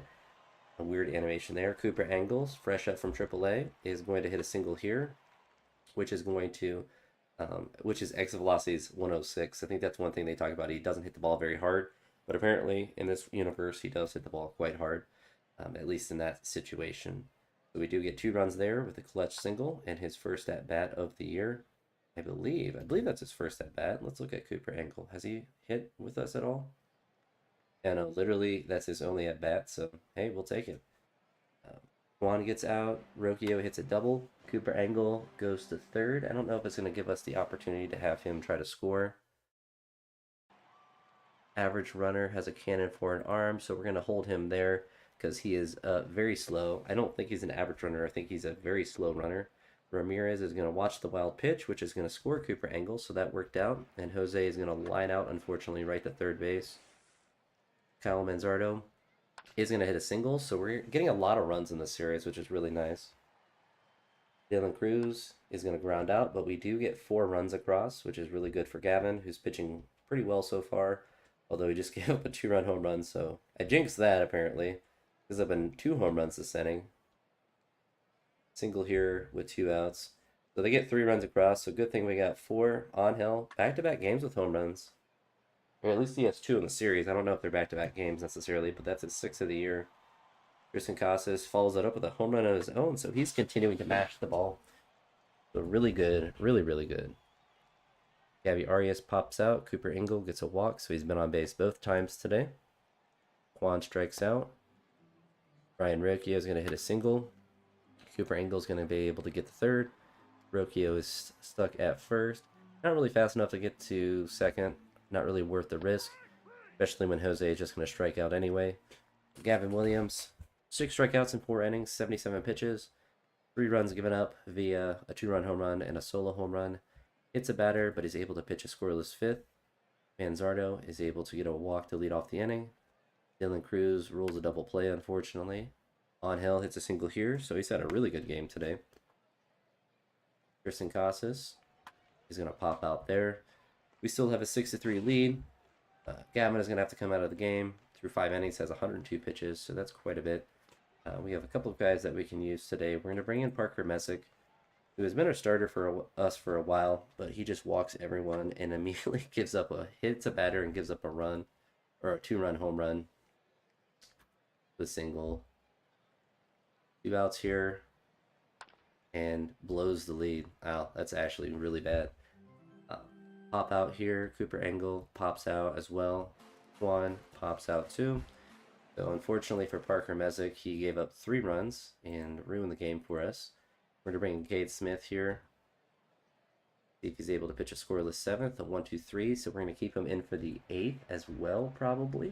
A weird animation there. Cooper Angles, fresh up from AAA, is going to hit a single here, which is exit velocity is 106. I think that's one thing they talk about. He doesn't hit the ball very hard, but apparently in this universe he does hit the ball quite hard, at least in that situation. So we do get 2 runs there with a clutch single and his first at bat of the year. I believe that's his first at bat. Let's look at Cooper Angle. Has he hit with us at all? Yeah, no, literally, that's his only at bat, so hey, we'll take it. Juan gets out, Rocchio hits a double, Cooper Angle goes to third. I don't know if it's going to give us the opportunity to have him try to score. Average runner has a cannon for an arm, so we're going to hold him there because he is very slow. I don't think he's an average runner, I think he's a very slow runner. Ramirez is going to watch the wild pitch, which is going to score Cooper Angle, so that worked out. And Jose is going to line out, unfortunately, right to third base. Kyle Manzardo is going to hit a single, so we're getting a lot of runs in this series, which is really nice. Dylan Cruz is going to ground out, but we do get 4 runs across, which is really good for Gavin, who's pitching pretty well so far, although he just gave up a 2-run home run, so I jinxed that, apparently. There's been 2 home runs this inning. Single here with 2 outs. So they get 3 runs across, so good thing we got 4 on Hill. Back-to-back games with home runs. Or at least he has 2 in the series. I don't know if they're back-to-back games necessarily, but that's his 6th of the year. Tristan Casas follows that up with a home run of his own, so he's continuing to mash the ball. So really good, really, really good. Gabby Arias pops out. Cooper Ingle gets a walk, so he's been on base both times today. Juan strikes out. Ryan Rocchio is going to hit a single. Cooper Ingle is going to be able to get the third. Rocchio is stuck at first. Not really fast enough to get to second. Not really worth the risk, especially when Jose is just going to strike out anyway. Gavin Williams, 6 strikeouts in 4 innings, 77 pitches, 3 runs given up via a 2-run home run and a solo home run. Hits a batter, but he's able to pitch a scoreless 5th. Manzardo is able to get a walk to lead off the inning. Dylan Cruz rules a double play, unfortunately. On Hill hits a single here, so he's had a really good game today. Tristan Casas is going to pop out there. We still have a 6-3 lead. Gavin is going to have to come out of the game. Through 5 innings, has 102 pitches, so that's quite a bit. We have a couple of guys that we can use today. We're going to bring in Parker Messick, who has been our starter for us for a while, but he just walks everyone and immediately hits a batter and gives up a run, or a 2-run home run. The single. 2 outs here, and blows the lead. Wow, that's actually really bad. Pop out here. Cooper Angle pops out as well. Juan pops out too. So unfortunately for Parker Messick, he gave up 3 runs and ruined the game for us. We're going to bring in Cade Smith here. See if he's able to pitch a scoreless 7th, a 1-2-3. So we're going to keep him in for the 8th as well, probably.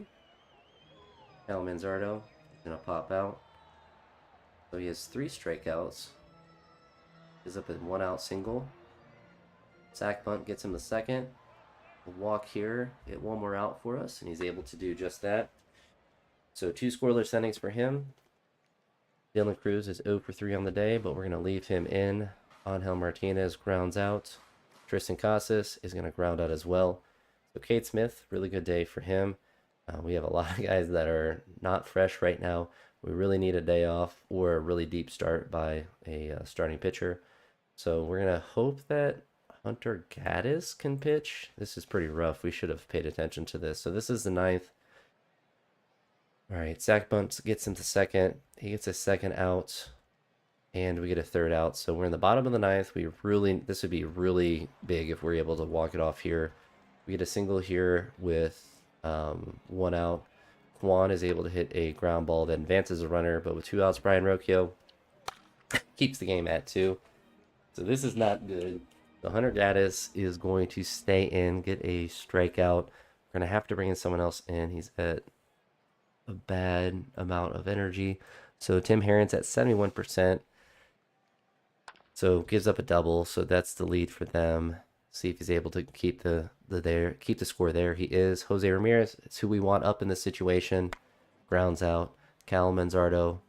Manzardo is going to pop out. So he has 3 strikeouts. Is up at 1 out single. Sack bunt gets him the second. A walk here, get 1 more out for us, and he's able to do just that. So 2 scoreless innings for him. Dylan Cruz is 0 for 3 on the day, but we're going to leave him in. Angel Martinez grounds out. Tristan Casas is going to ground out as well. So Cade Smith, really good day for him. We have a lot of guys that are not fresh right now. We really need a day off or a really deep start by a starting pitcher. So we're going to hope that Hunter Gaddis can pitch. This is pretty rough. We should have paid attention to this. So this is the 9th. All right, Zach Bunt gets him to second. He gets a second out, and we get a third out. So we're in the bottom of the 9th. This would be really big if we're able to walk it off here. We get a single here with 1 out. Kwan is able to hit a ground ball that advances a runner, but with 2 outs, Brian Rocchio keeps the game at 2. So this is not good. The Hunter Gaddis is going to stay in, get a strikeout. We're going to have to bring in someone else in. He's at a bad amount of energy. So Tim Herron's at 71%. So gives up a double. So that's the lead for them. See if he's able to keep the score there. He is. Jose Ramirez, it's who we want up in this situation. Grounds out. Cal Manzardo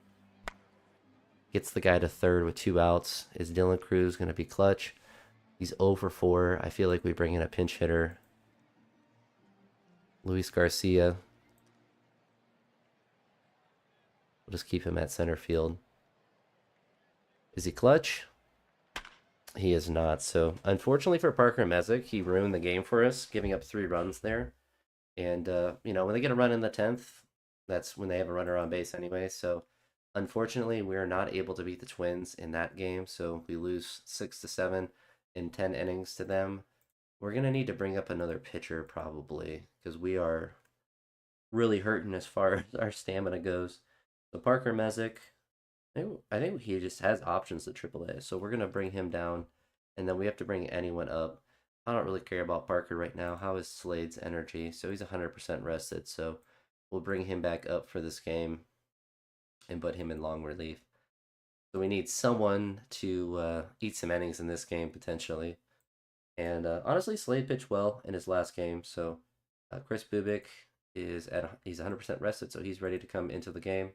gets the guy to third with 2 outs. Is Dylan Cruz going to be clutch? He's 0 for 4. I feel like we bring in a pinch hitter. Luis Garcia. We'll just keep him at center field. Is he clutch? He is not. So unfortunately for Parker Messick, he ruined the game for us, giving up 3 runs there. And, when they get a run in the 10th, that's when they have a runner on base anyway. So unfortunately, we are not able to beat the Twins in that game. So we lose 6-7 in 10 innings to them. We're going to need to bring up another pitcher probably because we are really hurting as far as our stamina goes. So Parker Messick, I think he just has options at AAA. So we're going to bring him down, and then we have to bring anyone up. I don't really care about Parker right now. How is Slade's energy? So he's 100% rested. So we'll bring him back up for this game and put him in long relief. So we need someone to eat some innings in this game potentially. And honestly, Slade pitched well in his last game. So Chris Bubik he's 100% rested, so he's ready to come into the game.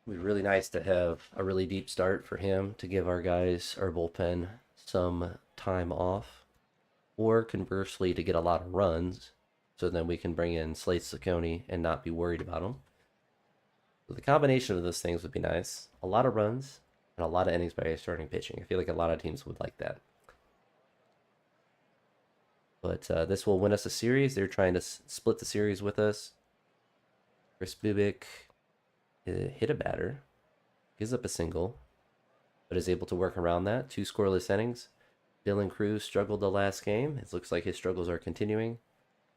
It would be really nice to have a really deep start for him to give our guys, our bullpen, some time off. Or conversely, to get a lot of runs, so then we can bring in Slade Ciccone and not be worried about him. So the combination of those things would be nice. A lot of runs and a lot of innings by starting pitching. I feel like a lot of teams would like that. But this will win us a series. They're trying to split the series with us. Chris Bubik hit a batter, gives up a single, but is able to work around that. 2 scoreless innings. Dylan Cruz struggled the last game. It looks like his struggles are continuing.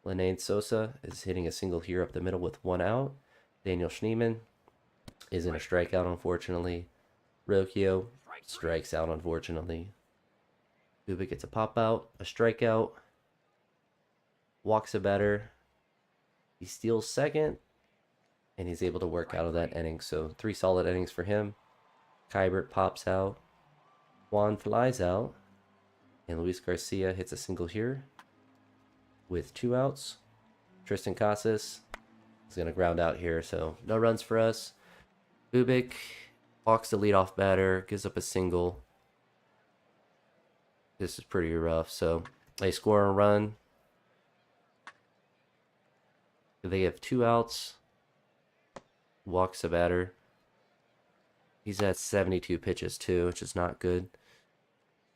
Lenane Sosa is hitting a single here up the middle with 1 out. Daniel Schneemann is in a strikeout, unfortunately. Rocchio strikes out, unfortunately. Bubik gets a pop out, a strikeout. Walks a batter. He steals second, and he's able to work out of that inning. So 3 solid innings for him. Kybert pops out. Juan flies out. And Luis Garcia hits a single here with 2 outs. Tristan Casas is going to ground out here, so no runs for us. Bubik walks the leadoff batter, gives up a single. This is pretty rough, so they score a run. They have 2 outs. Walks the batter. He's at 72 pitches too, which is not good.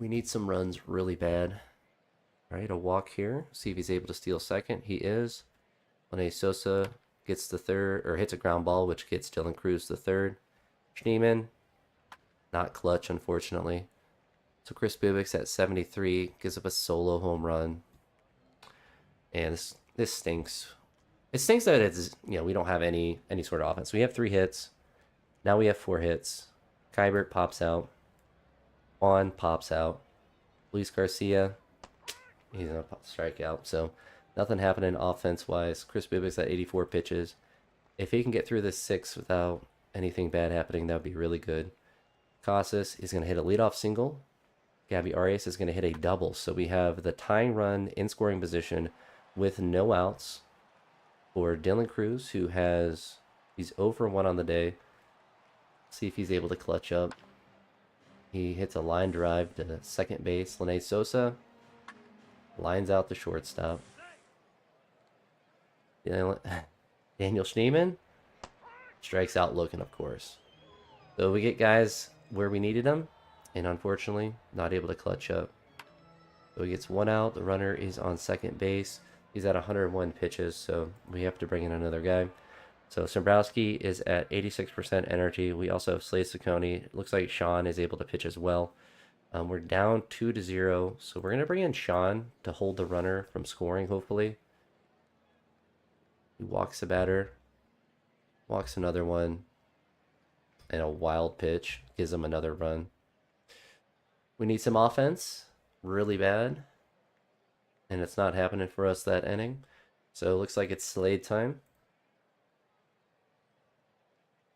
We need some runs really bad. All right, a walk here. See if he's able to steal second. He is. Lenane Sosa gets the third, or hits a ground ball, which gets Dylan Cruz the third. Schneemann, not clutch, unfortunately. So Chris Bubik's at 73, gives up a solo home run. And this stinks. It stinks that it's, we don't have any sort of offense. We have 3 hits. Now we have 4 hits. Kybert pops out. Juan pops out. Luis Garcia, he's going to strike out. So Nothing happening offense-wise. Chris Bubik's at 84 pitches. If he can get through this 6 without anything bad happening, that would be really good. Casas is going to hit a leadoff single. Gabby Arias is going to hit a double. So we have the tying run in scoring position with no outs for Dylan Cruz, who he's 0 for 1 on the day. See if he's able to clutch up. He hits a line drive to second base. Lene Sosa lines out the shortstop. Daniel Schneemann strikes out looking, of course. So we get guys where we needed them, and unfortunately, not able to clutch up. So he gets 1 out. The runner is on second base. He's at 101 pitches, so we have to bring in another guy. So Sombrowski is at 86% energy. We also have Slade Ciccone. Looks like Sean is able to pitch as well. We're down 2-0, so we're going to bring in Sean to hold the runner from scoring, hopefully. He walks a batter, walks another one, and a wild pitch gives him another run. We need some offense really bad, and it's not happening for us that inning. So it looks like it's Slade time.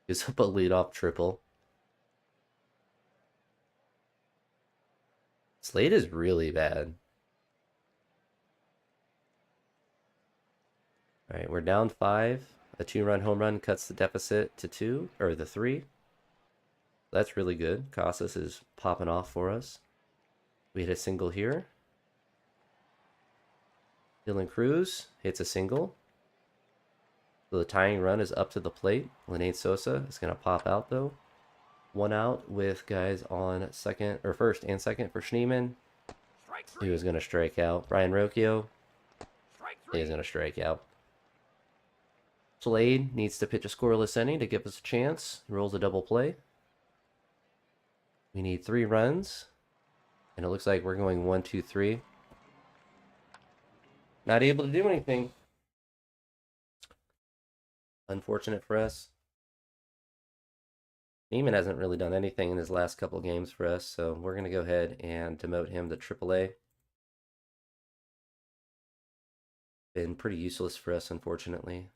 Gives up a leadoff triple. Slade is really bad. All right, we're down 5. A 2-run home run cuts the deficit to 2, or the 3. That's really good. Casas is popping off for us. We hit a single here. Dylan Cruz hits a single. So the tying run is up to the plate. Lene Sosa is going to pop out, though. 1 out with guys on first and second for Schneemann. He was going to strike out. Brian Rocchio. He is going to strike out. Slade needs to pitch a scoreless inning to give us a chance. He rolls a double play. We need 3 runs. And it looks like we're going 1, 2, 3. Not able to do anything. Unfortunate for us. Neiman hasn't really done anything in his last couple games for us, so we're going to go ahead and demote him to AAA. Been pretty useless for us, unfortunately.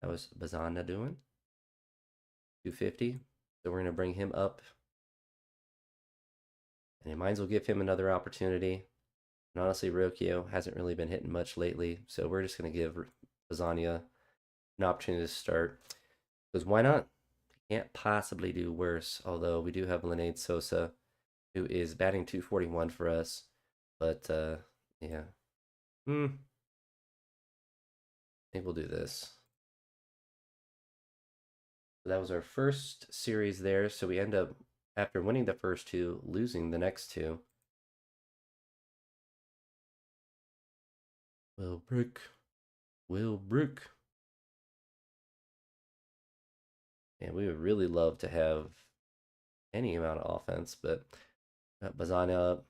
That was Bazana doing. 250. So we're going to bring him up. And might as well give him another opportunity. And honestly, Rocchio hasn't really been hitting much lately, so we're just going to give Bazania an opportunity to start. Because why not? Can't possibly do worse, although we do have Lene Sosa, who is batting 241 for us. But, yeah. I think we'll do this. So that was our first series there, so we end up, after winning the first 2, losing the next 2. Will Brook. And we would really love to have any amount of offense, but Bazana up.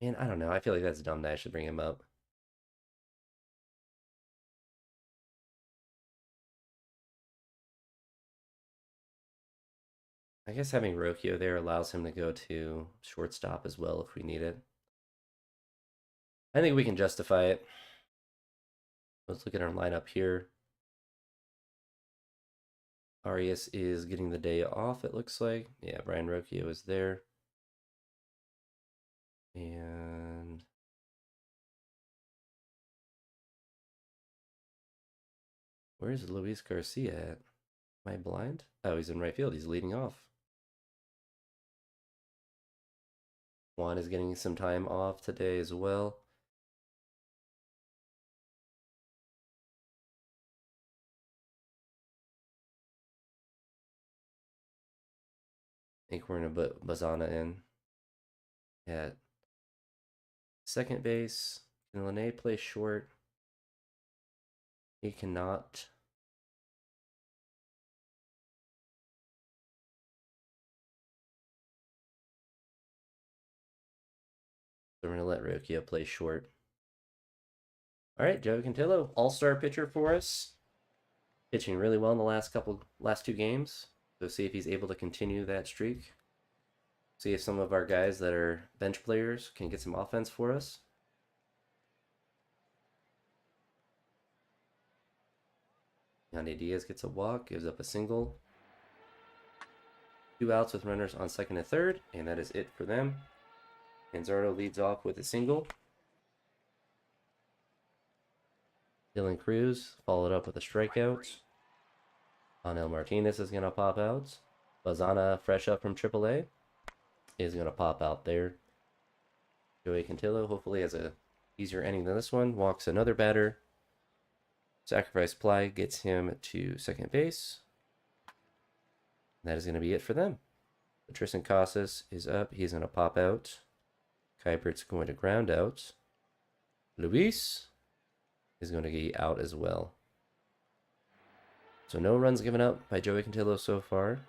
Man, I don't know. I feel like that's dumb that I should bring him up. I guess having Rocchio there allows him to go to shortstop as well if we need it. I think we can justify it. Let's look at our lineup here. Arias is getting the day off, it looks like. Yeah, Brian Rocchio is there. And where's Luis Garcia at? Am I blind? Oh, he's in right field. He's leading off. Juan is getting some time off today as well. I think we're going to put Bazana in at second base. Can Lene play short? He cannot. So we're going to let Rocchio play short. All right, Joe Cantillo, all-star pitcher for us. Pitching really well in the last 2 games. So see if he's able to continue that streak. See if some of our guys that are bench players can get some offense for us. Yandy Diaz gets a walk, gives up a single. 2 outs with runners on second and third, and that is it for them. Manzardo leads off with a single. Dylan Cruz followed up with a strikeout. Angel Martinez is going to pop out. Bazana, fresh up from AAA, is going to pop out there. Joey Cantillo hopefully has a easier inning than this one. Walks another batter. Sacrifice fly gets him to second base. That is going to be it for them. Tristan Casas is up. He's going to pop out. Kuypert's going to ground out. Luis is going to get out as well. So no runs given up by Joey Cantillo so far.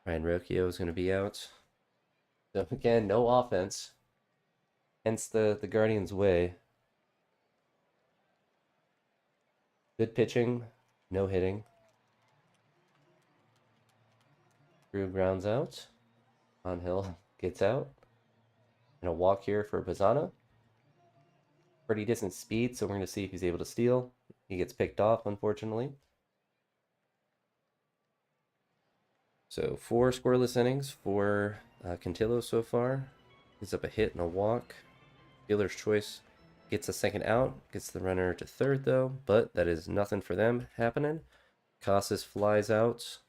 Ryan Rocchio is going to be out. So again, no offense. Hence the Guardians' way. Good pitching, no hitting. Drew grounds out. Angel gets out. And a walk here for Bazana. Pretty decent speed, so we're going to see if he's able to steal. He gets picked off, unfortunately. So 4 scoreless innings for Cantillo so far. Gives up a hit and a walk. Fielder's choice gets a second out. Gets the runner to third, though. But that is nothing for them happening. Casas flies out.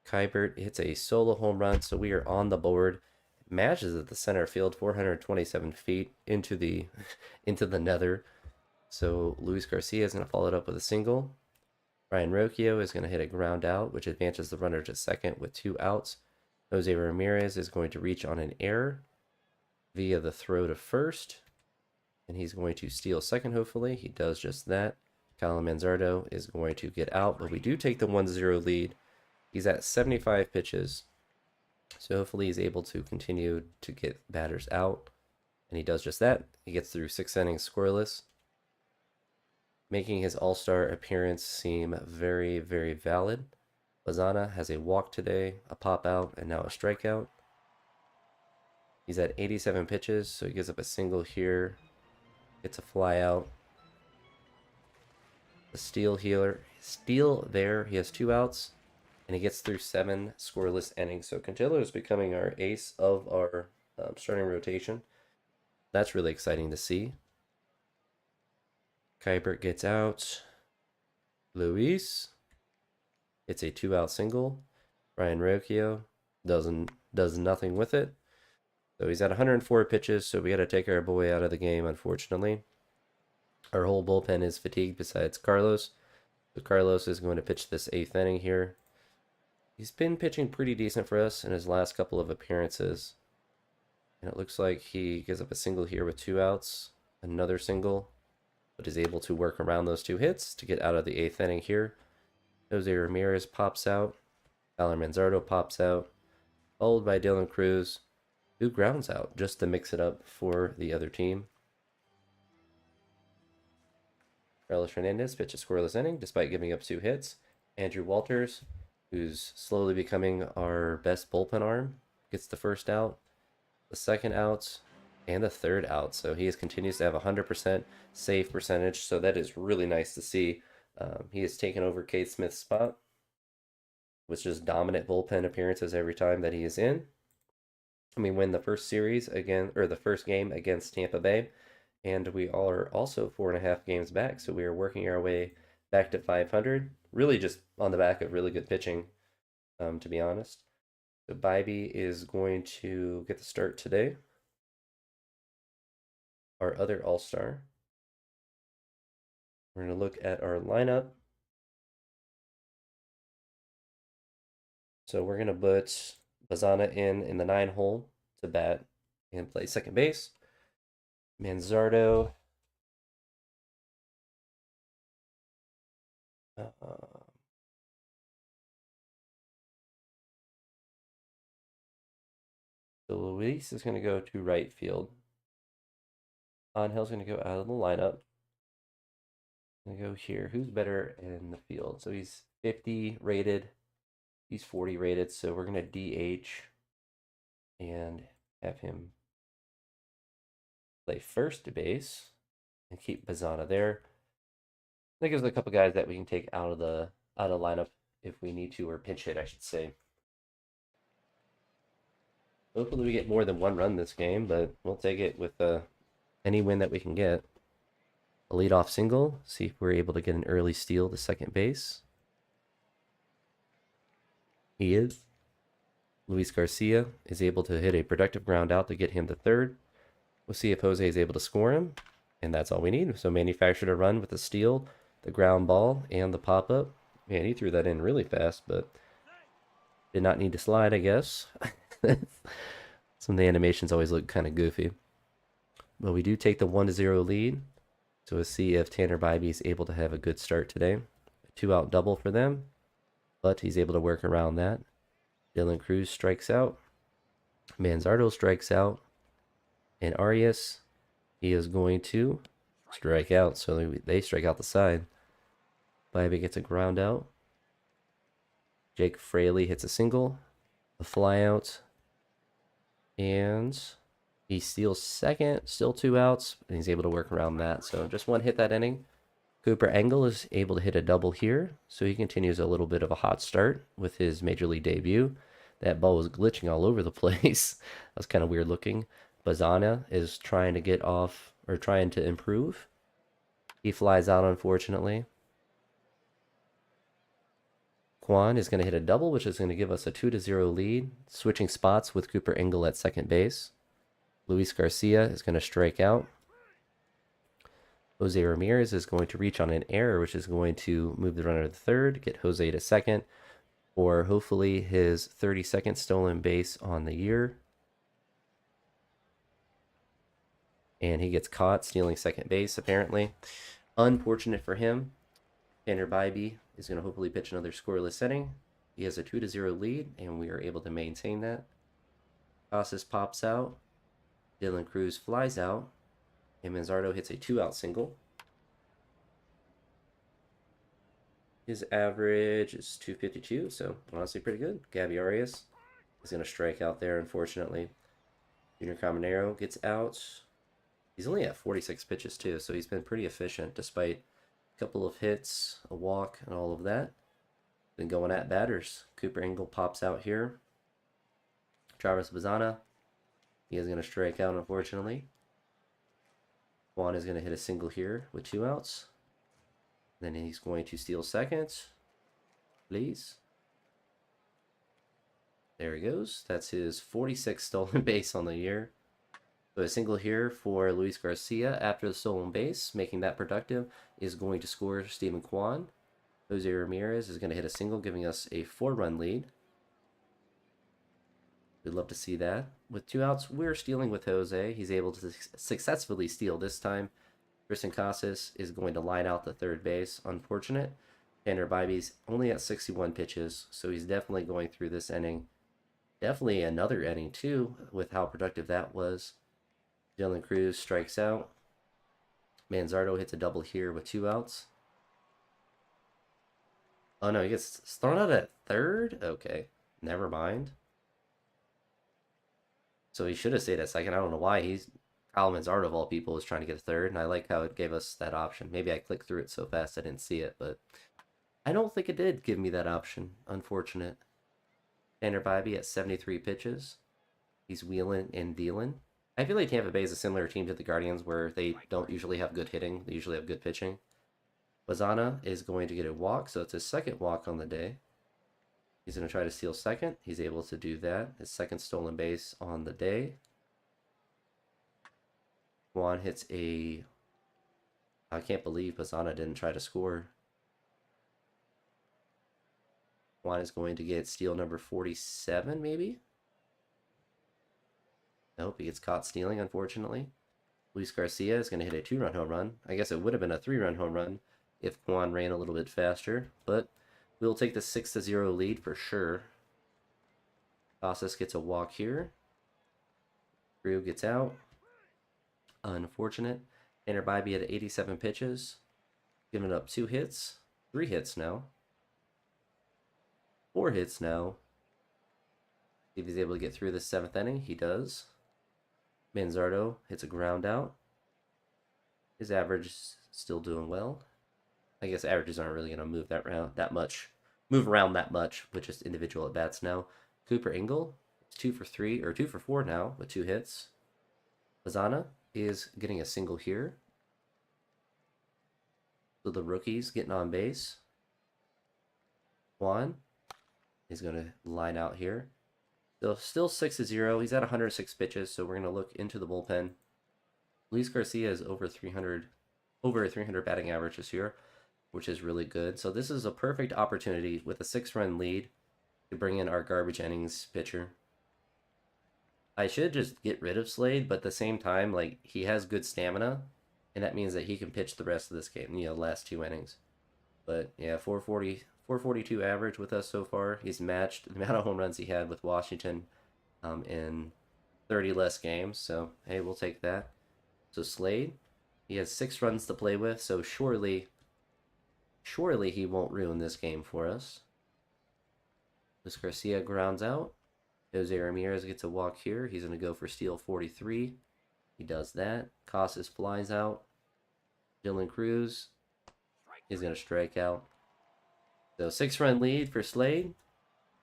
Kuipert hits a solo home run, so we are on the board. Matches at the center field, 427 feet into the nether. So Luis Garcia is going to follow it up with a single. Ryan Rocchio is going to hit a ground out, which advances the runner to second with 2 outs. Jose Ramirez is going to reach on an error via the throw to first, and he's going to steal second, hopefully. He does just that. Kyle Manzardo is going to get out, but we do take the 1-0 lead. He's at 75 pitches, so hopefully he's able to continue to get batters out, and he does just that. He gets through 6 innings scoreless, making his all-star appearance seem very, very valid. Bazana has a walk today, a pop-out, and now a strikeout. He's at 87 pitches, so he gives up a single here, gets a fly out. The steal there, he has 2 outs, and he gets through 7 scoreless innings. So Cantillo is becoming our ace of our starting rotation. That's really exciting to see. Kuipert gets out. Luis. It's a 2-out single. Ryan Rocchio does nothing with it. So he's at 104 pitches, so we got to take our boy out of the game, unfortunately. Our whole bullpen is fatigued besides Carlos. So Carlos is going to pitch this 8th inning here. He's been pitching pretty decent for us in his last couple of appearances. And it looks like he gives up a single here with 2 outs. Another single, but is able to work around those 2 hits to get out of the 8th inning here. Jose Ramirez pops out. Tyler Manzardo pops out. Followed by Dylan Cruz, who grounds out just to mix it up for the other team. Carlos Hernandez pitched a scoreless inning despite giving up 2 hits. Andrew Walters, who's slowly becoming our best bullpen arm, gets the 1st out, the 2nd out, and the 3rd out. So he continues to have a 100% save percentage, so that is really nice to see. He has taken over Cade Smith's spot, with just dominant bullpen appearances every time that he is in. And we win the first series again, or the first game against Tampa Bay, and we are also 4.5 games back, so we are working our way back to 500, really just on the back of really good pitching, to be honest. So Bybee is going to get the start today. Our other all-star. We're going to look at our lineup. So we're going to put Bazana in the 9 hole to bat and play second base. Manzardo. So Luis is going to go to right field. Angel's going to go out of the lineup. I'm going to go here. Who's better in the field? So he's 50 rated. He's 40 rated. So we're going to DH and have him play first base and keep Bazana there. That gives us a couple guys that we can take out of lineup if we need to, or pinch hit, I should say. Hopefully we get more than one run this game, but we'll take it with any win that we can get. A leadoff single, see if we're able to get an early steal to second base. He is. Luis Garcia is able to hit a productive ground out to get him to third. We'll see if Jose is able to score him, and that's all we need. So manufactured a run with the steal, the ground ball, and the pop-up. Man, he threw that in really fast, but did not need to slide, I guess. Some of the animations always look kind of goofy. But we do take the 1-0 lead. So we'll see if Tanner Bybee is able to have a good start today. A 2-out double for them, but he's able to work around that. Dylan Cruz strikes out. Manzardo strikes out. And Arias, he is going to strike out. So they strike out the side. Bybee gets a ground out. Jake Fraley hits a single, a fly out, and he steals second, still 2 outs, and he's able to work around that. So just one hit that inning. Cooper Engel is able to hit a double here, so he continues a little bit of a hot start with his major league debut. That ball was glitching all over the place. That was kind of weird looking. Bazana is trying to get off, or trying to improve. He flies out, unfortunately. Kwan is going to hit a double, which is going to give us a 2-0 lead. Switching spots with Cooper Engel at second base. Luis Garcia is going to strike out. Jose Ramirez is going to reach on an error, which is going to move the runner to third, get Jose to second, or hopefully his 32nd stolen base on the year. And he gets caught stealing second base, apparently. Unfortunate for him. Tanner Bybee is going to hopefully pitch another scoreless inning. He has a 2-0 lead, and we are able to maintain that. Casas pops out. Dylan Cruz flies out. And Manzardo hits a 2-out single. His average is 252, so honestly pretty good. Gabby Arias is going to strike out there, unfortunately. Junior Caminero gets out. He's only at 46 pitches, too, so he's been pretty efficient despite a couple of hits, a walk, and all of that. Then going at batters. Cooper Engel pops out here. Travis Bazana, he is going to strike out, unfortunately. Juan is going to hit a single here with 2 outs. Then he's going to steal second. Please. There he goes. That's his 46th stolen base on the year. So a single here for Luis Garcia after the stolen base, making that productive, is going to score Stephen Kwan. Jose Ramirez is going to hit a single, giving us a 4-run lead. We'd love to see that. With 2 outs, we're stealing with Jose. He's able to successfully steal this time. Tristan Casas is going to line out the third base. Unfortunate. Tanner Bybee's only at 61 pitches, so he's definitely going through this inning. Definitely another inning, too, with how productive that was. Dylan Cruz strikes out. Manzardo hits a double here with 2 outs. Oh, no, he gets thrown out at third? Okay, never mind. So he should have stayed at second. I don't know why. Kyle Manzardo, of all people, was trying to get a third, and I like how it gave us that option. Maybe I clicked through it so fast I didn't see it, but I don't think it did give me that option. Unfortunate. Tanner Bybee at 73 pitches. He's wheeling and dealing. I feel like Tampa Bay is a similar team to the Guardians where they don't usually have good hitting. They usually have good pitching. Bazana is going to get a walk, so it's his second walk on the day. He's going to try to steal second. He's able to do that. His second stolen base on the day. Juan hits a... I can't believe Bazana didn't try to score. Juan is going to get steal number 47, maybe? Nope, he gets caught stealing, unfortunately. Luis Garcia is going to hit a 2-run home run. I guess it would have been a 3-run home run if Juan ran a little bit faster, but we'll take the 6-0 lead for sure. Casas gets a walk here. Drew gets out. Unfortunate. Tanner Bybee at 87 pitches. Giving up 2 hits. 3 hits now. 4 hits now. See if he's able to get through the 7th inning. He does. Manzardo hits a ground out. His average is still doing well. I guess averages aren't really going to move around that much with just individual at bats now. Cooper Ingle, it's 2 for 3 or 2 for 4 now with 2 hits. Lozana is getting a single here. So the rookie's getting on base. Juan is going to line out here. Still 6-0. He's at 106 pitches, so we're going to look into the bullpen. Luis Garcia is over a 300 batting average this year, which is really good. So this is a perfect opportunity with a 6-run lead to bring in our garbage innings pitcher. I should just get rid of Slade, but at the same time, like, he has good stamina, and that means that he can pitch the rest of this game, last 2 innings. But yeah, 442 average with us so far. He's matched the amount of home runs he had with Washington in 30 less games. So hey, we'll take that. So Slade, he has 6 runs to play with. So surely he won't ruin this game for us. Luis Garcia grounds out. Jose Ramirez gets a walk here. He's going to go for steal 43. He does that. Casas flies out. Dylan Cruz is going to strike out. So 6-run lead for Slade.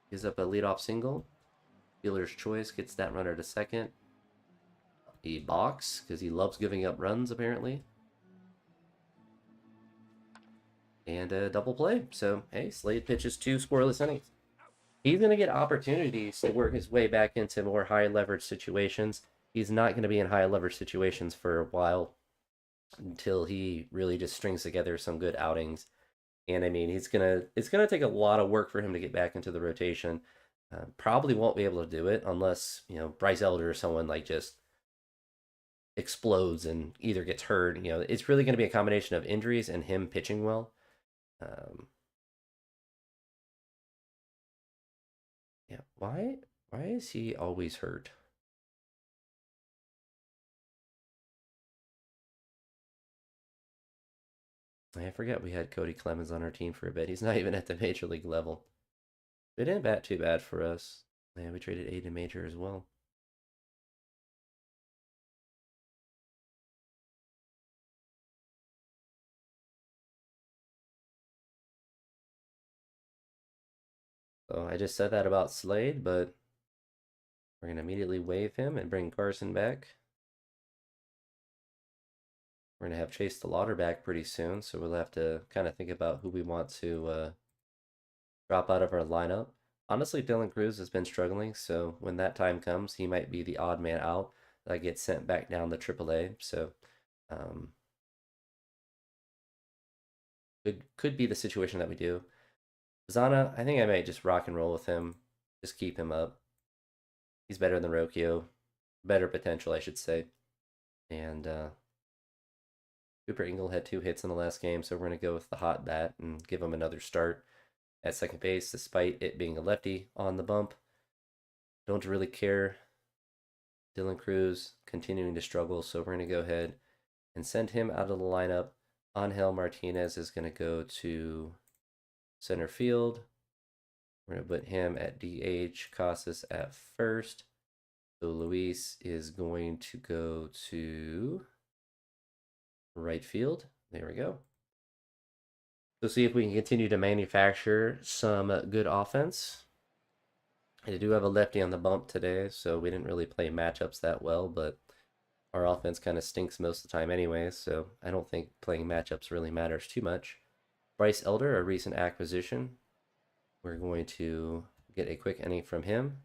Gives up a leadoff single. Fielder's choice gets that runner to second. He balks because he loves giving up runs, apparently. And a double play. So, hey, Slade pitches 2 scoreless innings. He's going to get opportunities to work his way back into more high leverage situations. He's not going to be in high leverage situations for a while until he really just strings together some good outings. And I mean, it's gonna take a lot of work for him to get back into the rotation. Probably won't be able to do it unless Bryce Elder or someone like just explodes and either gets hurt. It's really going to be a combination of injuries and him pitching well. Yeah, why is he always hurt? I forget we had Cody Clemens on our team for a bit. He's not even at the major league level. It didn't bat too bad for us. Yeah, we traded Aiden Major as well. So I just said that about Slade, but we're going to immediately waive him and bring Carson back. We're going to have Chase the Lauder back pretty soon, so we'll have to kind of think about who we want to drop out of our lineup. Honestly, Dylan Cruz has been struggling, so when that time comes, he might be the odd man out that gets sent back down to AAA. So um, could be the situation that we do. Zana, I think I might just rock and roll with him, just keep him up. He's better than Rocchio, better potential, I should say. And Cooper Ingle had 2 hits in the last game, so we're going to go with the hot bat and give him another start at second base, despite it being a lefty on the bump. Don't really care. Dylan Cruz continuing to struggle, so we're going to go ahead and send him out of the lineup. Angel Martinez is going to go to center field. We're going to put him at DH, Casas at first. So Luis is going to go to right field. There we go. So see if we can continue to manufacture some good offense. I do have a lefty on the bump today, so we didn't really play matchups that well, but our offense kind of stinks most of the time anyway, so I don't think playing matchups really matters too much. Bryce Elder, a recent acquisition. We're going to get a quick inning from him.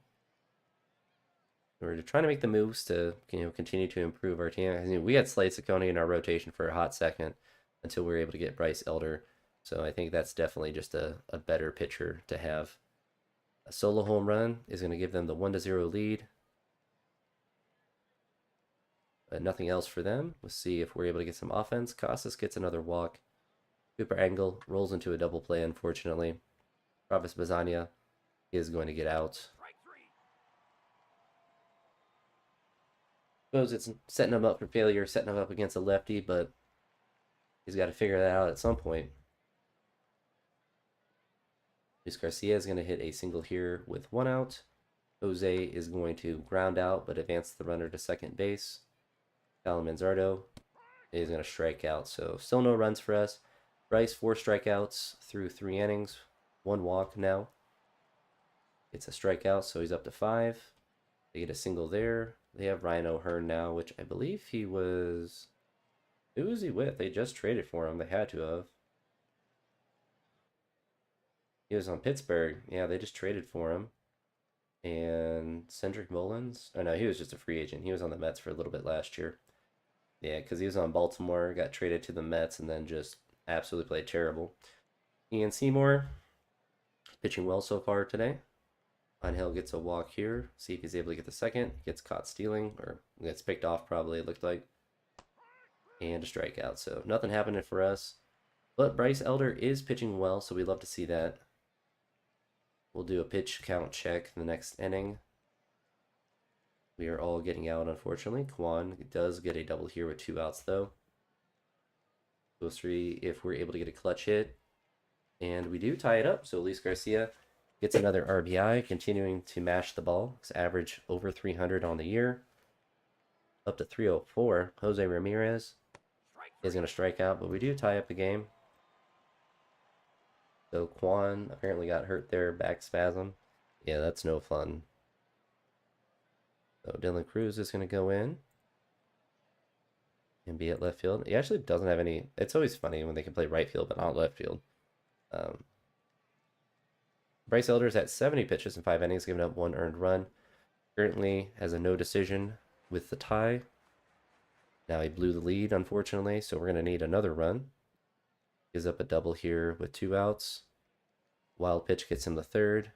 We're trying to make the moves to continue to improve our team. We had Slade Ciccone in our rotation for a hot second until we were able to get Bryce Elder. So I think that's definitely just a better pitcher to have. A solo home run is going to give them the 1-0 lead. But nothing else for them. Let's see if we're able to get some offense. Casas gets another walk. Cooper Angle rolls into a double play, unfortunately. Travis Bazania is going to get out. Suppose it's setting him up for failure, setting him up against a lefty, but he's got to figure that out at some point. Luis Garcia is going to hit a single here with 1 out. Jose is going to ground out but advance the runner to second base. Alan Manzardo is going to strike out, so still no runs for us. Bryce, 4 strikeouts through 3 innings, 1 walk now. It's a strikeout, so he's up to 5. They get a single there. They have Ryan O'Hearn now, which I believe he was. Who was he with? They just traded for him. They had to have. He was on Pittsburgh. Yeah, they just traded for him. And Cedric Mullins. Oh no, he was just a free agent. He was on the Mets for a little bit last year. Yeah, because he was on Baltimore, got traded to the Mets, and then just absolutely played terrible. Ian Seymour pitching well so far today. Hill gets a walk here. See if he's able to get the second. Gets caught stealing, or gets picked off probably, it looked like. And a strikeout. So nothing happening for us. But Bryce Elder is pitching well, so we love to see that. We'll do a pitch count check in the next inning. We are all getting out, unfortunately. Kwan does get a double here with 2 outs, though. We'll see if we're able to get a clutch hit. And we do tie it up, so Luis Garcia gets another RBI, continuing to mash the ball. His average over 300 on the year. Up to 304. Jose Ramirez is going to strike out, but we do tie up the game. So Kwan apparently got hurt there, back spasm. Yeah, that's no fun. So Dylan Cruz is going to go in and be at left field. He actually doesn't have any. It's always funny when they can play right field, but not left field. Bryce Elder's at 70 pitches in 5 innings, giving up 1 earned run. Currently has a no decision with the tie. Now he blew the lead, unfortunately, so we're going to need another run. Gives up a double here with 2 outs. Wild pitch gets him the third.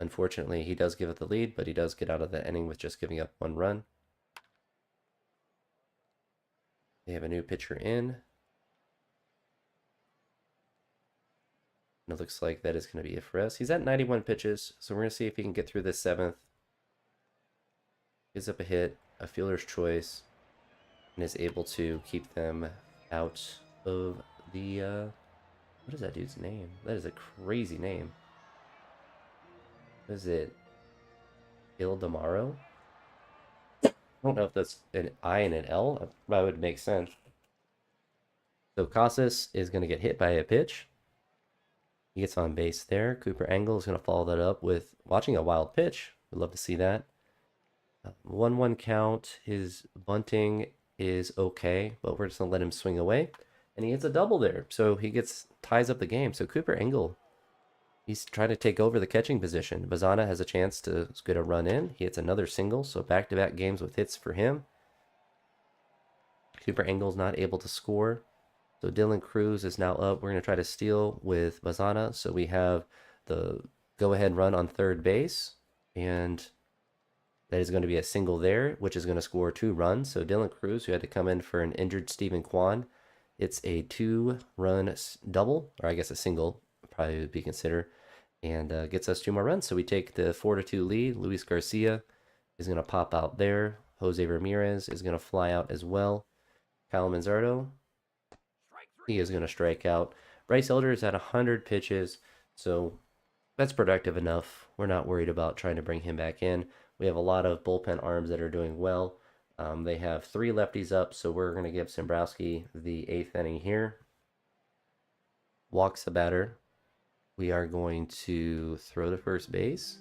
Unfortunately, he does give up the lead, but he does get out of the inning with just giving up 1 run. They have a new pitcher in. And it looks like that is going to be it for us. He's at 91 pitches, so we're going to see if he can get through this 7th. Gives up a hit, a fielder's choice, and is able to keep them out of the, what is that dude's name? That is a crazy name. What is it? Ildemaro? I don't know if that's an I and an L. That would make sense. So Casas is going to get hit by a pitch. He gets on base there. Cooper Engel is going to follow that up with watching a wild pitch. We'd love to see that. 1-1 count. His bunting is okay, but we're just going to let him swing away. And he hits a double there. So he ties up the game. So Cooper Engel, he's trying to take over the catching position. Bazana has a chance to get a run in. He hits another single. So back-to-back games with hits for him. Cooper Engel's not able to score. So Dylan Cruz is now up. We're going to try to steal with Bazana. So we have the go-ahead run on third base. And that is going to be a single there, which is going to score 2 runs. So Dylan Cruz, who had to come in for an injured Stephen Kwan, it's a 2-run double, or I guess a single, probably would be considered, and gets us 2 more runs. So we take the 4-2 lead. Luis Garcia is going to pop out there. Jose Ramirez is going to fly out as well. Kyle Manzardo, he is going to strike out. Bryce Elder is at 100 pitches, so that's productive enough. We're not worried about trying to bring him back in. We have a lot of bullpen arms that are doing well. They have 3 lefties up, so we're going to give Simbrowski the 8th inning here. Walks the batter. We are going to throw to first base.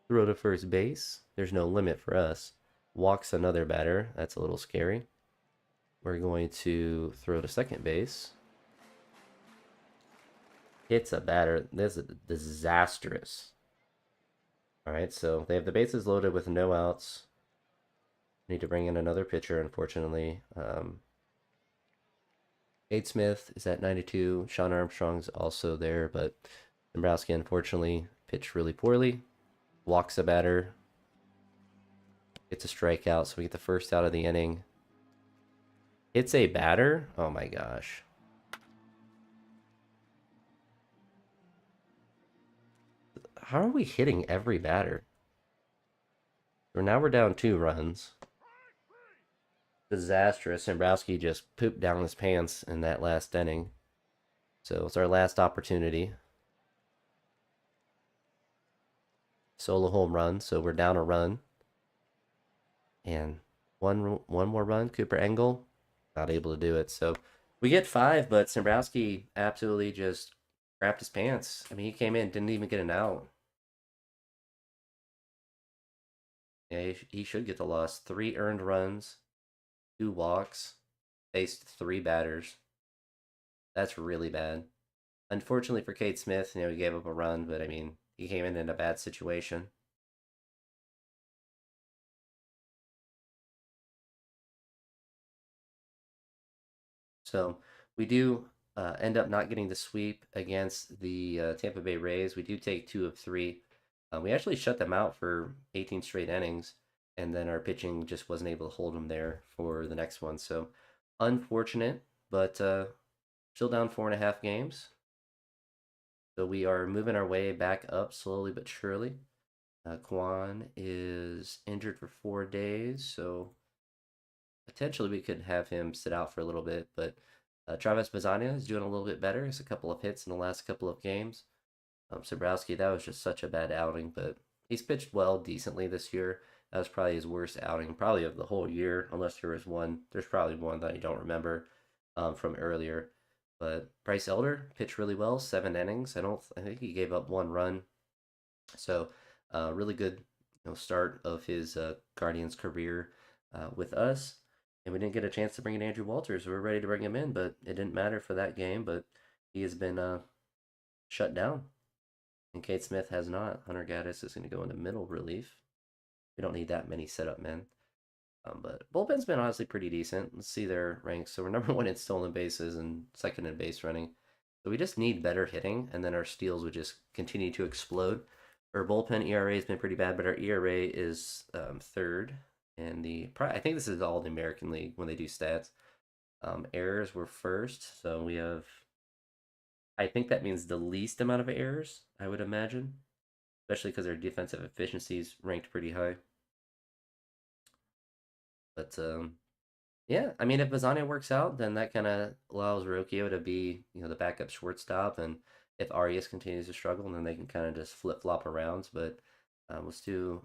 Throw to first base. There's no limit for us. Walks another batter. That's a little scary. We're going to throw to second base. Hits a batter. This is disastrous. All right, so they have the bases loaded with no outs. Need to bring in another pitcher, unfortunately. Cade Smith is at 92. Sean Armstrong's also there, but Dombrowski, unfortunately, pitched really poorly. Walks a batter. Gets a strikeout, so we get the first out of the inning. It's a batter? Oh my gosh. How are we hitting every batter? So now we're down 2 runs. Disastrous. Dombrowski just pooped down his pants in that last inning. So it's our last opportunity. Solo home run, so we're down a run. And one more run. Cooper Engel, not able to do it. So We get five, but Dombrowski absolutely just crapped his pants. I mean, he came in, didn't even get an out. Yeah, he should get the loss. Three earned runs, two walks, faced three batters. That's really bad. Unfortunately for Cade Smith, he gave up a run, but I mean, he came in a bad situation. So we do end up not getting the sweep against the Tampa Bay Rays. We do take two of three. We actually shut them out for 18 straight innings, and then our pitching just wasn't able to hold them there for the next one. So unfortunate, but still down 4.5 games. So we are moving our way back up slowly but surely. Kwan is injured for 4 days, so potentially we could have him sit out for a little bit. But Travis Bazania is doing a little bit better. He's a couple of hits in the last couple of games. Sobrowski, that was just such a bad outing, but he's pitched well decently this year. That was probably his worst outing, probably of the whole year, unless there was one. There's probably one that I don't remember from earlier. But Bryce Elder pitched really well, 7 innings. I think he gave up one run. So, really good, start of his Guardians career with us. And we didn't get a chance to bring in Andrew Walters. We were ready to bring him in, but it didn't matter for that game. But he has been shut down, and Kate Smith has not. Hunter Gaddis is going to go into middle relief. We don't need that many setup men. But bullpen's been honestly pretty decent. Let's see their ranks. So we're number one in stolen bases and second in base running. So we just need better hitting, and then our steals would just continue to explode. Our bullpen ERA has been pretty bad, but our ERA is third. And I think this is all the American League when they do stats. Errors were first, so we have. I think that means the least amount of errors, I would imagine, especially because our defensive efficiency is ranked pretty high. But yeah, I mean, if Bazania works out, then that kind of allows Rocchio to be, the backup shortstop, and if Arias continues to struggle, then they can kind of just flip flop around. But let's do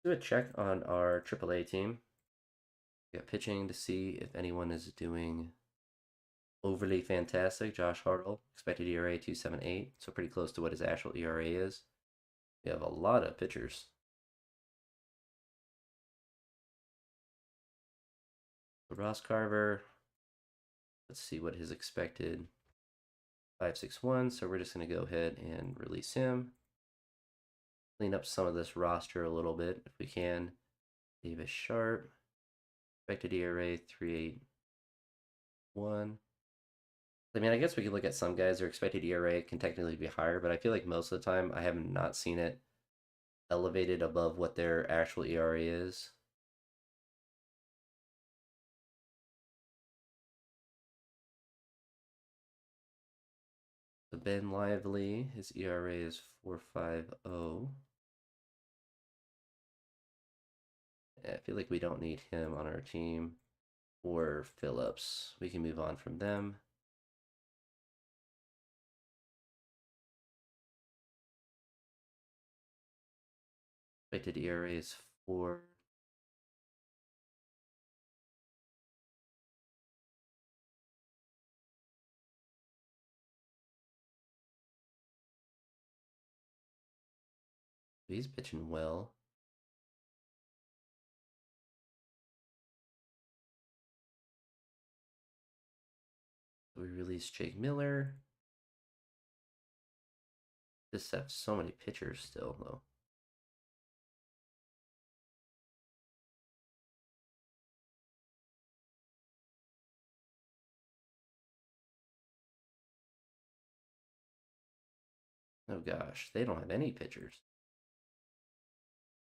a check on our AAA team. We got pitching to see if anyone is doing overly fantastic. Josh Hartle, expected ERA 2.78, so pretty close to what his actual ERA is. We have a lot of pitchers. Ross Carver, let's see what his expected 5.61. So we're just going to go ahead and release him. Clean up some of this roster a little bit if we can. Davis Sharp, expected ERA 3.81. I mean, I guess we could look at some guys. Their expected ERA can technically be higher, but I feel like most of the time I have not seen it elevated above what their actual ERA is. So Ben Lively, his ERA is 4.50. I feel like we don't need him on our team. Or Phillips. We can move on from them. Expected ERA is 4. He's pitching well. We released Jake Miller. Just have so many pitchers still, though. Oh gosh, they don't have any pitchers.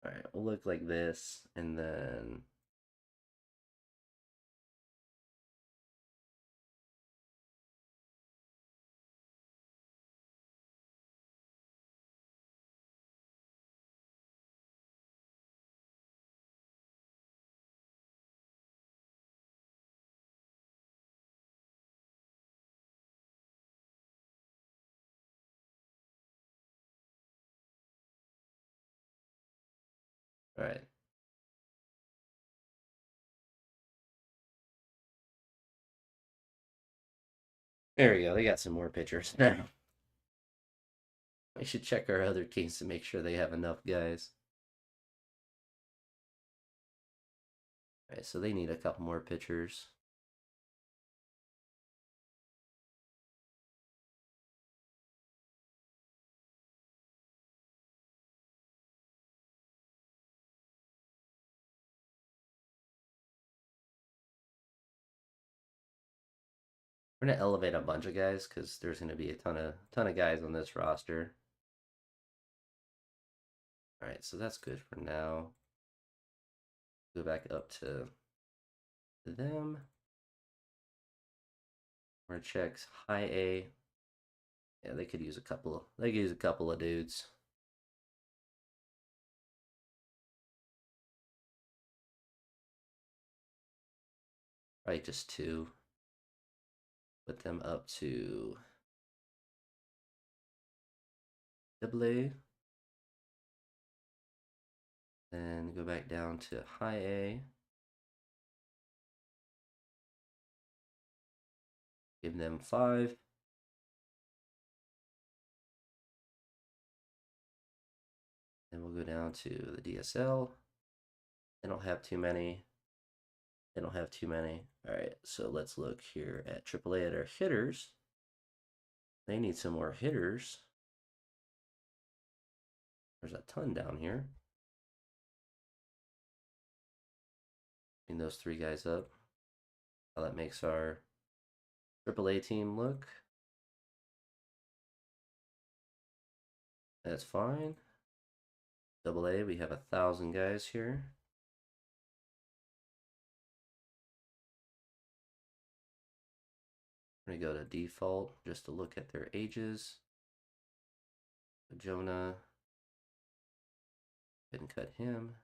All right, we'll look like this, and then all right. There we go. They got some more pitchers now. We should check our other teams to make sure they have enough guys. All right, so they need a couple more pitchers. We're gonna elevate a bunch of guys because there's gonna be a ton of guys on this roster. All right, so that's good for now. Go back up to them. Our checks high A. Yeah, they could use a couple. They could use a couple of dudes. Right, just two. Put them up to double A. Then go back down to high A. Give them 5. Then we'll go down to the DSL. They don't have too many. They don't have too many. All right, so let's look here at AAA at our hitters. They need some more hitters. There's a ton down here. Bring those 3 guys up. How that makes our AAA team look. That's fine. Double A, we have 1,000 guys here. We're gonna go to default just to look at their ages. Jonah, didn't cut him.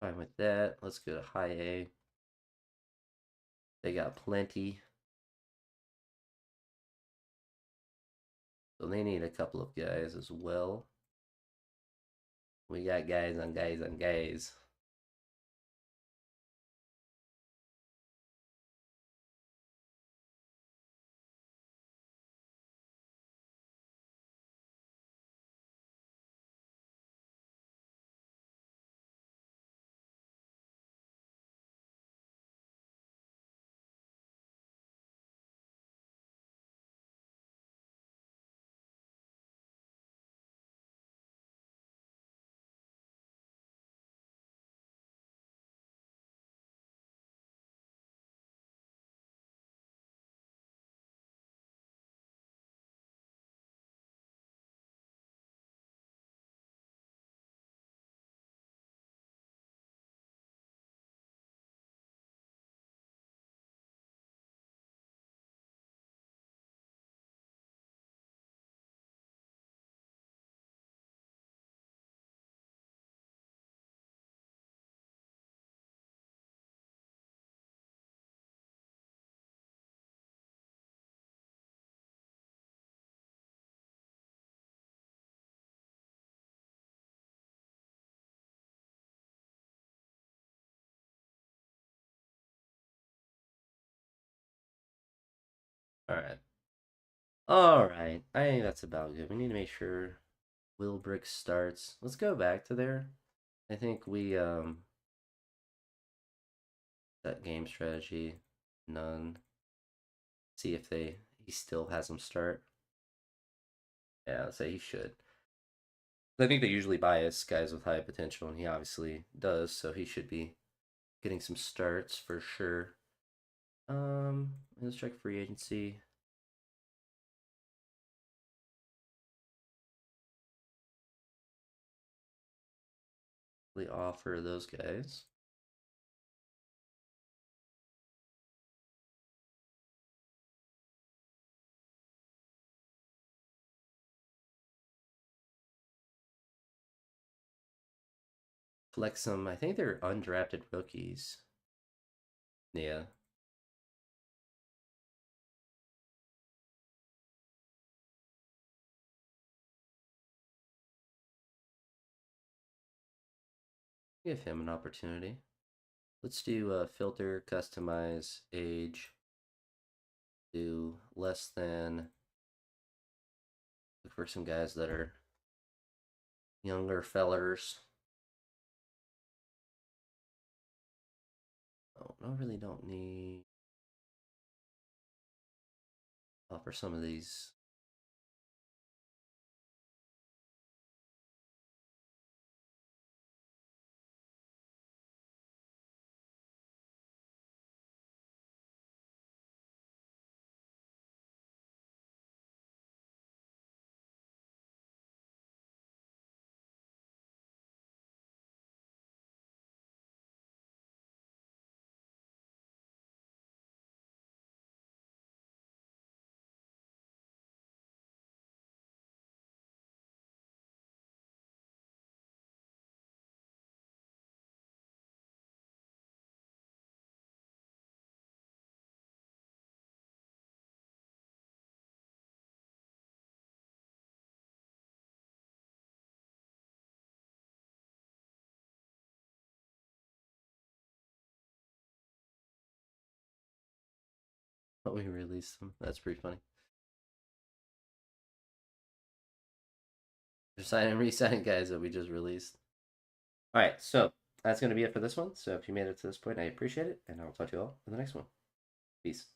Fine with that. Let's go to high A. They got plenty. So they need a couple of guys as well. We got guys on guys on guys. All right. All right. I think that's about good. We need to make sure Wilbrick starts. Let's go back to there. I think we that game strategy none. See if he still has them start. Yeah, I'd say he should. I think they usually bias guys with high potential, and he obviously does, so he should be getting some starts for sure. Let's check free agency. They offer those guys. Flex some. I think they're undrafted rookies. Yeah. Give him an opportunity. Let's do filter, customize, age, do less than. Look for some guys that are younger fellers. Oh, no, really don't need. For some of these. But we released them. That's pretty funny. They're signing and re-signing guys that we just released. All right, so that's going to be it for this one. So if you made it to this point, I appreciate it, and I'll talk to you all in the next one. Peace.